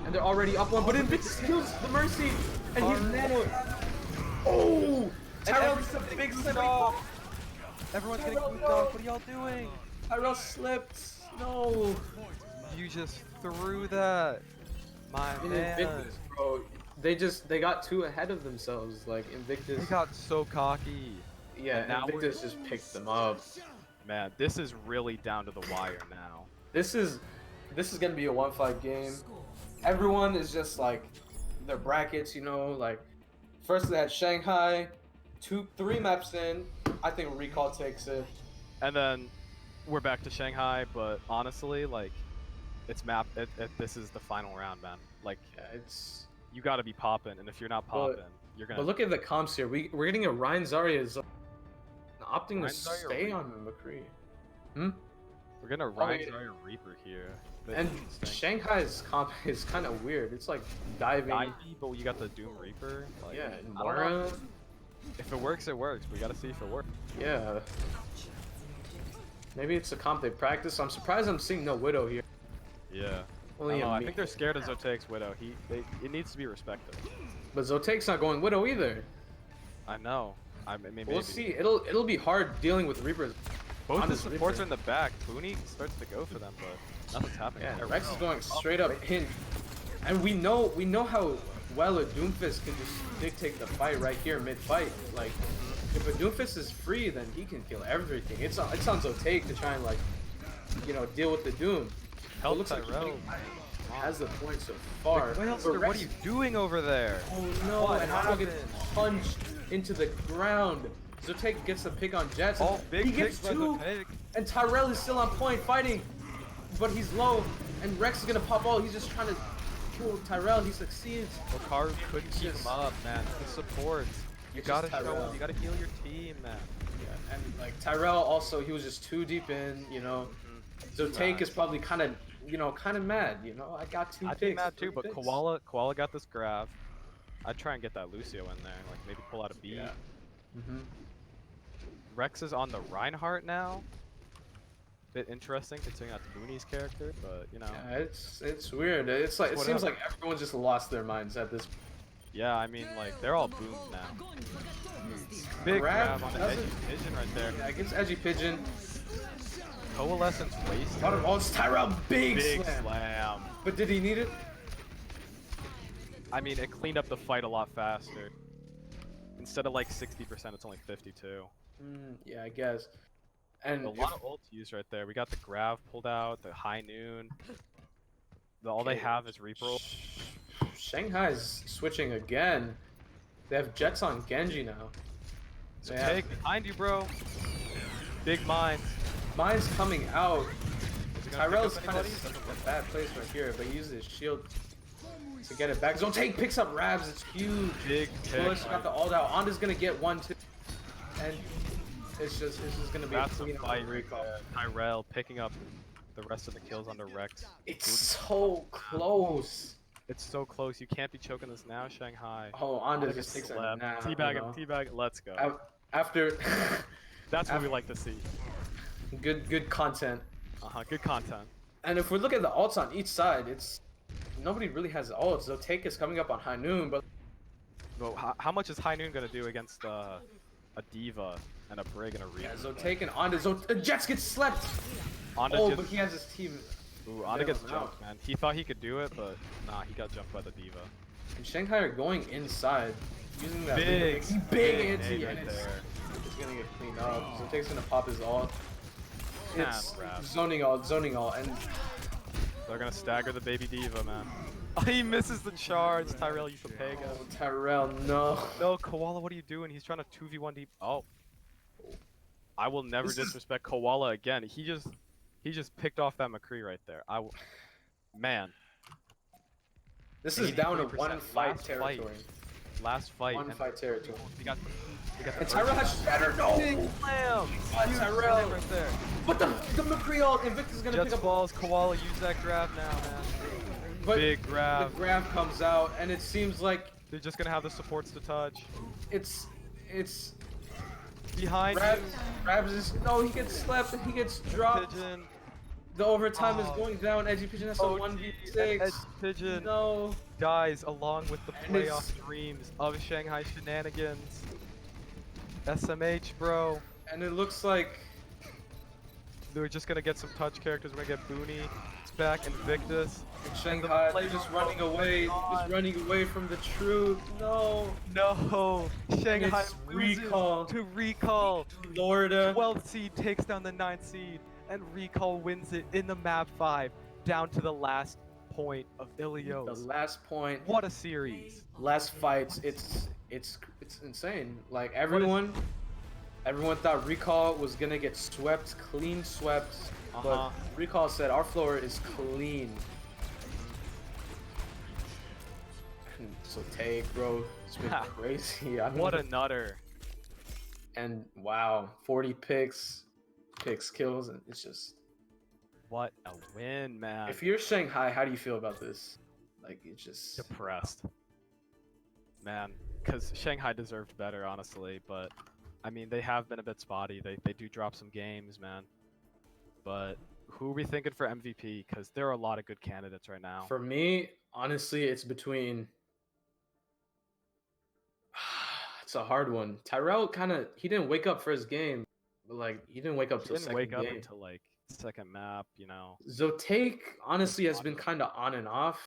And they're already up one, but Invictus kills the Mercy, and he's Nano. Oh! Tyrell gets a big slip. Everyone's getting moved off. What are y'all doing? Tyrell slipped. No. You just threw that. My And man. Invictus, bro. They got too ahead of themselves. Like Invictus. They got so cocky. Yeah, and now Invictus just picked them up. Man, this is really down to the wire now. This is gonna be a 1-5 game. Everyone is just like their brackets, you know, like first they had Shanghai, 3 maps in. I think Recall takes it. And then we're back to Shanghai, but honestly, like, It's map. This is the final round, man. Like, Yeah, it's. you got to be popping, and if you're not popping, you're gonna. But look at the comps here. We're getting a Ryan Zarya opting to Ryan Zarya stay Reaper. on McCree. Hmm. We're gonna Ryan Zarya Reaper here. Bit And interesting. Shanghai's comp is kind of weird. It's like diving. Ivy, but you got the Doom Reaper. Like, Yeah, I don't know. Mara. If it works, it works. We gotta see if it works. Yeah. Maybe it's a comp they practice. I'm surprised I'm seeing no Widow here. Yeah. Only a I me- think they're scared of Zotake's Widow. It needs to be respected. But Zotake's not going Widow either. I know. Maybe. We'll see. It'll be hard dealing with Reapers. Both the Honest supports Reaper. are in the back. Booney starts to go for them, but nothing's happening. Yeah, There we Rex is go. going straight up hint. And we know how well a Doomfist can just dictate the fight right here mid-fight. Like, if a Doomfist is free, then he can kill everything. It's on Zotake to try and, like, deal with the Doom. Help It looks like Tyrell. he has the point so far. Wait, But what are Rex- you doing over there? Oh no, What and Otto gets happened? punched into the ground. Zotake gets the pick on Jets. and Oh, big he gets picks by two. Zotake. And Tyrell is still on point fighting, but he's low. And Rex is gonna pop all. He's just trying to kill Tyrell. He succeeds. Wakaru couldn't keep just- him up, man. The supports. You It's gotta just show Tyrell. him. You gotta heal your team, man. Yeah, and like Tyrell also, he was just too deep in. Zotake is probably kind of mad. I got two I'd picks. be mad too, three but picks. Koala got this grab. I'd try and get that Lucio in there, like maybe pull out a B. Yeah. Mhm. Rex is on the Reinhardt now. Bit interesting considering that's Booney's character, but Yeah, it's weird. It's like it What seems happened? like everyone just lost their minds at this. yeah, I mean like they're all boomed now. Big Grab grab on the doesn't- edgy pigeon right there. Yeah, against Edgy Pigeon. Coalescence wasted. Oh, it's Tyrell, big Big slam. slam. But did he need it? I mean, it cleaned up the fight a lot faster. Instead of like 60%, it's only 52. Yeah, I guess. And A lot of ults used right there. We got the Grav pulled out, the High Noon. All they Okay. have is Reaper ult. Shanghai's switching again. They have Jets on Genji now. So They have- take behind you, bro. Big minds. Mine's coming out. Is he gonna Tyrell's pick up kind anybody? of in a bad place right here, but he uses his shield to get it back. Zotake picks up Rabs. It's huge. Big Bush pick. got the ult out. Onda's gonna get 1-2, and it's just gonna be That's a a clean fight. recall. Tyrell picking up the rest of the kills under Rex. It's so close. It's so close. You can't be choking this now, Shanghai. Oh, Onda just takes a Slap. nap. Teabag him, teabag. Let's go. After That's what we like to see. good content. Good content. And if we look at the ults on each side, nobody really has ults. Zotake is coming up on High Noon, but But how much is High Noon gonna do against a Diva and a Brig and a Reaper? yeah, Zotake and Onda. Jets get slept. Onda Oh, just, but he has his team. ooh, Onda bailed gets him jumped, out. man. He thought he could do it, but nah, he got jumped by the Diva. And Shanghai are going inside, using that Big anti, nade and right it's there. gonna get cleaned up. Zotake's gonna pop his ult. It's Crap. zoning ult, and They're gonna stagger the baby Diva, man. Oh, he misses the charge. Tyrell used the Pega. oh, Tyrell, no. No, Koala, what are you doing? He's trying to 2v1 deep. Oh. I will never This is- disrespect Koala again. He just picked off that McCree right there. Man, This is down to 83%. one fight Last fight. territory. last fight. One and fight territory. We got the And Tyrell has Shatter. No. big slam. Huge Tyrell. slam right there. But the McCree ult, Invictus is gonna Jets pick up. balls. Koala, use that grab now, man. But Big grab. the grab comes out, and it seems like They're just gonna have the supports to touch. it's Behind Rabs is no, he gets slept, he gets you, dropped. Pigeon. The overtime is Oh. going down. Edgy Pigeon has a OG 1v6. and Pigeon No. dies along with the And it's- playoff dreams of Shanghai Shenanigans. SMH, bro. And it looks like They're just gonna get some touch characters. We're gonna get Booney. It's back. Invictus. Shanghai player just mode running is away, on. just running away from the truth. No. No. Shanghai it's loses recall. to recall. Florida. 12th seed takes down the 9th seed, and Recall wins it in the map 5, down to the last point of The Ilios. last point, What a series! last fights. It's insane. Like everyone, Everyone thought Recall was gonna get swept, clean swept, but Uh-huh. Recall said our floor is clean. So take, bro, it's been crazy. I don't What know. a nutter. And wow, 40 picks, kills, and it's just. What a win, man. If you're Shanghai, how do you feel about this? Like, it's just. Depressed. Man, because Shanghai deserved better, honestly, but I mean, they have been a bit spotty. They do drop some games, man. But who are we thinking for MVP? Because there are a lot of good candidates right now. For me, honestly, it's between. It's a hard one. Tyrell he didn't wake up for his game, but like he didn't wake up He till didn't second wake up game. until like second map, you know. Zotaik honestly has been Spotty. kind of on and off.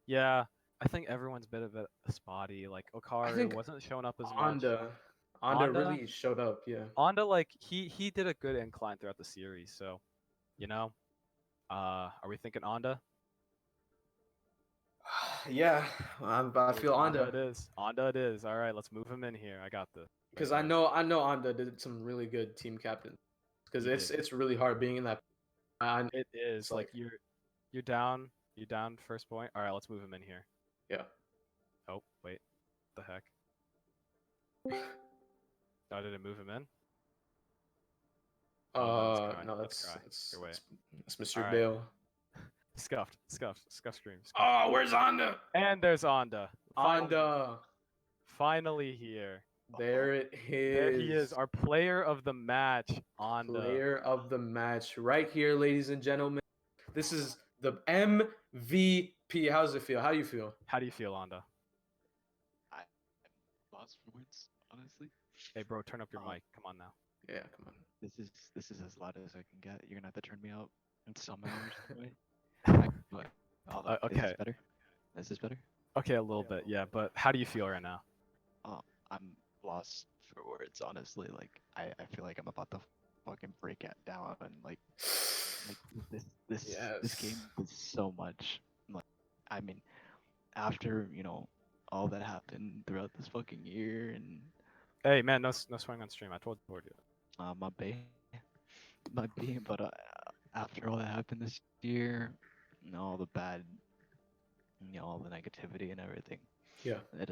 Yeah, I think everyone's been a bit spotty. Like I Okaru think wasn't showing up as much. Anda Anda, really showed up. Yeah. Anda, like he did a good incline throughout the series. So, you know, are we thinking Anda? Yeah, I feel Anda Anda it is. Anda it is. All right, let's move him in here. I got this. because Right I here. know Anda did some really good team captain because He it's did. it's really hard being in that. It It's is like like you're down. You're down first point. All right, let's move him in here. yeah. Oh wait, what the heck? Oh, did it move him in? Oh no, it's cry. No, That's cry. Here, wait. that's All Mr. right. Bale. Scuffed scream. Oh, where's Anda? And there's Anda. Anda. Finally here. There it There he is, is. our player of the match, Anda. Player of the match right here, ladies and gentlemen. This is the MVP. How does it feel? How do you feel? How do you feel, Anda? I'm lost for words, honestly. Hey, bro, turn up your Um, mic. Come on now. Yeah, come on. This is as loud as I can get. You're gonna have to turn me out in some manner or some way. But hold on. Is Okay. this better? Is this better? Okay, a little bit, yeah. But how do you feel right now? I'm lost for words, honestly. Like I feel like I'm about to fucking break it down and like this game Yes. was so much. Like I mean, after all that happened throughout this fucking year and Hey, man, no swearing on stream. I told you. my bay, my being, but after all that happened this year, all the bad, all the negativity and everything, Yeah. it's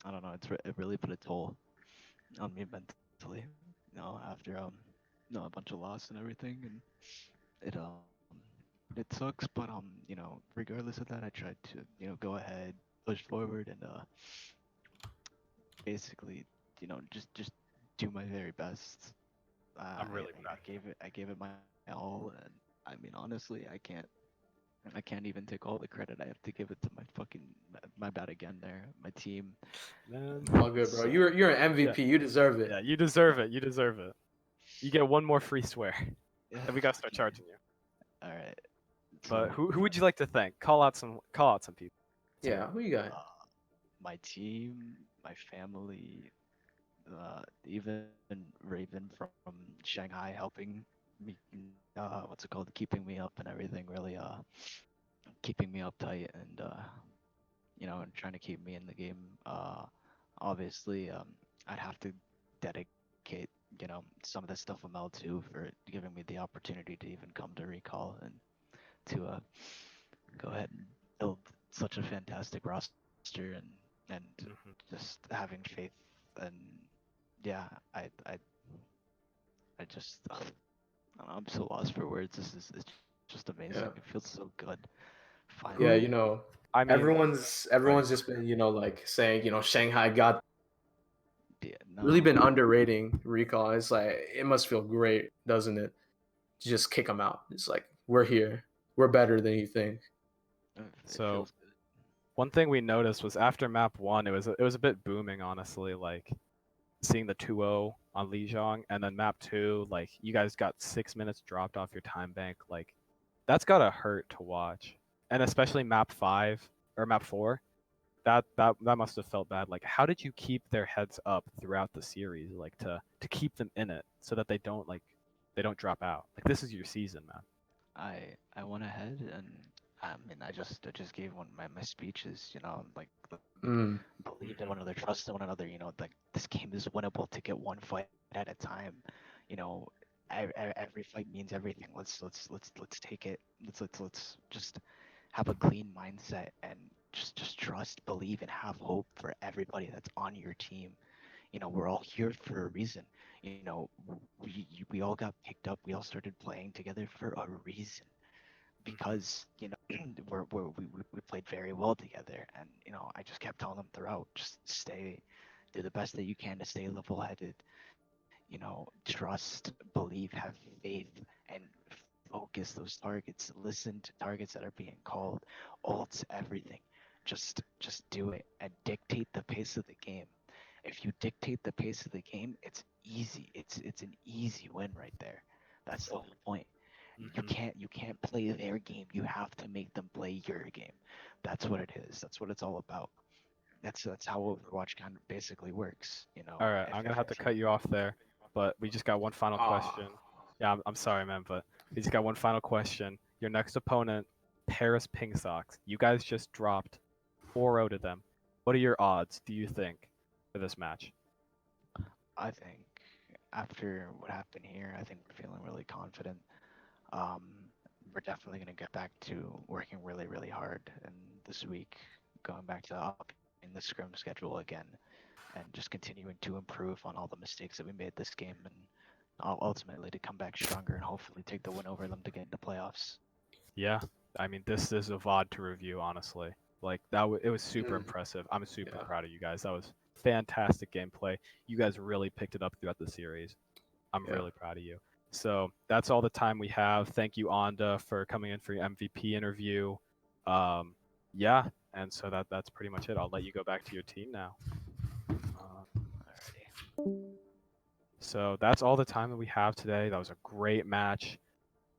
I don't know, it really put a toll on me mentally, after a bunch of loss and everything, and it sucks, but regardless of that, I tried to go ahead, push forward, and basically just do my very best. I'm really I proud. I gave it my all, and I mean honestly, I can't even take all the credit. I have to give it to my bad again there, my team. Man. All good, bro. So, You're an MVP. You deserve it. Yeah, you deserve it. You deserve it. You get one more free swear. yeah, And we gotta start charging you. all right. But So, who would you like to thank? Call out some people. Yeah. Who you got? my team, my family, even Raven from Shanghai helping me, what's it called, keeping me up and everything, really, keeping me uptight and, and trying to keep me in the game. Obviously, I'd have to dedicate, some of this stuff with Mel too for giving me the opportunity to even come to Recall and to go ahead and build such a fantastic roster and Mhm. just having faith and yeah, I just I don't know, I'm so lost for words. This is it's just amazing. Yeah. It feels so good. Yeah. Finally, I mean, Everyone's just been like saying Shanghai got yeah, really no, been underrating Recall. It's like it must feel great, doesn't it? To just kick them out. It's like we're here. We're better than you think. it So feels good. one thing we noticed was after map 1, it was a bit booming, honestly, like seeing the 2-0 on Lijiang, and then map 2, like you guys got 6 minutes dropped off your time bank. Like that's gotta hurt to watch. And especially map 5 or map 4, that must have felt bad. Like how did you keep their heads up throughout the series, like to keep them in it so that they don't drop out? Like this is your season, man. I went ahead and I just gave one of my speeches, like Mm. believe in one another, trust in one another. Like this game is winnable to get one fight at a time. You know, every fight means everything. Let's take it. Let's just have a clean mindset and just trust, believe, and have hope for everybody that's on your team. We're all here for a reason. We all got picked up. We all started playing together for a reason because we played very well together, and I just kept telling them throughout, just do the best that you can to stay level headed, trust, believe, have faith, and focus those targets, listen to targets that are being called, ults, everything. Just do it and dictate the pace of the game. If you dictate the pace of the game, it's easy. It's an easy win right there. That's the whole point. You Mhm. can't play their game. You have to make them play your game. That's what it is. That's what it's all about. That's how Overwatch kind of basically works. All right, I'm gonna have to If you cut you off there, but we just got one final question. Ah. Yeah, I'm sorry, man, but we just got one final question. Your next opponent, Paris Pink Sox. You guys just dropped 4-0 to them. What are your odds, do you think, for this match? I think after what happened here, I think we're feeling really confident. Um, we're definitely gonna get back to working really, really hard, and this week going back to upping the scrim schedule again, and just continuing to improve on all the mistakes that we made this game, and ultimately to come back stronger and hopefully take the win over them to get into playoffs. Yeah, I mean, this is a VOD to review, honestly. Like it was super Mm. impressive. I'm super Yeah. proud of you guys. That was fantastic gameplay. You guys really picked it up throughout the series. I'm Yeah. really proud of you. So that's all the time we have. Thank you, Anda, for coming in for your MVP interview. Um, yeah, and so that's pretty much it. I'll let you go back to your team now. Alrighty. So that's all the time that we have today. That was a great match.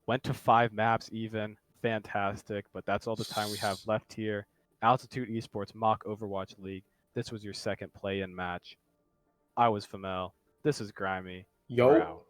Went to 5 maps even. Fantastic. But that's all the time we have left here. Altitude Esports Mock Overwatch League. This was your second play-in match. I was Famel. This is Grimy. We're Yo. out.